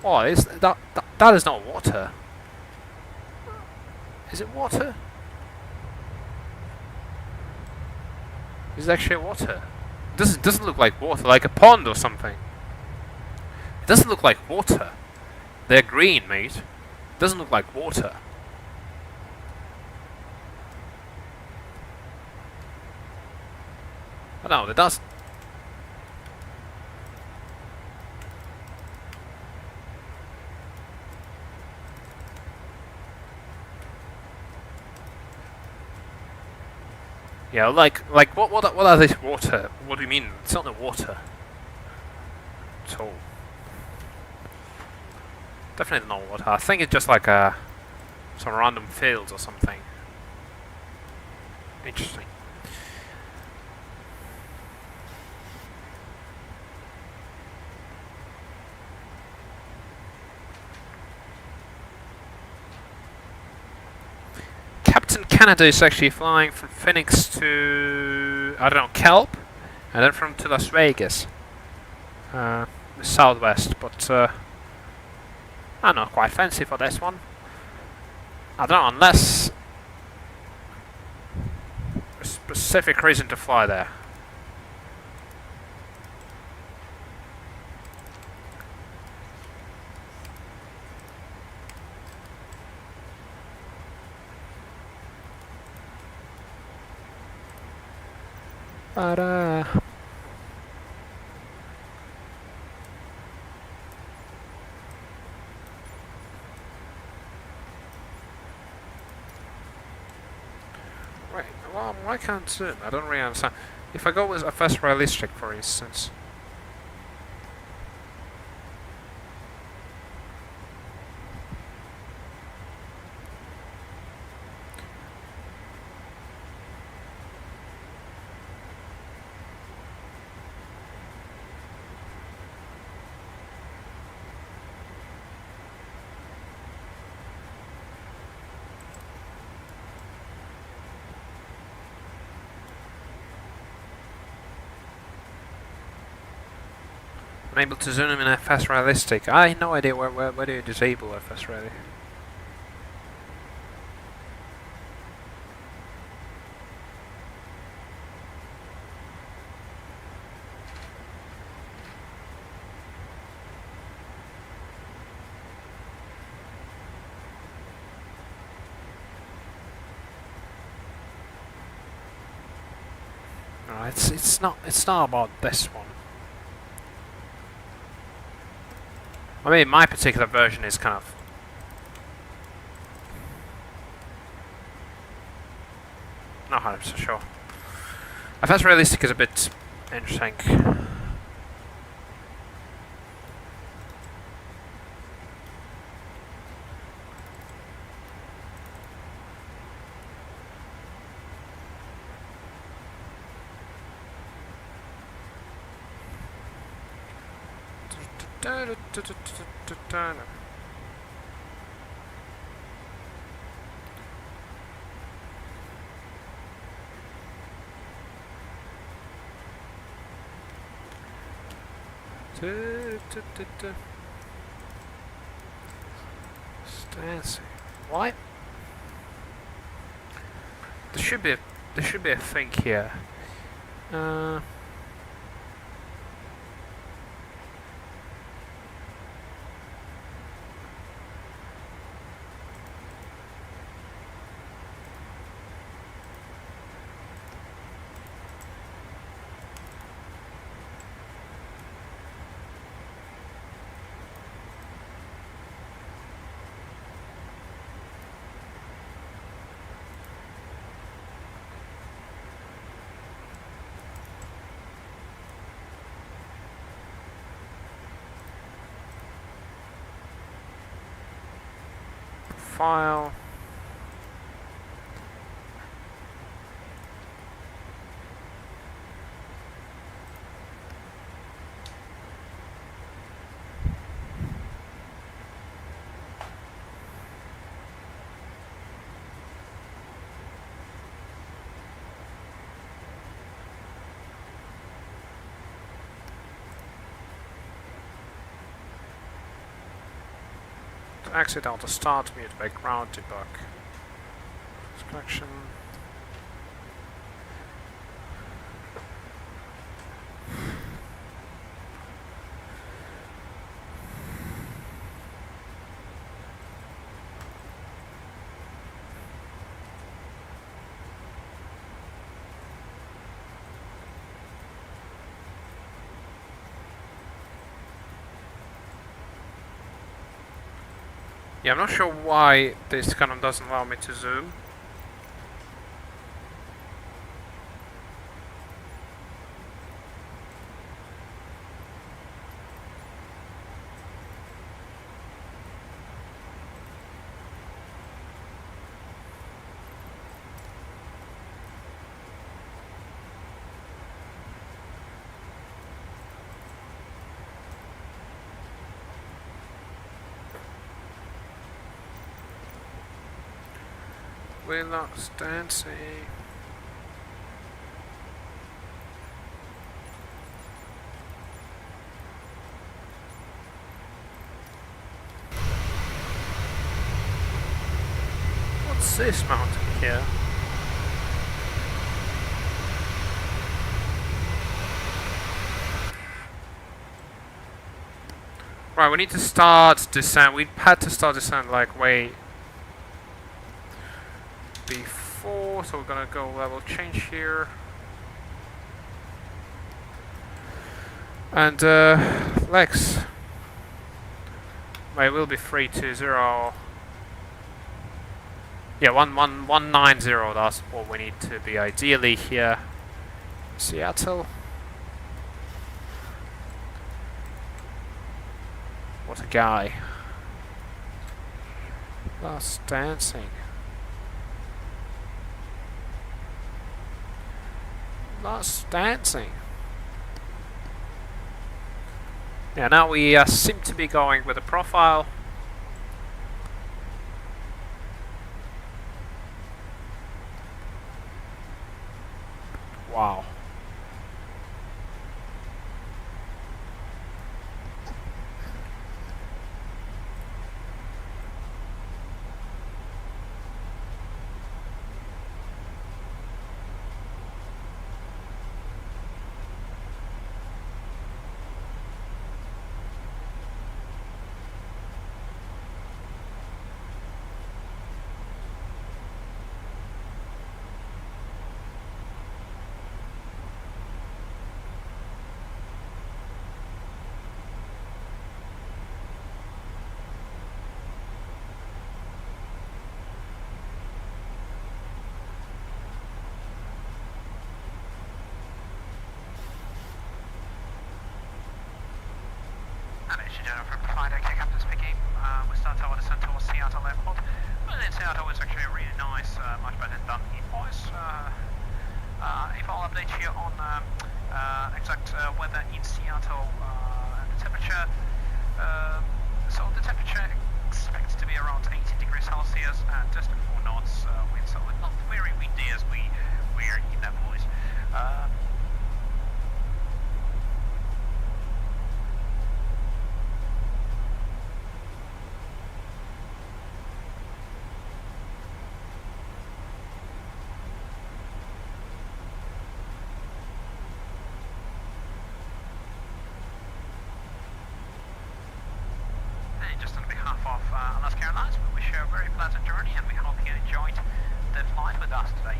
Oh, that is not water. Is it water? Is it actually water? This doesn't look like water, like a pond or something. It doesn't look like water. They're green, mate. It doesn't look like water. Oh no, it does. Yeah, like what are these water? What do you mean? It's not the water at all. Definitely not water. I think it's just like some random fields or something. Interesting. Captain Canada is actually flying from Phoenix to, I don't know, Kelp, and then to Las Vegas, the southwest, but I'm not quite fancy for this one. I don't know, unless a specific reason to fly there. But right, well, why can't zoom? I don't really understand. If I go with a fast realistic, for instance. I'm able to zoom in a fast realistic. I have no idea where do you disable a fast realistic. It's not about this one. I mean, my particular version is kind of not 100% sure. I guess realistic is a bit interesting. Stancing. What? There should be a thing here. File. Exit out the start, mute background, debug. Construction. Yeah, I'm not sure why this kind of doesn't allow me to zoom. We're lost dancing. What's this mountain here? Right, we need to start descent. We had to start descent like way before, so we're gonna go level change here. And Lex, I will be 320. Yeah, 190. That's what we need to be ideally here. Seattle. What a guy. Last dancing. Last dancing. Yeah, now we seem to be going with a profile. Wow. Flight okay, Captain speaking. We start our descent towards Seattle Airport. Well, in Seattle it's actually really nice, much better than in Voice. If I'll update you on exact weather in Seattle, the temperature. So the temperature expects to be around 80 degrees Celsius and just 4 knots wind, so it's not very windy as we were in that Voice. Just on behalf of Alaska Airlines, we wish you a very pleasant journey and we hope you enjoyed the flight with us today.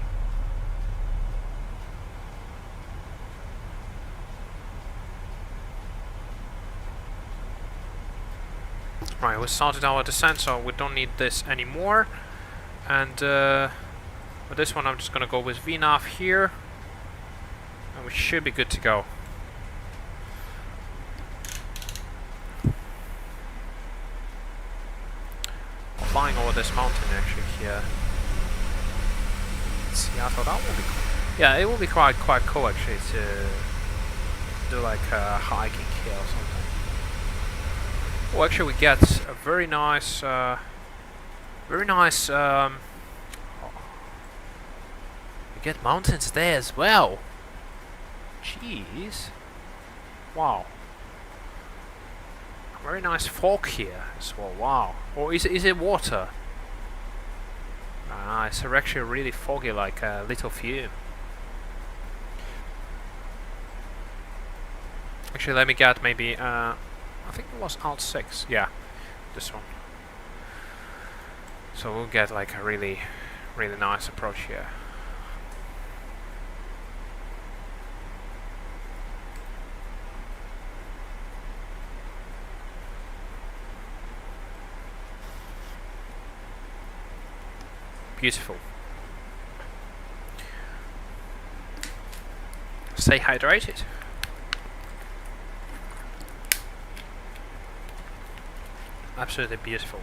Right, we started our descent, so we don't need this anymore. And with this one I'm just gonna go with VNAV here. And we should be good to go. Flying over this mountain actually here. Seattle, that will be cool. Yeah, it will be quite cool actually to do like hiking here or something. Well, actually we get a very nice we get mountains there as well. Jeez. Wow. Very nice fog here as well, wow. Or is it water? Ah, it's actually really foggy, like a little fume. Actually, let me get maybe, I think it was Alt 6, yeah, this one. So we'll get like a really nice approach here. Beautiful. Stay hydrated. Absolutely beautiful.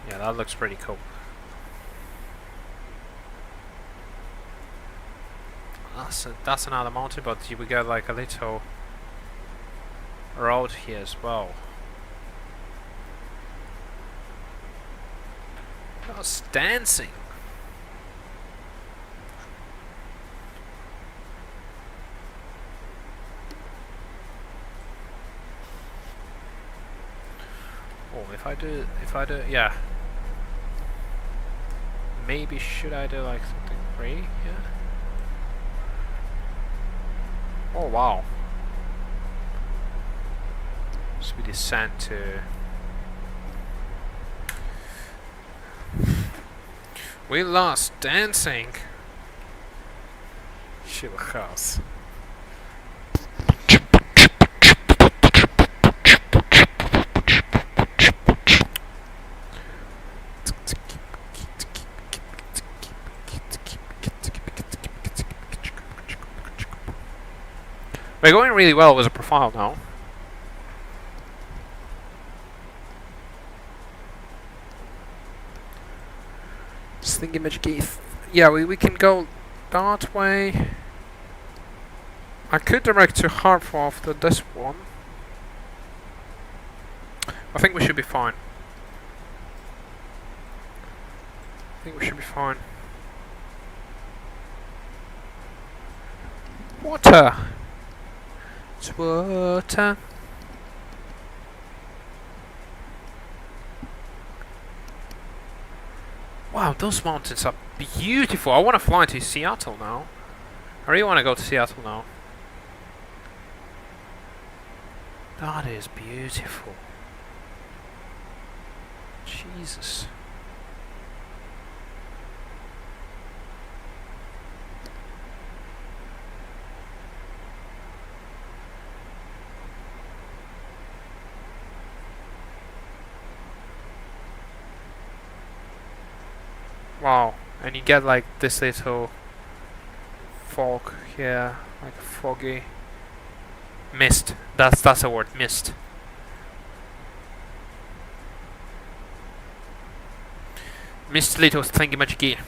Yeah, that looks pretty cool. That's another mountain, but we got like a little road here as well. Just dancing. If I do, yeah. Maybe should I do like something free? Yeah. Oh wow. So we descend to. We lost dancing. Shiva house. We're going really well with the profile now. Sling image Keith. Yeah, we can go that way. I could direct to Hartford after this one. I think we should be fine. Water! It's water. Wow, those mountains are beautiful. I want to fly to Seattle now. I really want to go to Seattle now. That is beautiful. Jesus. Wow, and you get like this little fog here, like foggy mist. That's a word, mist. Mist little thingy-majiggy.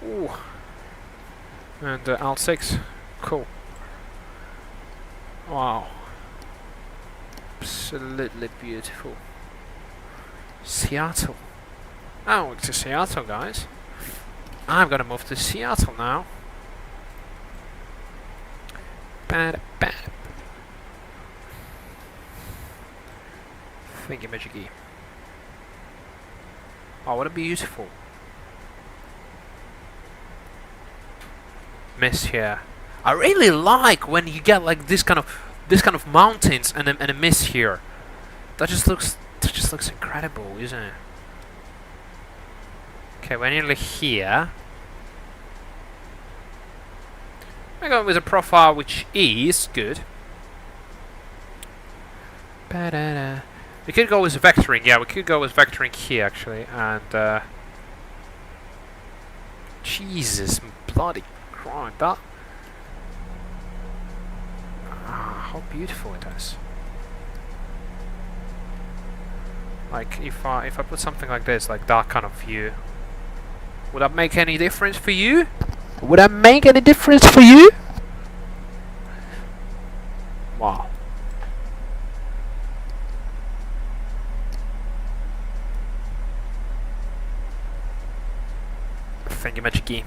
Ooh. And Alt6, cool. Wow. Absolutely beautiful. Seattle. Oh, it's to Seattle, guys. I'm gonna move to Seattle now. Bad. Thingy-majiggy. Oh, what a beautiful mist here. I really like when you get like this kind of mountains and a mist here. That just looks incredible, isn't it? Okay, we're nearly here. We're going with a profile which is good. Ba-da-da. We could go with vectoring, yeah, we could go with vectoring here actually, and Jesus bloody Christ, that how beautiful it is. Like if I put something like this, like that kind of view, would that make any difference for you? Would that make any difference for you? Wow. Thingy-majiggy.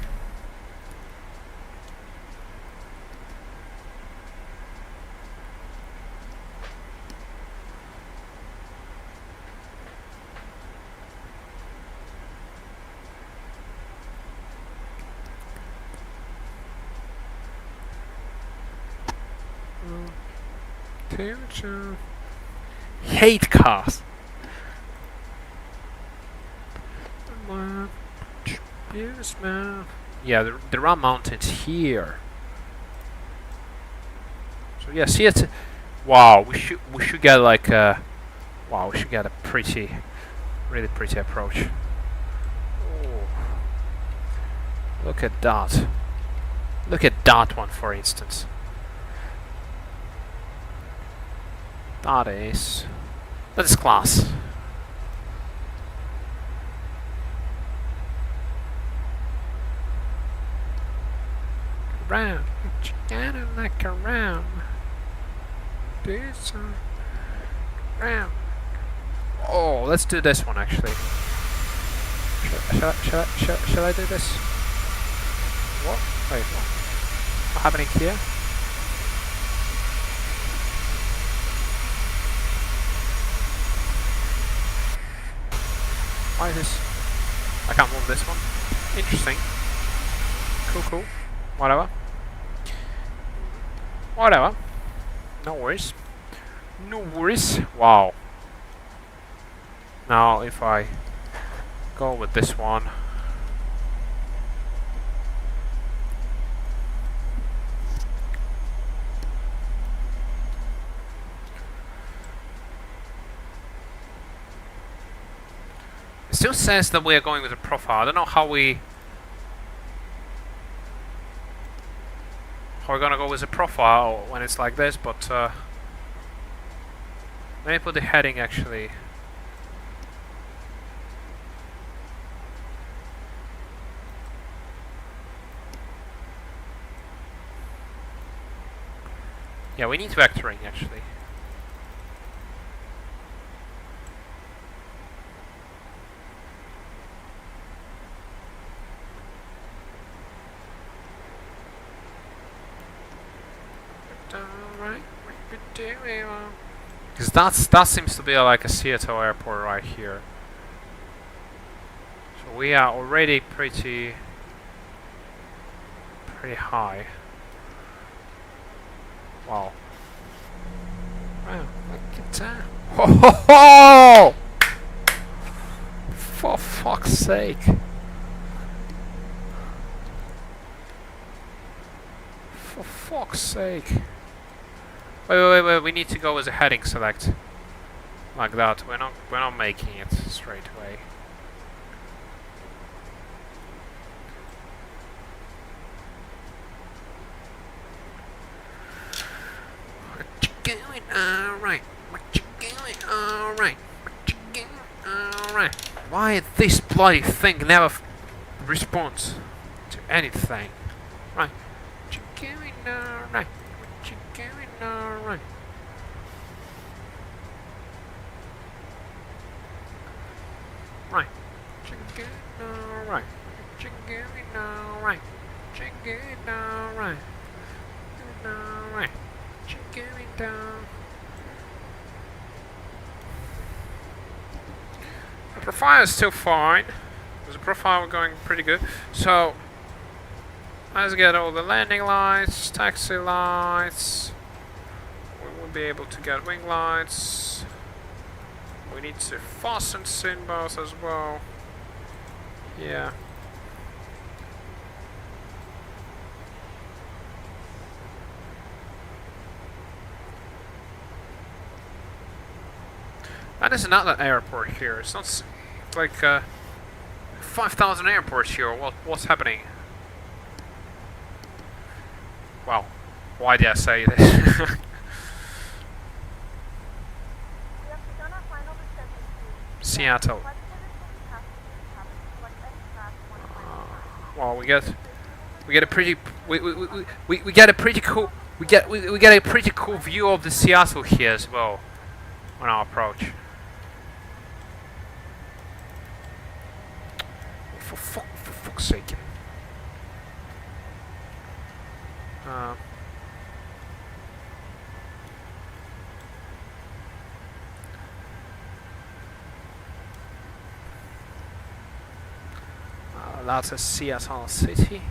Hate cars. Yeah, there are mountains here. So yeah, see it. Wow, we should get like a. Wow, we should get a really pretty approach. Oh, look at that. Look at that one, for instance. That is class. Around, you gotta look around. Do some round. Oh, let's do this one actually. Shall I do this? What? Wait, what? What's happening here? Why is this? I can't move this one. Interesting. Cool. Whatever. No worries. Wow. Now if I go with this one. It still says that we are going with a profile. I don't know how we're gonna go with a profile when it's like this, but let me put the heading actually. Yeah, we need vectoring actually. Because that seems to be like a Seattle airport right here. So we are already pretty high. Wow. Wow, look at that. Ho ho ho! For fuck's sake. For fuck's sake. Wait, we need to go as a heading select. Like that. We're not making it straight away. What you going? Alright. What you going? Alright. What you going? Alright. Why this bloody thing never responds to anything? Right. What you going? Alright. What you going? Alright. Right. Chicken, alright. Chicken, alright. Chicken, alright. Alright. Chicken down. The profile is still fine. The profile going pretty good. So let's get all the landing lights, taxi lights. We will be able to get wing lights. We need to fasten symbols as well. Yeah. That is another airport here. It's not like 5,000 airports here. What's happening? Wow. Why did I say this?
We have begun our final descent into
Seattle.
Flight attendants will be passing through the cabin to select any craft one flight.
Well, we get a pretty we get a pretty cool we get a pretty cool view of the Seattle here as well on our approach. For fuck's sake. That's a Seattle City.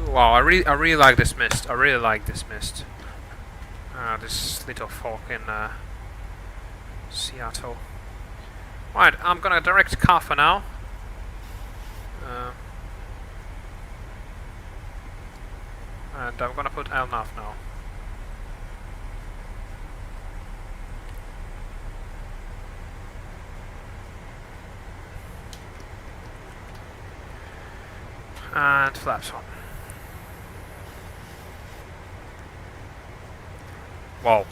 Wow, I really like this mist. I really like this mist. This little fog in Seattle. Right, I'm gonna direct car for now. And I'm gonna put LNAV now. And flaps on. Wow.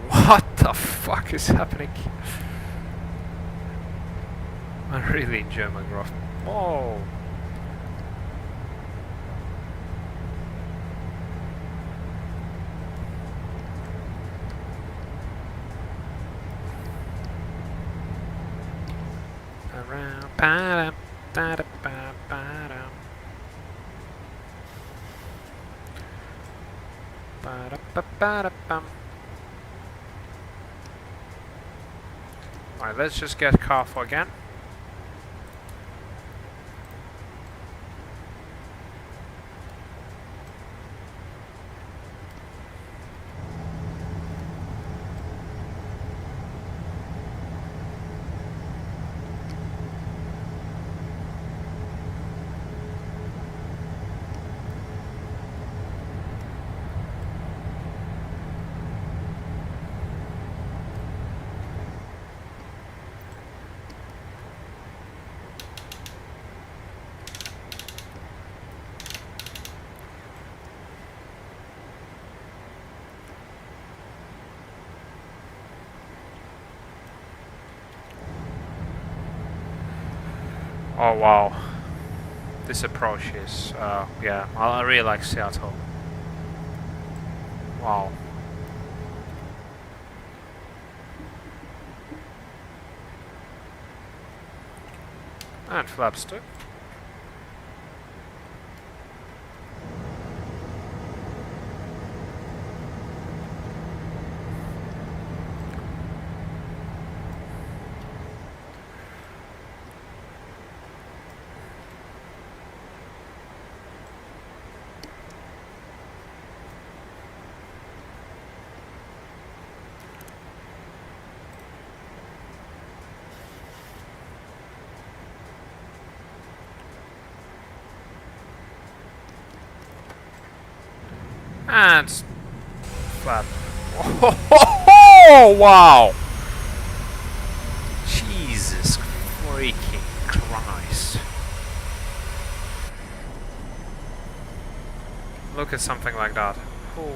What the fuck is happening? I really enjoy my graph. Whoa. Around, ba-dum, ba-da, ba-ba-dum. Ba-da-ba-ba-da-bum. Alright, let's just get careful again. Oh wow, this approach is, yeah, I really like Seattle. Wow. And flaps too. And flap. Oh, wow! Jesus freaking Christ. Look at something like that. Oh.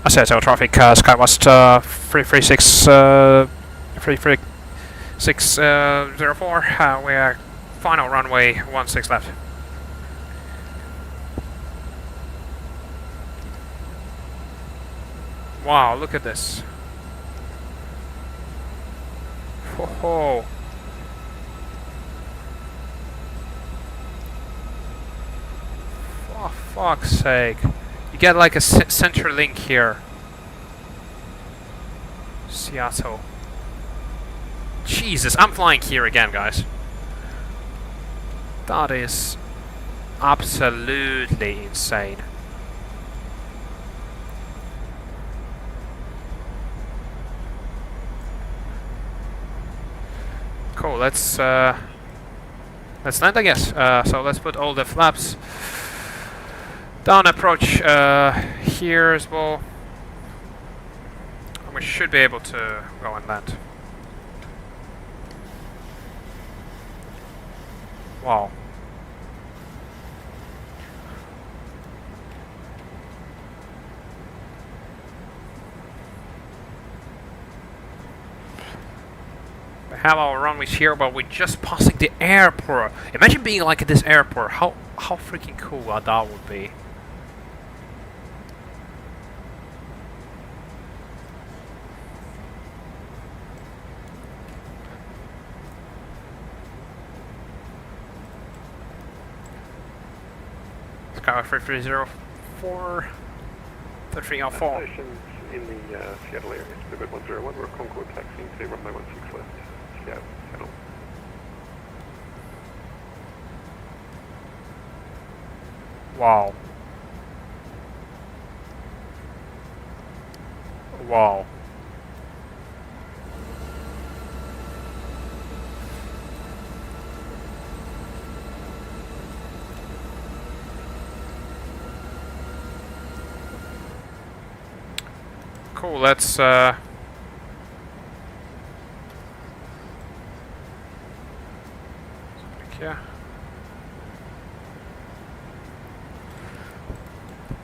Seattle traffic, Skywest 33604, we are final runway 16 left. Wow, look at this. Oh, for fuck's sake. You get like a center link here. Seattle. Jesus, I'm flying here again, guys. That is absolutely insane. Cool, let's land, I guess. So let's put all the flaps down, approach here as well. And we should be able to go and land. Wow. We have our runways here, but we're just passing the airport. Imagine being like at this airport. How freaking cool that would be. Sky 3304, 3304.
Stations in the Seattle area. Speedbird 101, we're Concord taxiing to runway 16 left. Seattle.
Wow. Wow. Cool, let's yeah.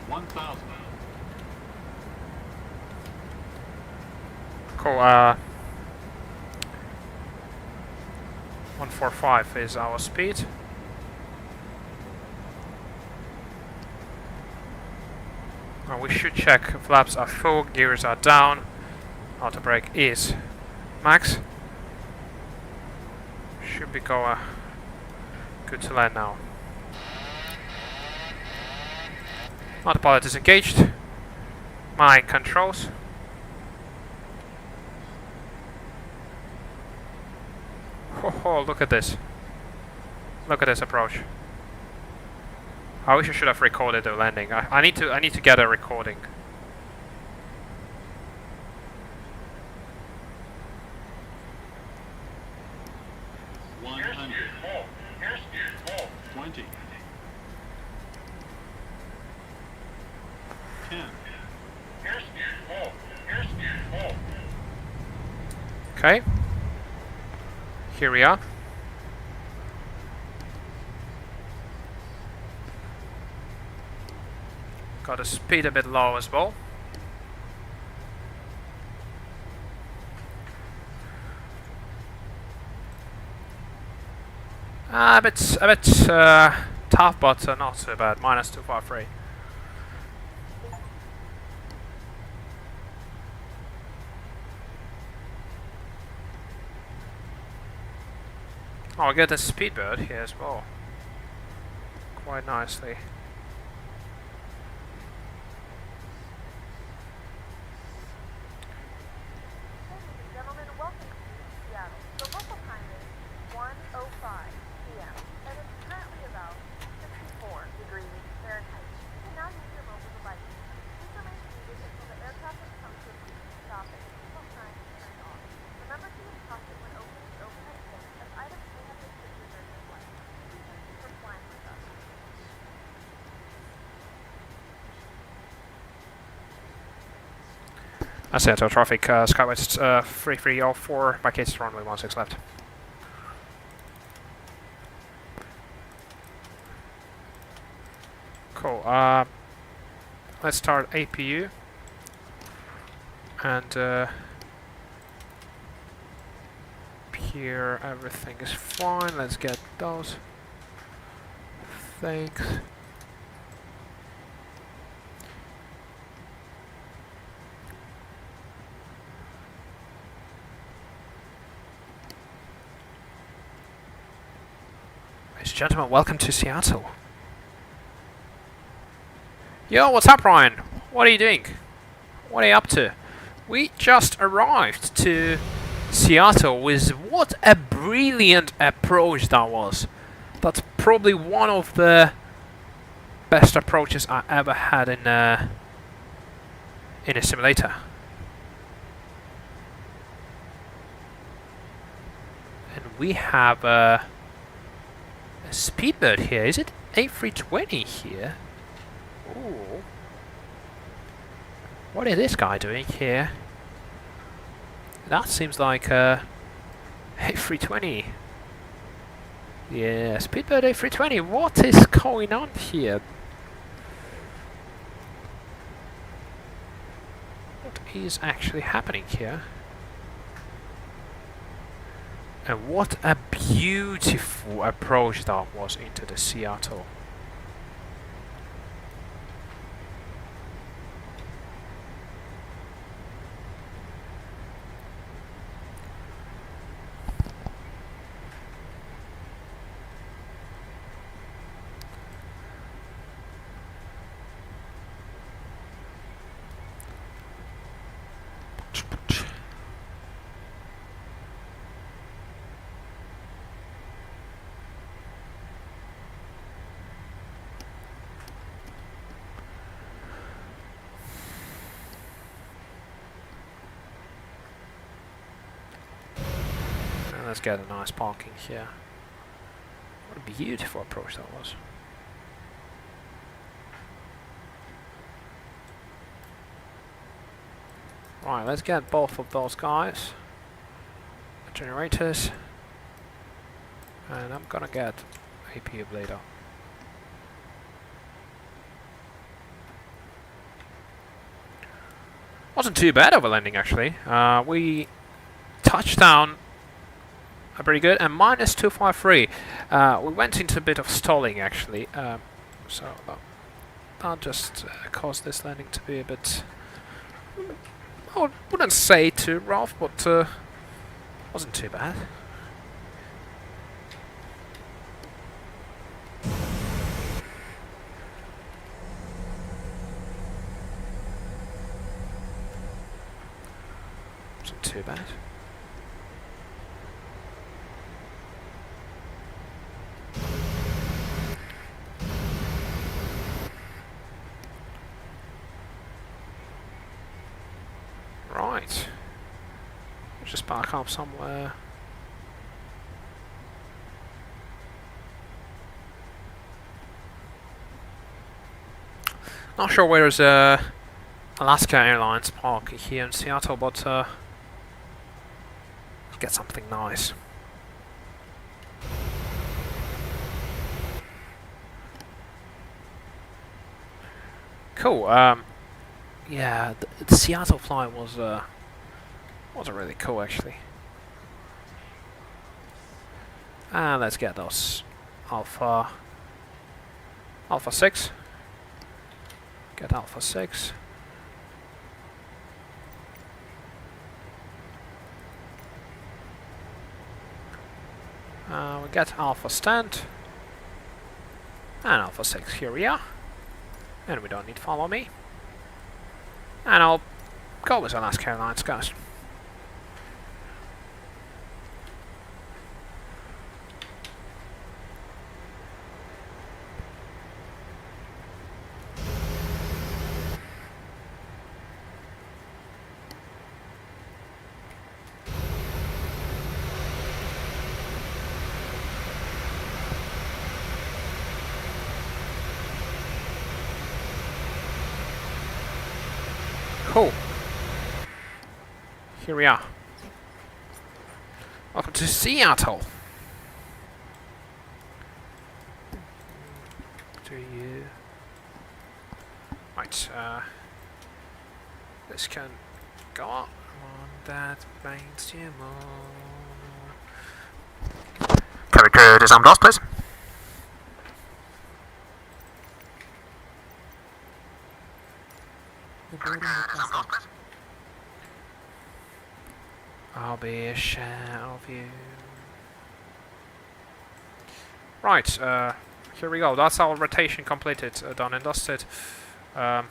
1,000.
Cool, 145 is our speed. We should check flaps are full, gears are down, auto brake is max. Should be going good to land now. Autopilot is engaged. My controls. Oh, look at this. Look at this approach. I wish I should have recorded the landing. I need to get a recording.
Twenty. 10.
Okay. Here we are. Got the speed a bit low as well. A bit tough, but not so bad. Minus 253. Oh, I get the speedbird here as well. Quite nicely.
Ladies and gentlemen, welcome to Seattle. The local time is 1:05 p.m. and it's currently about 64 degrees Fahrenheit. You can now use your mobile device. These remain muted until the aircraft has come to a complete stop and the signal sign is turned on. Remember to use caution when opening the overhead bin, as items may have been pictured during your flight. We thank you for flying with us.
That's it, traffic, Skywest 3304, by case runway 16 left. Cool, let's start APU. And here everything is fine, let's get those things. Ladies and gentlemen, welcome to Seattle. Yo, what's up, Ryan? What are you doing? What are you up to? We just arrived to Seattle with what a brilliant approach that was. That's probably one of the best approaches I ever had in a simulator. And we have a speedbird here. Is it A320 here? Ooh. What is this guy doing here? That seems like a A320. Yeah, speedbird A320. What is going on here? What is actually happening here? And what a beautiful approach that was into the Seattle. Let's get a nice parking here. What a beautiful approach that was. Right, let's get both of those guys. Generators. And I'm gonna get APU later. Wasn't too bad of a landing actually. We touched down pretty good, and minus 253. We went into a bit of stalling actually, so that just caused this landing to be a bit... I wouldn't say too rough, but wasn't too bad. Wasn't too bad. Right. Just park up somewhere. Not sure where is Alaska Airlines park here in Seattle, but get something nice. Cool. Yeah, the Seattle flight was really cool actually. And let's get those Alpha 6. Get Alpha 6. We get Alpha stand. And Alpha 6, here we are. And we don't need to follow me. And I'll go with Alaska Airlines, guys. Cool. Here we are. Welcome to Seattle. Do you? Right. This can go up on that makes you more. Carry to disarm doors, please.
The boarding requested.
I'll be a share of you. Right, here we go. That's our rotation completed, done and dusted. Put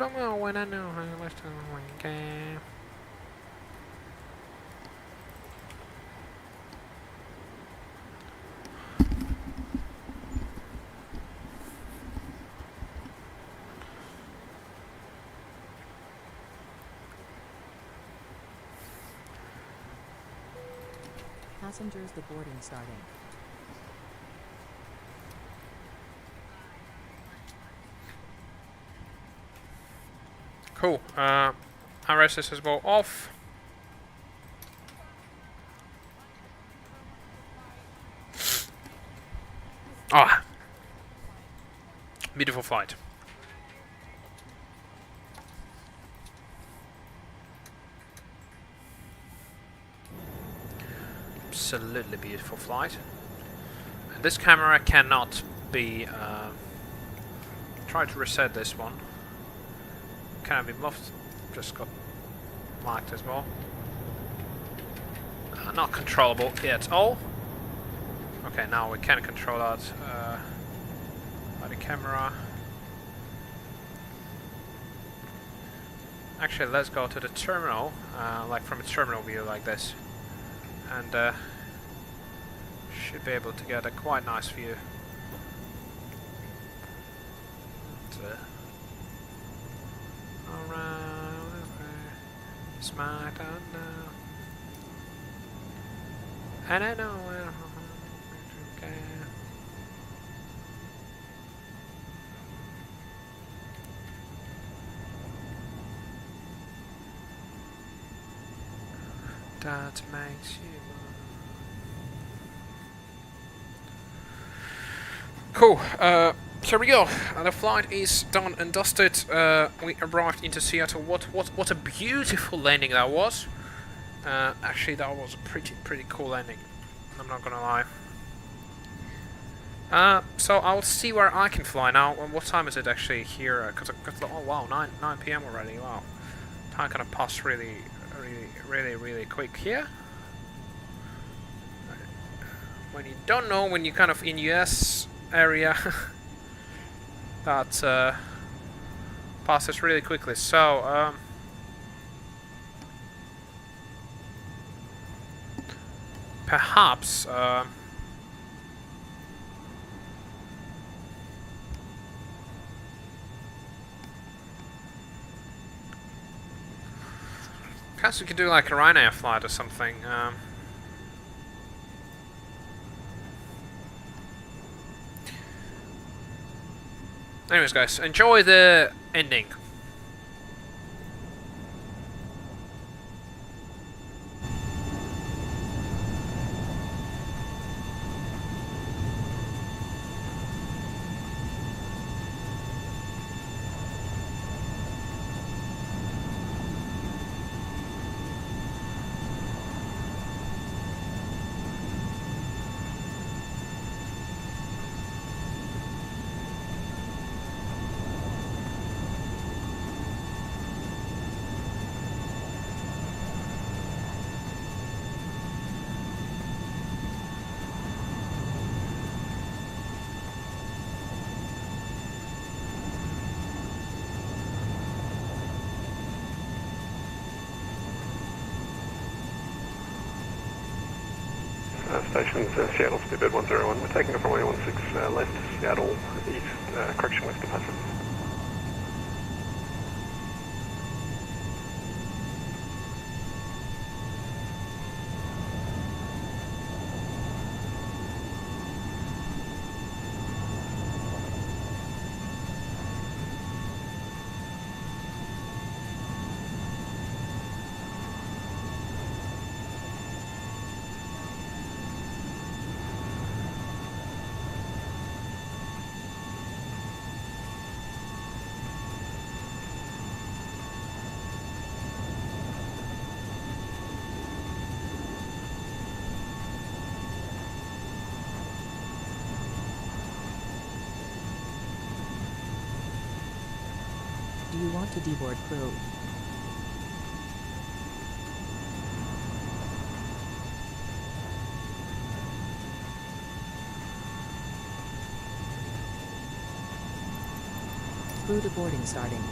'em out when I know how to left them game.
Passengers, the boarding starting.
Cool. RSS is well off. Ah, beautiful flight. Absolutely beautiful flight. And this camera cannot be. Try to reset this one. Can be moved. Just got marked as well. Not controllable at all. Okay, now we can control that by the camera. Actually, let's go to the terminal, like from a terminal view like this, and should be able to get a quite nice view. Around smack down now, and I know where to go. That makes you cool. Here we go. The flight is done and dusted. We arrived into Seattle. What a beautiful landing that was. Actually, that was a pretty cool ending. I'm not gonna lie. So I'll see where I can fly now. What time is it actually here? Oh wow, 9 p.m. already. Wow, time kind of passed really quick here. When you don't know, when you're kind of in US area, that passes really quickly. So perhaps perhaps we could do like a Ryanair flight or something. Anyways, guys, enjoy the ending.
Stations Seattle, Speedbird 101. We're taking off runway 16 left, Seattle East, correction west of Hudson.
Do you want to deboard crew? Crew deboarding starting.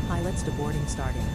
Pilots deboarding starting.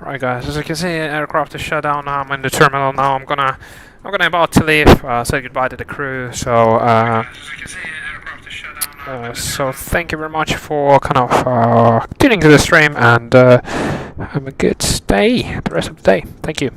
Right, guys. As you can see, aircraft is shut down. I'm in the terminal now. I'm gonna about to leave. Say goodbye to the crew. So, so thank you very much for kind of tuning to the stream, and have a good day. The rest of the day. Thank you.